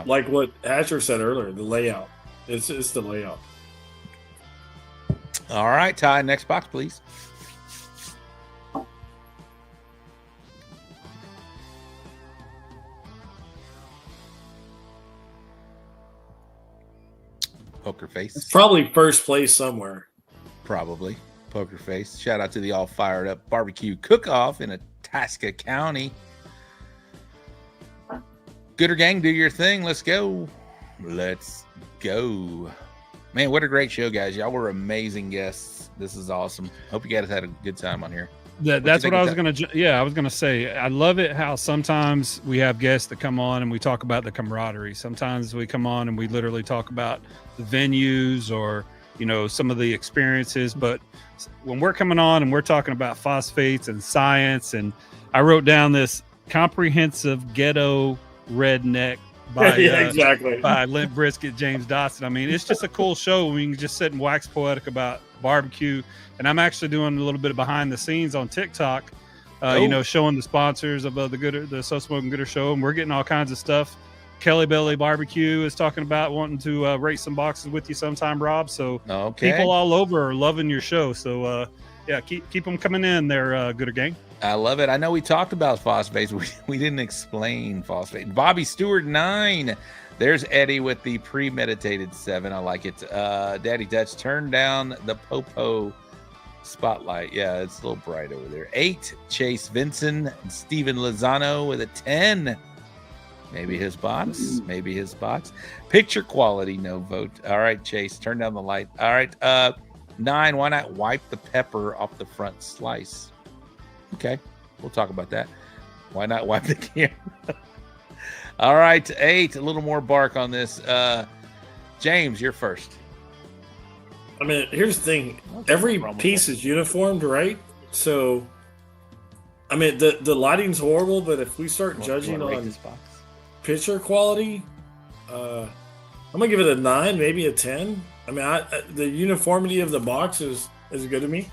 Like what Hatcher said earlier, the layout. It's the layout. All right, Ty, next box, please. Poker face. It's probably first place somewhere. Probably. Poker face. Shout out to the all fired up barbecue cook-off in Itasca County. Gooder Gang, do your thing. Let's go. Man, what a great show, guys. Y'all were amazing guests. This is awesome. Hope you guys had a good time on here. That's what I was going to. Yeah, I was going to say. I love it how sometimes we have guests that come on and we talk about the camaraderie. Sometimes we come on and we literally talk about the venues or some of the experiences. But when we're coming on and we're talking about phosphates and science, and I wrote down this comprehensive ghetto redneck by by Limpbrizkit, James Dodson. I mean, it's just a cool show. We can just sit and wax poetic about barbecue. And I'm actually doing a little bit of behind the scenes on TikTok, showing the sponsors of the So Smoking Gooder show, and we're getting all kinds of stuff. Kelly Belly Barbecue is talking about wanting to rate some boxes with you sometime, Rob. So people all over are loving your show. So keep them coming in there, Gooder Gang. I love it. I know we talked about phosphates. We didn't explain phosphate. Bobby Stewart 9. There's Eddie with the premeditated 7. I like it. Daddy Dutch, turn down the Popo spotlight. Yeah, it's a little bright over there. 8. Chase Vincent and Steven Lozano with a 10. Maybe his box. Picture quality, no vote. All right, Chase, turn down the light. All right, 9. Why not wipe the pepper off the front slice? Okay, we'll talk about that. Why not wipe the camera? All right, 8. A little more bark on this. James, you're first. I mean, here's the thing. Every piece is uniformed, right? So, I mean, the lighting's horrible, but if we start judging on picture quality, I'm going to give it a 9, maybe a 10. I mean, the uniformity of the box is good to me.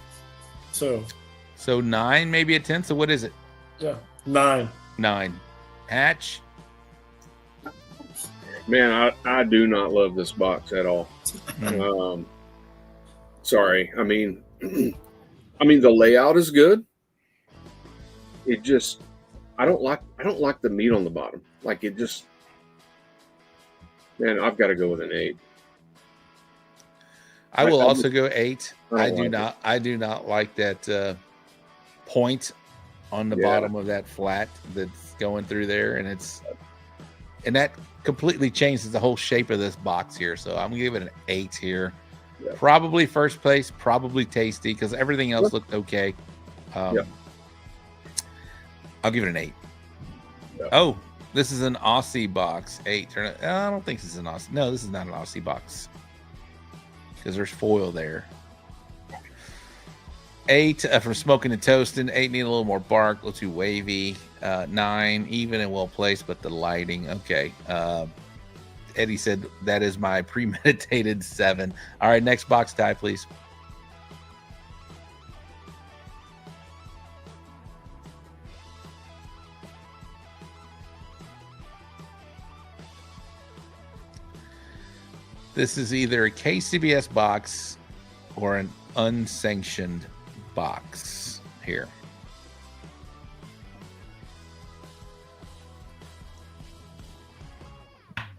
So 9, maybe a 10. So what is it? Yeah, 9. Hatch. Man, I do not love this box at all. Sorry. I mean, the layout is good. It just, I don't like the meat on the bottom. Like it just, man, I've got to go with an 8. I will also go 8. I do like not like that point on the bottom of that flat that's going through there, and that completely changes the whole shape of this box here. So I'm gonna give it an 8 here. Yeah. Probably first place, probably tasty because everything else looked okay. I'll give it an 8. Yeah. Oh, this is an Aussie box. 8. I don't think this is an Aussie. No, this is not an Aussie box because there's foil there. 8 from Smoking and Toasting. 8 need a little more bark, a little too wavy. 9 even and well placed, but the lighting. Okay. Eddie said that is my premeditated 7. All right, next box, Ty, please. This is either a KCBS box or an unsanctioned box here.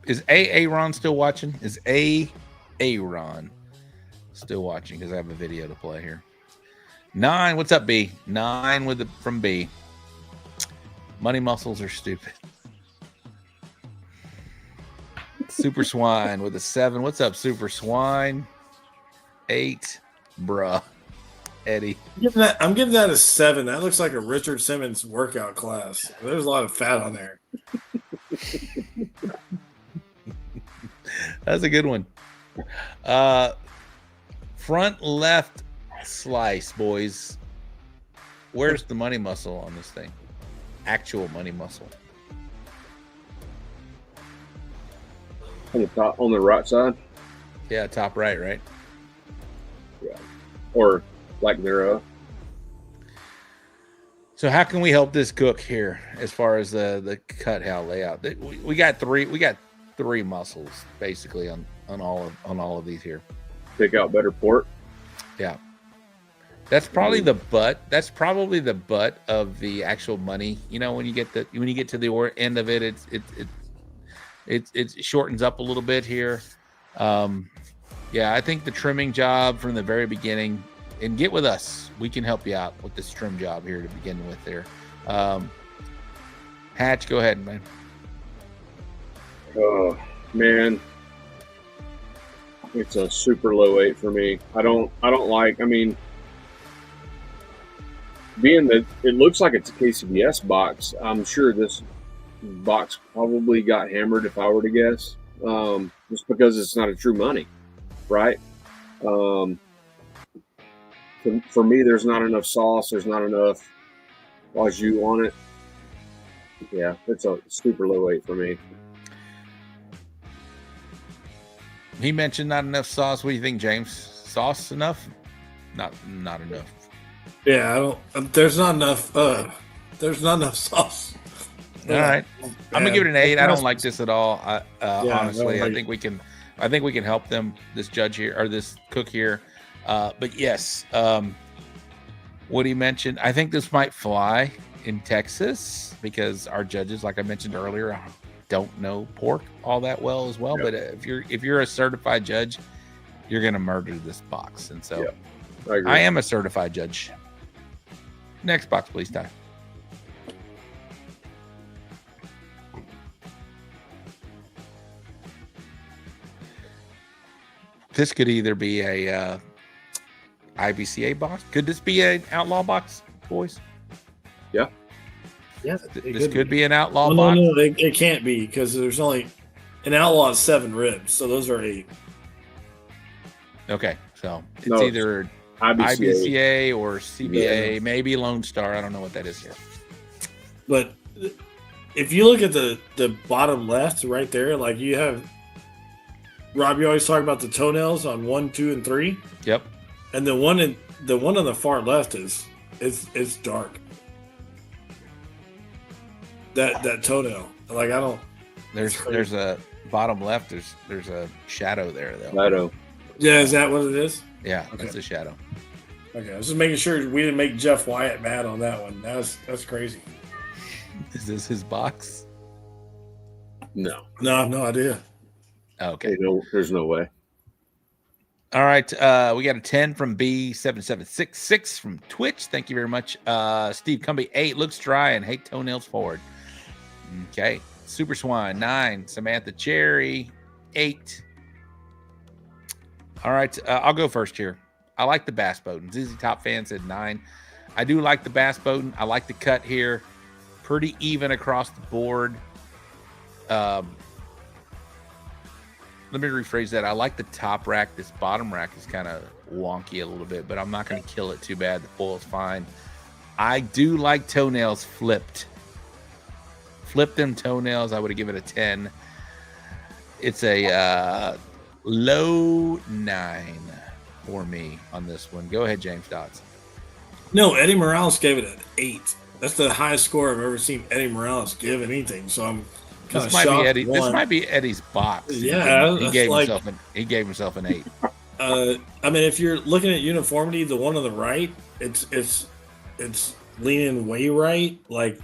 Is Aaron still watching? Is Aaron still watching? Because I have a video to play here. 9, what's up, B? 9 from B. Money muscles are stupid. Super Swine with a 7. What's up, Super Swine? 8, bruh. Eddie. I'm giving that a 7. That looks like a Richard Simmons workout class. There's a lot of fat on there. That's a good one. Front left slice, boys. Where's the money muscle on this thing? Actual money muscle. On the top, on the right side. Yeah, top right, right? Yeah. Or like thereof. So how can we help this cook here as far as the cut how layout? We got three muscles basically on all of these here. Pick out better pork. Yeah. That's probably the butt. That's probably the butt of the actual money. You know, when you get to the end of it, it shortens up a little bit here. Yeah, I think the trimming job from the very beginning, and get with us. We can help you out with this trim job here to begin with there. Hatch, go ahead, man. Oh, man. It's a super low 8 for me. I don't like, I mean, being that it looks like it's a KCBS box, I'm sure this box probably got hammered if I were to guess. Just because it's not a true money, right? For me, there's not enough sauce. There's not enough au jus on it. Yeah, it's a super low 8 for me. He mentioned not enough sauce. What do you think, James? Sauce enough? Not enough. Yeah, there's not enough. There's not enough sauce. All right, I'm gonna give it an 8. I don't like this at all. Honestly, I think we can help them. This judge here or this cook here. But yes, what he mentioned, I think this might fly in Texas because our judges, like I mentioned earlier, don't know pork all that well as well. Yep. But if you're a certified judge, you're gonna murder this box. And so, I am a certified judge. Next box, please, Ty. This could either be a IBCA box. Could this be an outlaw box, boys? Yeah. Yeah. This could be an outlaw box. No, it can't be because there's only an outlaw 7 ribs, so those are 8. Okay, so it's either IBCA or CBA, maybe Lone Star. I don't know what that is here. But if you look at the bottom left right there, like you have, Rob, you always talk about the toenails on 1, 2, and 3. Yep. And the one on the far left is dark. That toenail, like I don't. There's a bottom left. There's a shadow there though. Shadow. Yeah, is that what it is? Yeah, that's a shadow. Okay, I was just making sure we didn't make Jeff Wyatt mad on that one. That's crazy. Is this his box? No. No, I have no idea. Okay. There's no way. All right. We got a 10 from B7766 from Twitch. Thank you very much. Steve Cumby, 8. Looks dry and hate toenails forward. Okay. Super Swine, 9. Samantha Cherry, 8. All right. I'll go first here. I like the bass boating. ZZ Top Fan said 9. I do like the bass boating. I like the cut here. Pretty even across the board. Let me rephrase that. I like the top rack. This bottom rack is kind of wonky a little bit, but I'm not going to kill it too bad. The foil is fine. I do like toenails flipped. Flip them toenails. I would have given it a 10. It's a low 9 for me on this one. Go ahead, James Dodson. No, Eddie Morales gave it an 8. That's the highest score I've ever seen Eddie Morales give anything. So I'm kind of shocked. This might be Eddie's box. Yeah, he gave himself an 8. I mean, if you're looking at uniformity, the one on the right, it's leaning way right. Like,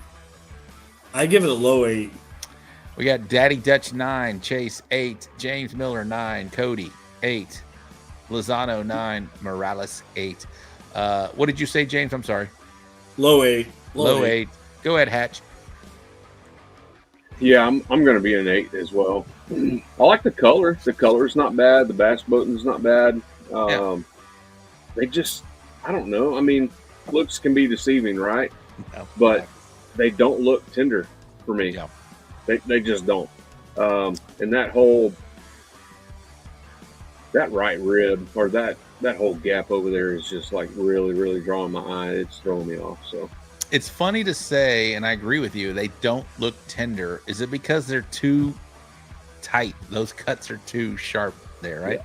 I give it a low 8. We got Daddy Dutch 9, Chase 8, James Miller 9, Cody 8, Lozano 9, Morales 8. What did you say, James? I'm sorry. Low 8. Low 8. Go ahead, Hatch. Yeah, I'm going to be an 8 as well. I like the color. The color's not bad. The bass boating's not bad. They just, I don't know. I mean, looks can be deceiving, right? No, but they don't look tender for me. Yeah. They just don't. And that right rib or that whole gap over there is just like really, really drawing my eye. It's throwing me off. So it's funny to say, and I agree with you, they don't look tender. Is it because they're too tight? Those cuts are too sharp there, right?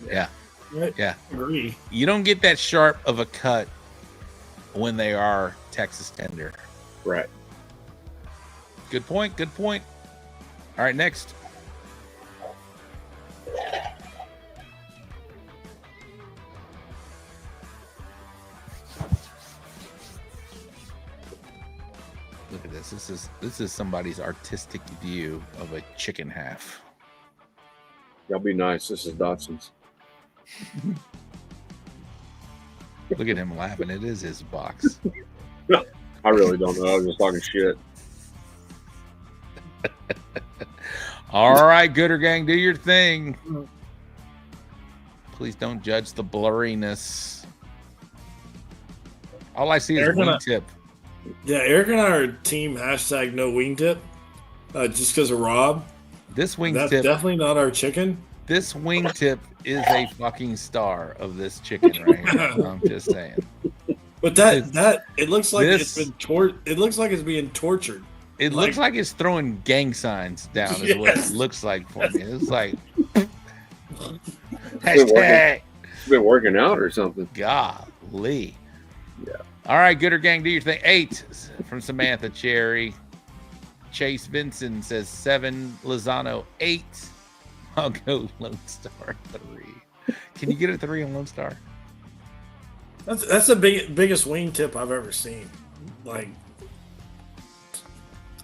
Yeah. Right. Yeah. Agree. You don't get that sharp of a cut when they are Texas tender. Right. Good point. Good point. All right, next. Look at this. This is somebody's artistic view of a chicken half. That'll be nice. This is Dodson's. Look at him laughing. It is his box. No, I really don't know. I was just talking shit. All right, Gooder Gang, do your thing. Please don't judge the blurriness. All I see is wingtip. Yeah, Eric and I are team hashtag no wingtip. Just because of Rob. This wingtip. That's definitely not our chicken. This wingtip is a fucking star of this chicken right here. I'm just saying. But that it looks like it's been it looks like it's being tortured. It looks like it's throwing gang signs down. Is what it looks like for me. It's like hashtag. It's been working out or something. Golly. Yeah. All right, Gooder Gang, do your thing. 8 from Samantha Cherry. Chase Vinson says 7. Lozano 8. I'll go Lone Star 3. Can you get a 3 on Lone Star? That's the biggest wingtip I've ever seen. Like,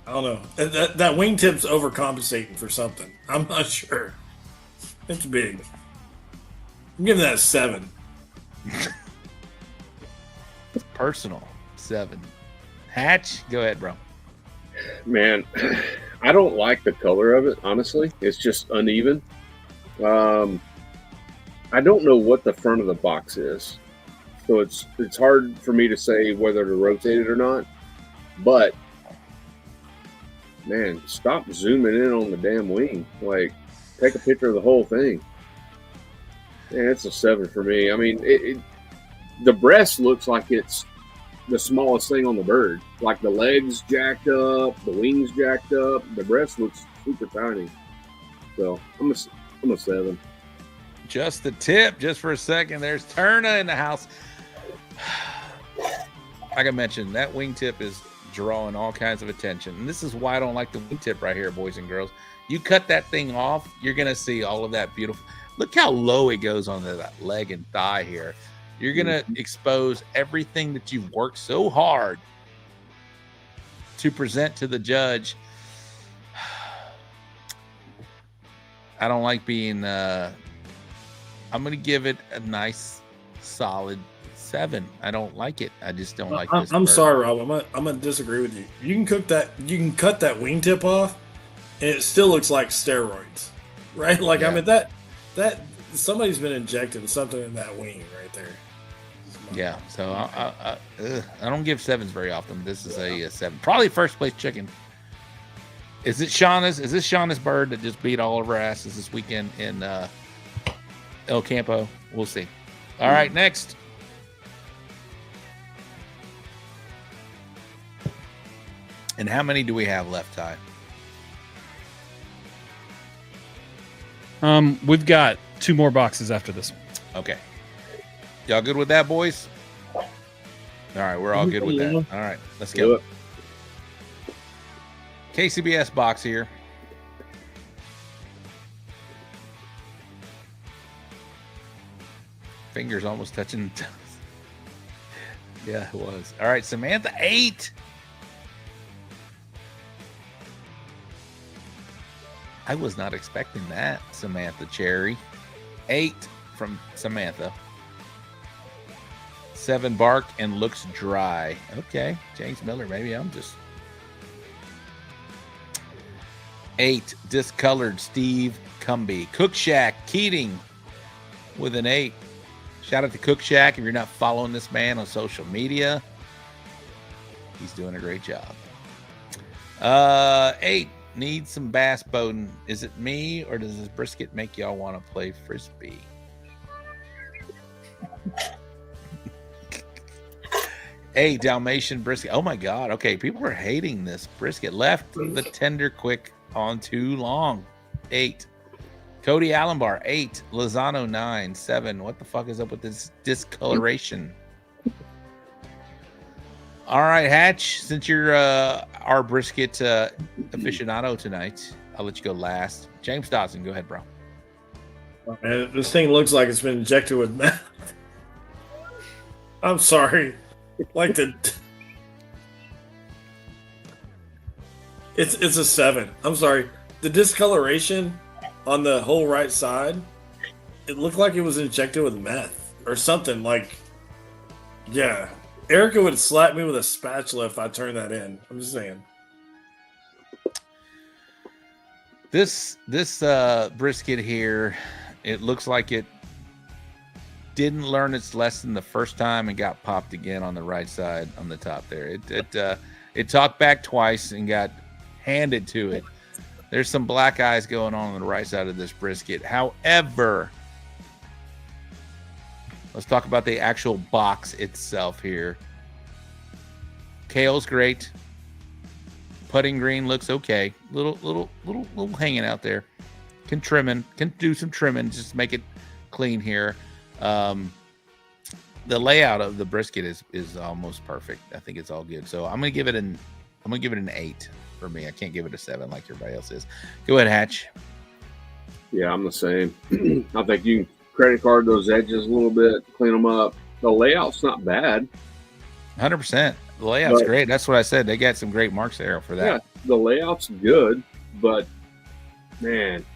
I don't know. That wingtip's overcompensating for something. I'm not sure. It's big. I'm giving that a 7. Personal 7. Hatch, go ahead, bro. Man, I don't like the color of it, honestly. It's just uneven. I don't know what the front of the box is. So it's hard for me to say whether to rotate it or not. But, man, stop zooming in on the damn wing. Like, take a picture of the whole thing. Man, it's a 7 for me. I mean, the breast looks like it's the smallest thing on the bird. Like the legs jacked up, the wings jacked up. The breast looks super tiny. So I'm a 7. Just the tip, just for a second. There's Turna in the house. Like I mentioned, that wingtip is drawing all kinds of attention. And this is why I don't like the wingtip right here, boys and girls. You cut that thing off, you're going to see all of that beautiful. Look how low it goes on that leg and thigh here. You're going to expose everything that you've worked so hard to present to the judge. I don't like being, I I'm gonna give it a nice, solid 7. I don't like it. I just don't like this. I'm bird. sorry, Rob. I'm gonna disagree with you. You can cook that. You can cut that wingtip off, and it still looks like steroids, right? Like I Yeah. mean that somebody's been injecting something in that wing right there. Yeah. So I don't give 7s very often. This is a 7. Probably first place chicken. Is it Shauna's? Is this Shauna's bird that just beat all of our asses this weekend in El Campo? We'll see. All right, next. And how many do we have left, Ty? We've got 2 more boxes after this one. Okay. Y'all good with that, boys? All right, we're all good with that. All right, let's go. KCBS box here. Fingers almost touching. Yeah, it was. All right, Samantha 8. I was not expecting that, Samantha Cherry. 8 from Samantha. 7 bark and looks dry. Okay, James Miller, maybe I'm just... 8 discolored Steve Cumby. Cook Shack Keating with an 8. Shout out to Cook Shack. If you're not following this man on social media, he's doing a great job. 8 needs some bass boating. Is it me or does this brisket make y'all want to play frisbee? A Dalmatian brisket. Oh my God. Okay, people are hating this brisket. Left the tender quick on too long. 8. Cody Allenbar 8. Lozano 9. 7. What the fuck is up with this discoloration? All right, Hatch. Since you're our brisket aficionado tonight, I'll let you go last. James Dodson, go ahead, bro. Man, this thing looks like it's been injected with meth. I'm sorry. Like it's a 7. I'm sorry. The discoloration on the whole right side, it looked like it was injected with meth or something. Like, yeah, Erica would slap me with a spatula if I turned that in. I'm just saying. This brisket here, it looks like it didn't learn its lesson the first time and got popped again on the right side on the top there. It talked back twice and got handed to it. There's some black eyes going on the right side of this brisket. However, let's talk about the actual box itself here. Kale's great. Putting green looks okay. Little hanging out there. Can do some trimming, just make it clean here. The layout of the brisket is almost perfect. I think it's all good. So I'm gonna give it an 8 for me. I can't give it a 7 like everybody else is. Go ahead, Hatch. Yeah, I'm the same. I think you can credit card those edges a little bit, clean them up. The layout's not bad. 100%. The layout's great. That's what I said. They got some great marks there for that. Yeah, the layout's good, but man,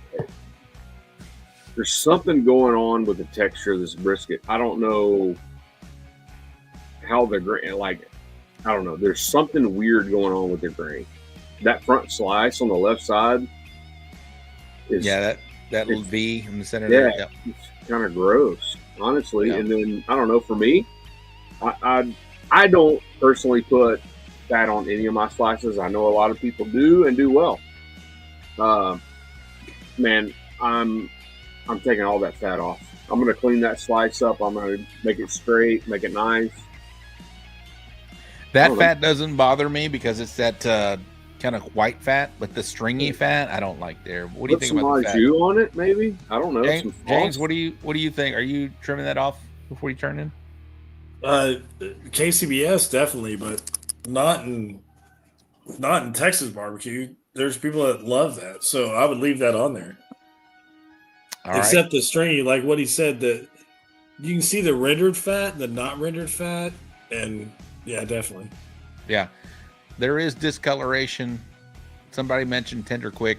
there's something going on with the texture of this brisket. I don't know how the grain, like, I don't know. There's something weird going on with the grain. That front slice on the left side is that little V in the center. Yeah, there. Yep. it's kind of gross, honestly. Yeah. And then I don't know. For me, I don't personally put fat on any of my slices. I know a lot of people do and do well. Man, I'm taking all that fat off. I'm going to clean that slice up. I'm going to make it straight, make it nice. That fat doesn't bother me because it's that kind of white fat, but the stringy fat I don't like there. What do you think about the fat? Put some au jus on it, maybe? I don't know. James, what do you think? Are you trimming that off before you turn in? KCBS definitely, but not in Texas barbecue. There's people that love that, so I would leave that on there. Except the stringy, like what he said, that you can see the rendered fat, the not rendered fat, and yeah, definitely. Yeah, there is discoloration. Somebody mentioned tender quick.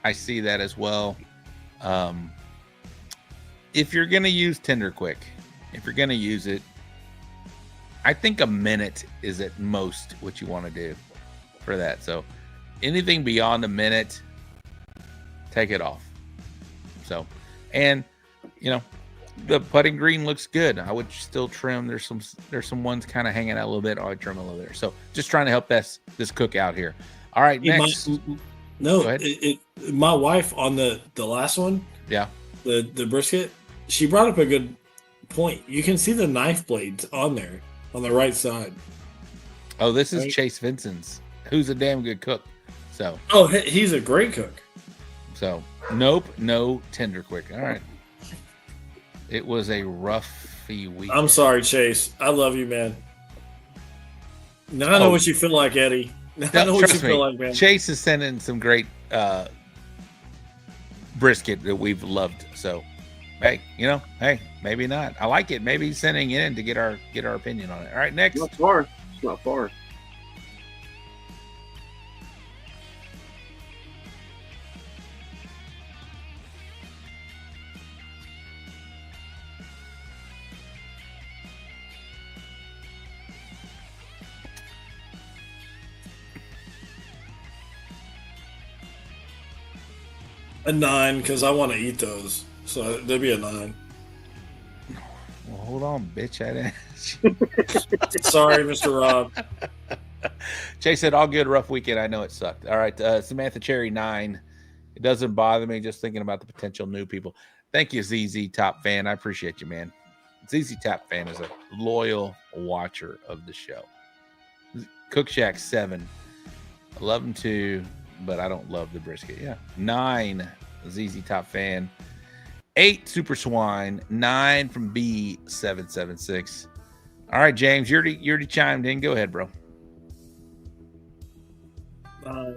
I see that as well. if you're going to use Tender Quick, if you're going to use it, I think a minute is at most what you want to do for that. So anything beyond a minute, take it off. So, and you know, the putting green looks good. I would still trim. There's some ones kind of hanging out a little bit. I would trim a little there. So just trying to help this cook out here. All right, next. My wife on the last one, yeah, the brisket, she brought up a good point. You can see the knife blades on there on the right side. Oh, this is Chase Vincent's, who's a damn good cook. So, oh, he's a great cook. So, nope, no Tender Quick. All right. It was a roughy week. I'm sorry, Chase. I love you, man. Now I know what you feel like, Eddie. I know what you feel like, man. Chase is sending some great brisket that we've loved. So, hey, maybe not. I like it. Maybe he's sending it in to get our opinion on it. All right, next. Not far. It's not far. A 9 because I want to eat those. So there'd be a 9. Well, hold on, bitch. Sorry, Mr. Rob. Chase said, all good, rough weekend. I know it sucked. All right, Samantha Cherry 9. It doesn't bother me, just thinking about the potential new people. Thank you, ZZ Top Fan. I appreciate you, man. ZZ Top Fan is a loyal watcher of the show. Cook Shack 7. I love him too, but I don't love the brisket. Yeah. 9, ZZ Top Fan. 8, Super Swine. 9 from B776. All right, James, you already chimed in. Go ahead, bro. I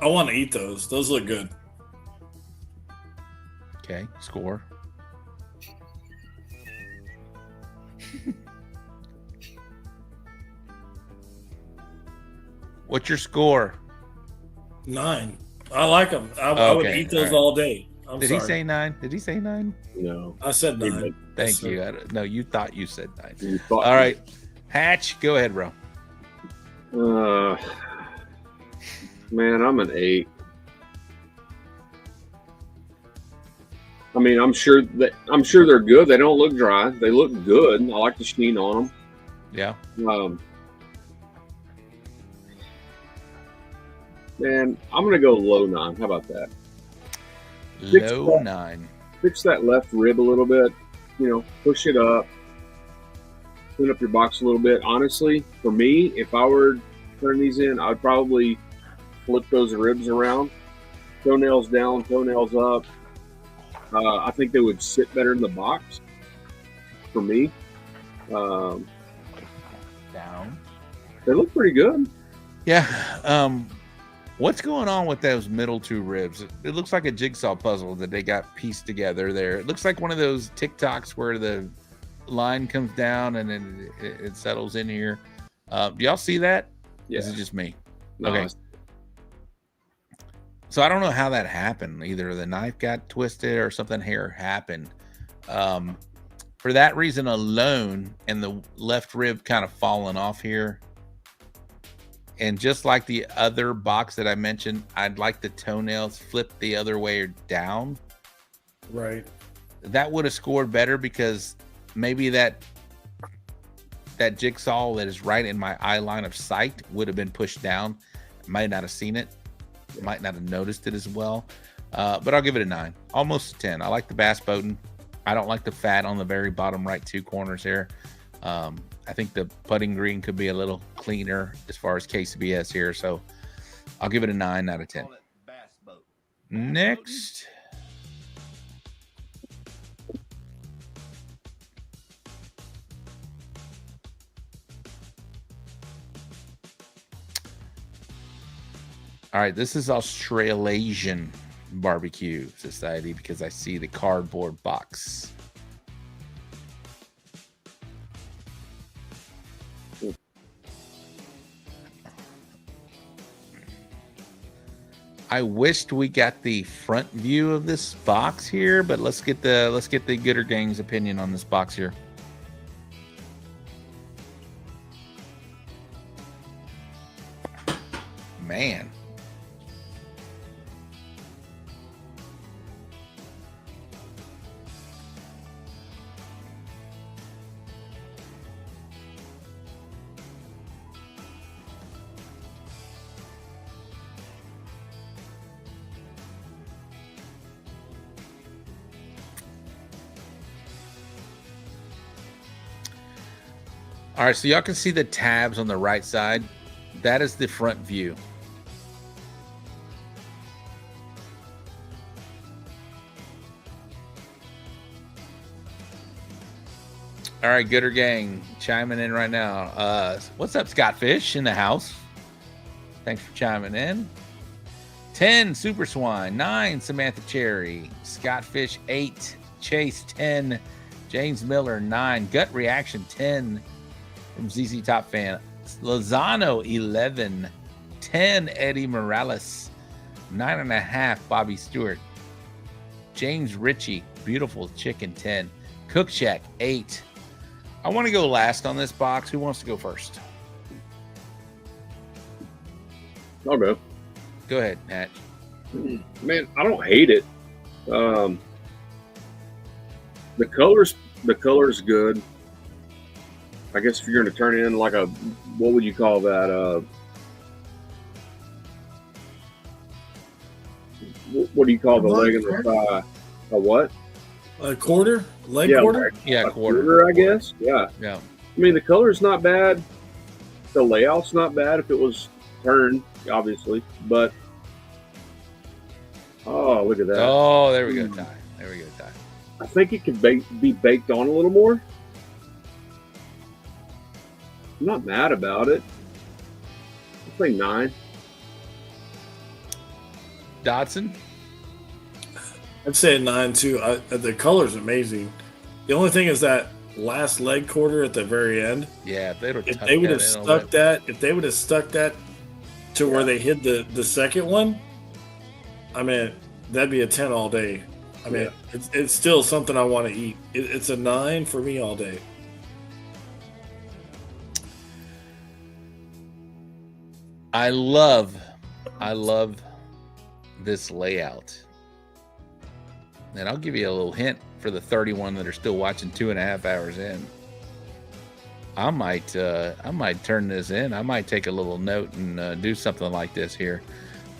want to eat those. Those look good. Okay, score. What's your score? 9. I like them. I would eat those all day. Did he say 9? Did he say 9? No. I said 9. Thank you. No, you thought you said 9. All right. Hatch, go ahead, bro. Man, I'm an 8. I mean, I'm sure they're good. They don't look dry. They look good. I like the sheen on them. Yeah. Man, I'm gonna go low 9. How about that? Low 9. Fix that left rib a little bit. Push it up. Clean up your box a little bit. Honestly, for me, if I were turning these in, I'd probably flip those ribs around, toenails down, toenails up. I think they would sit better in the box for me. Down. They look pretty good. Yeah. What's going on with those middle 2 ribs? It looks like a jigsaw puzzle that they got pieced together there. It looks like one of those TikToks where the line comes down and then it settles in here. Do y'all see that? Yeah. Is it just me? No, okay. So I don't know how that happened. Either the knife got twisted or something here happened. For that reason alone, and the left rib kind of falling off here. And just like the other box that I mentioned, I'd like the toenails flipped the other way or down. Right. That would have scored better because maybe that jigsaw that is right in my eye line of sight would have been pushed down. Might not have seen it. Might not have noticed it as well. But I'll give it a 9. Almost a 10. I like the bass boating. I don't like the fat on the very bottom right 2 corners here. I think the putting green could be a little cleaner as far as KCBS here. So I'll give it a 9 out of 10. Next. All right, this is Australasian Barbecue Society because I see the cardboard box. I wished we got the front view of this box here, but let's get the Gooder Gang's opinion on this box here. Man. All right, so y'all can see the tabs on the right side. That is the front view. All right, Gooder Gang chiming in right now. What's up, Scott Fish in the house? Thanks for chiming in. 10, Super Swine. 9, Samantha Cherry. Scott Fish, 8. Chase, 10. James Miller, 9. Gut Reaction, 10. From ZZ Top Fan. Lozano, 11. 10, Eddie Morales. 9.5, Bobby Stewart. James Ritchie, Beautiful Chicken, 10. Cook Shack, 8. I want to go last on this box. Who wants to go first? I'll go. Go ahead, Hatch. Man, I don't hate it. The color's good. I guess if you're going to turn it in like a, what would you call that? What do you call the leg and the thigh? A what? A quarter? Leg quarter? Yeah, quarter, I guess. Yeah. Yeah. I mean, the color's not bad. The layout's not bad if it was turned, obviously. But, oh, look at that. Oh, there we go, Ty. There we go, Ty. I think it could be baked on a little more. I'm not mad about it. I'll say 9. Dodson? I'd say a 9 too. The color's amazing. The only thing is that last leg quarter at the very end. Yeah, if they would have stuck that to where they hid the second one, I mean, that'd be a 10 all day. I mean, it's still something I want to eat. It's a 9 for me all day. I love this layout. And I'll give you a little hint for the 31 that are still watching 2.5 hours in. I might turn this in. I might take a little note and do something like this here.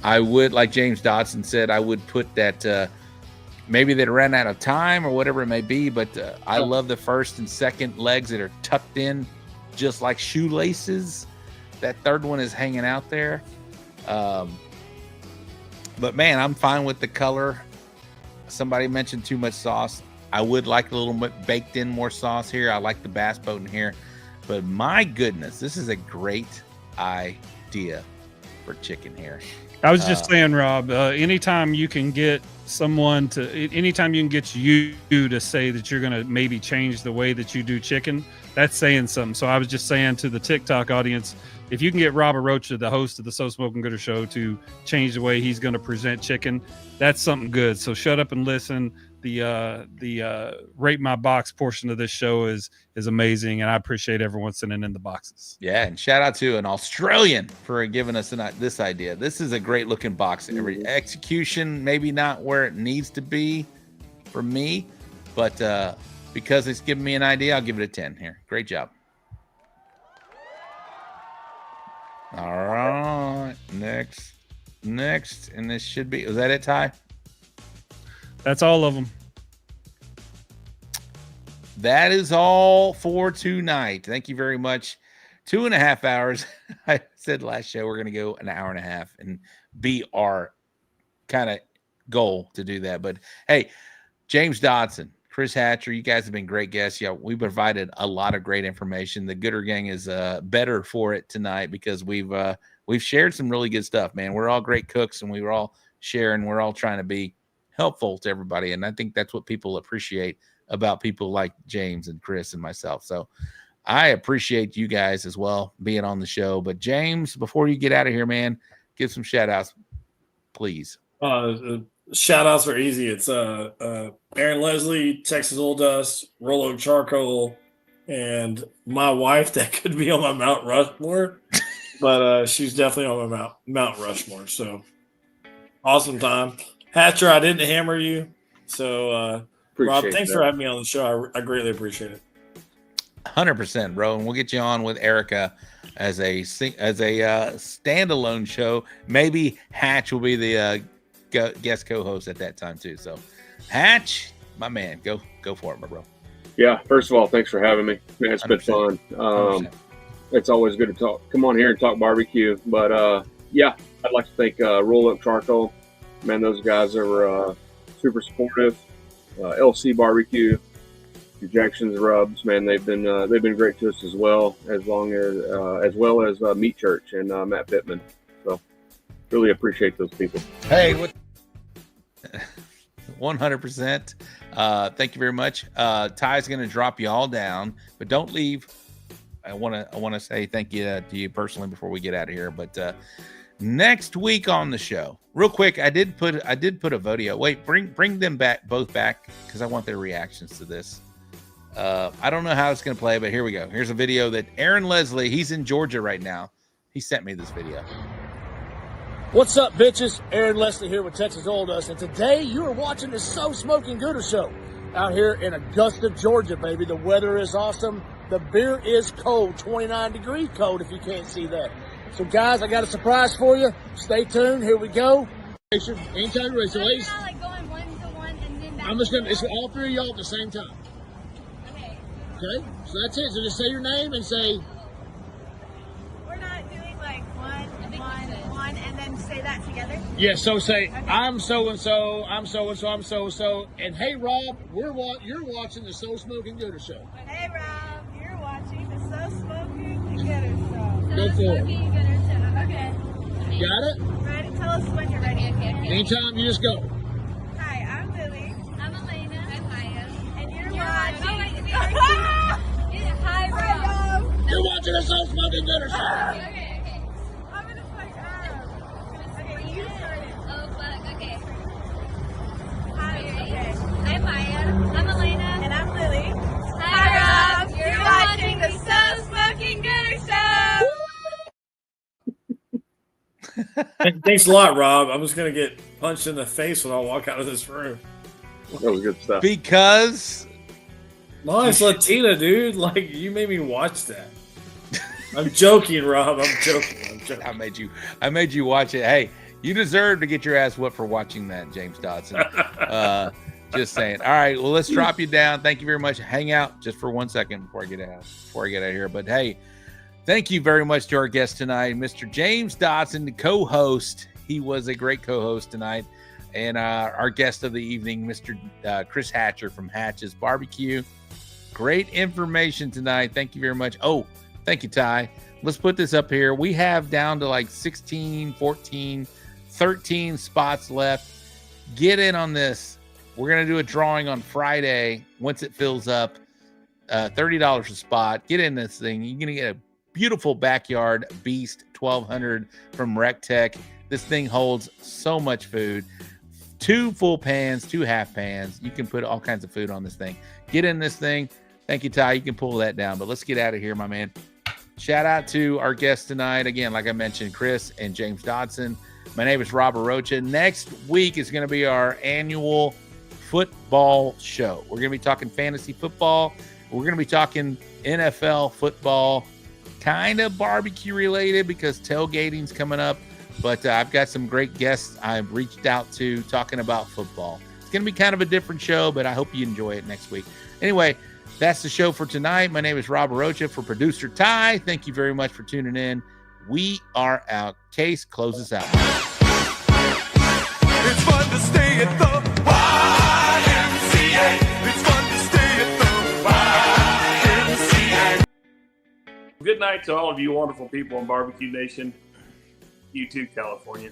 I would, like James Dodson said, I would put that maybe they ran out of time or whatever it may be, but I love the first and second legs that are tucked in just like shoelaces. That third one is hanging out there. But man, I'm fine with the color. Somebody mentioned too much sauce. I would like a little bit baked in more sauce here. I like the bass boat in here. But my goodness, this is a great idea for chicken here. I was just saying, Rob, anytime you can get someone to, anytime you can get you to say that you're going to maybe change the way that you do chicken, that's saying something. So I was just saying to the TikTok audience, if you can get Robert Rocha, the host of the So Smoking Gooder Show, to change the way he's going to present chicken, that's something good. So shut up and listen. The rate my box portion of this show is amazing, and I appreciate everyone sending in the boxes. Yeah, and shout out to an Australian for giving us this idea. This is a great looking box. Every execution maybe not where it needs to be for me, but because it's giving me an idea, I'll give it a 10 here. Great job. All right, next, and this should be, was that it, Ty? That's all of them. That is all for tonight. Thank you very much. 2.5 hours. I said last show we're going to go an hour and a half and be our kind of goal to do that. But hey, James Dodson, Chris Hatcher, you guys have been great guests. Yeah, we provided a lot of great information. The Gooder Gang is better for it tonight because we've shared some really good stuff, man. We're all great cooks and we were all sharing. We're all trying to be helpful to everybody. And I think that's what people appreciate about people like James and Chris and myself. So I appreciate you guys as well being on the show. But James, before you get out of here, man, give some shout outs. please. Shout outs are easy. It's Aaron Leslie, Texas Old Dust, Rollo Charcoal, and my wife that could be on my Mount Rushmore, but she's definitely on my Mount Rushmore. So awesome time. Hatcher, I didn't hammer you. So Rob, thanks for having me on the show. I greatly appreciate it. 100%, bro. And we'll get you on with Erica as a standalone show. Maybe Hatch will be the guest co-host at that time too. So Hatch, my man, go for it, my bro. Yeah, first of all, thanks for having me, man. It's been 100%. Fun. It's always good to come on here and talk barbecue. But yeah, I'd like to thank Roll Up Charcoal, man. Those guys are super supportive. LC Barbecue, Injections Rubs, man. They've been great to us as well as Meat Church and Matt Pittman. So really appreciate those people. Hey, 100%. Thank you very much. Ty's going to drop you all down, but don't leave. I want to say thank you to you personally before we get out of here. But next week on the show, real quick, I did put a video. Wait, bring them both back because I want their reactions to this. I don't know how it's going to play, but here we go. Here's a video that Aaron Leslie, he's in Georgia right now. He sent me this video. What's up, bitches? Aaron Leslie here with Texas Old Dust, and today you are watching the So Smoking Gooder Show out here in Augusta, Georgia, baby. The weather is awesome. The beer is cold, 29 degrees cold if you can't see that. So, guys, I got a surprise for you. Stay tuned. Here we go. Anytime you're ready. So, ladies, like going one to one and then I'm just going to, it's all three of y'all at the same time. Okay. Okay? So that's it. So just say your name and say, We're not doing like one, and then say that together? yeah, so say, Okay. I'm so-and-so, I'm so-and-so, I'm so-and-so, and hey, Rob, you're watching the So Smoking Gooder Show. Hey, Rob, you're watching the So Smoking Gooder Show. Go for it. Okay. Got it? Ready? Tell us when you're ready. Okay. Anytime, you just go. Hi, I'm Lily. I'm Elena. I'm Maya. And you're watching. watching. Hi, Rob. You're watching the So Smoking Gooder Show. Okay. I'm gonna fuck up. Okay, you started. Oh, fuck. Okay. Hi, okay. I'm Maya. I'm Elena. And I'm Lily. Hi, Rob. You're watching the So Smoking Gooder Show. Thanks a lot, Rob. I'm just gonna get punched in the face when I walk out of this room. That was good stuff. Because Nice Latina, dude. Like, you made me watch that. I'm joking, Rob. I'm joking. I made you watch it. Hey, you deserve to get your ass whooped for watching that, James Dodson. Just saying. All right, well, let's drop you down. Thank you very much. Hang out just for 1 second before I get out of here. But hey, thank you very much to our guest tonight, Mr. James Dodson, the co-host. He was a great co-host tonight. And our guest of the evening, Mr. Chris Hatcher from Hatch's Barbecue. Great information tonight. Thank you very much. Oh, thank you, Ty. Let's put this up here. We have down to like 16, 14, 13 spots left. Get in on this. We're going to do a drawing on Friday. Once it fills up, $30 a spot. Get in this thing. You're going to get a beautiful backyard beast 1200 from RecTech. This thing holds so much food. 2 full pans, 2 half pans. You can put all kinds of food on this thing. Get in this thing. Thank you, Ty. You can pull that down, but let's get out of here, my man. Shout out to our guests tonight. Again, like I mentioned, Chris and James Dodson. My name is Rob Arocha. Next week is going to be our annual football show. We're going to be talking fantasy football. We're going to be talking NFL football, kind of barbecue related because tailgating's coming up. But I've got some great guests I've reached out to talking about football. It's going to be kind of a different show, but I hope you enjoy it next week. Anyway, that's the show for tonight. My name is Rob Arocha for producer Ty. Thank you very much for tuning in. We are out. Case closes out. It's fun to stay at the YMCA. It's fun to stay at the YMCA. Good night to all of you wonderful people in Barbecue Nation. You too, California.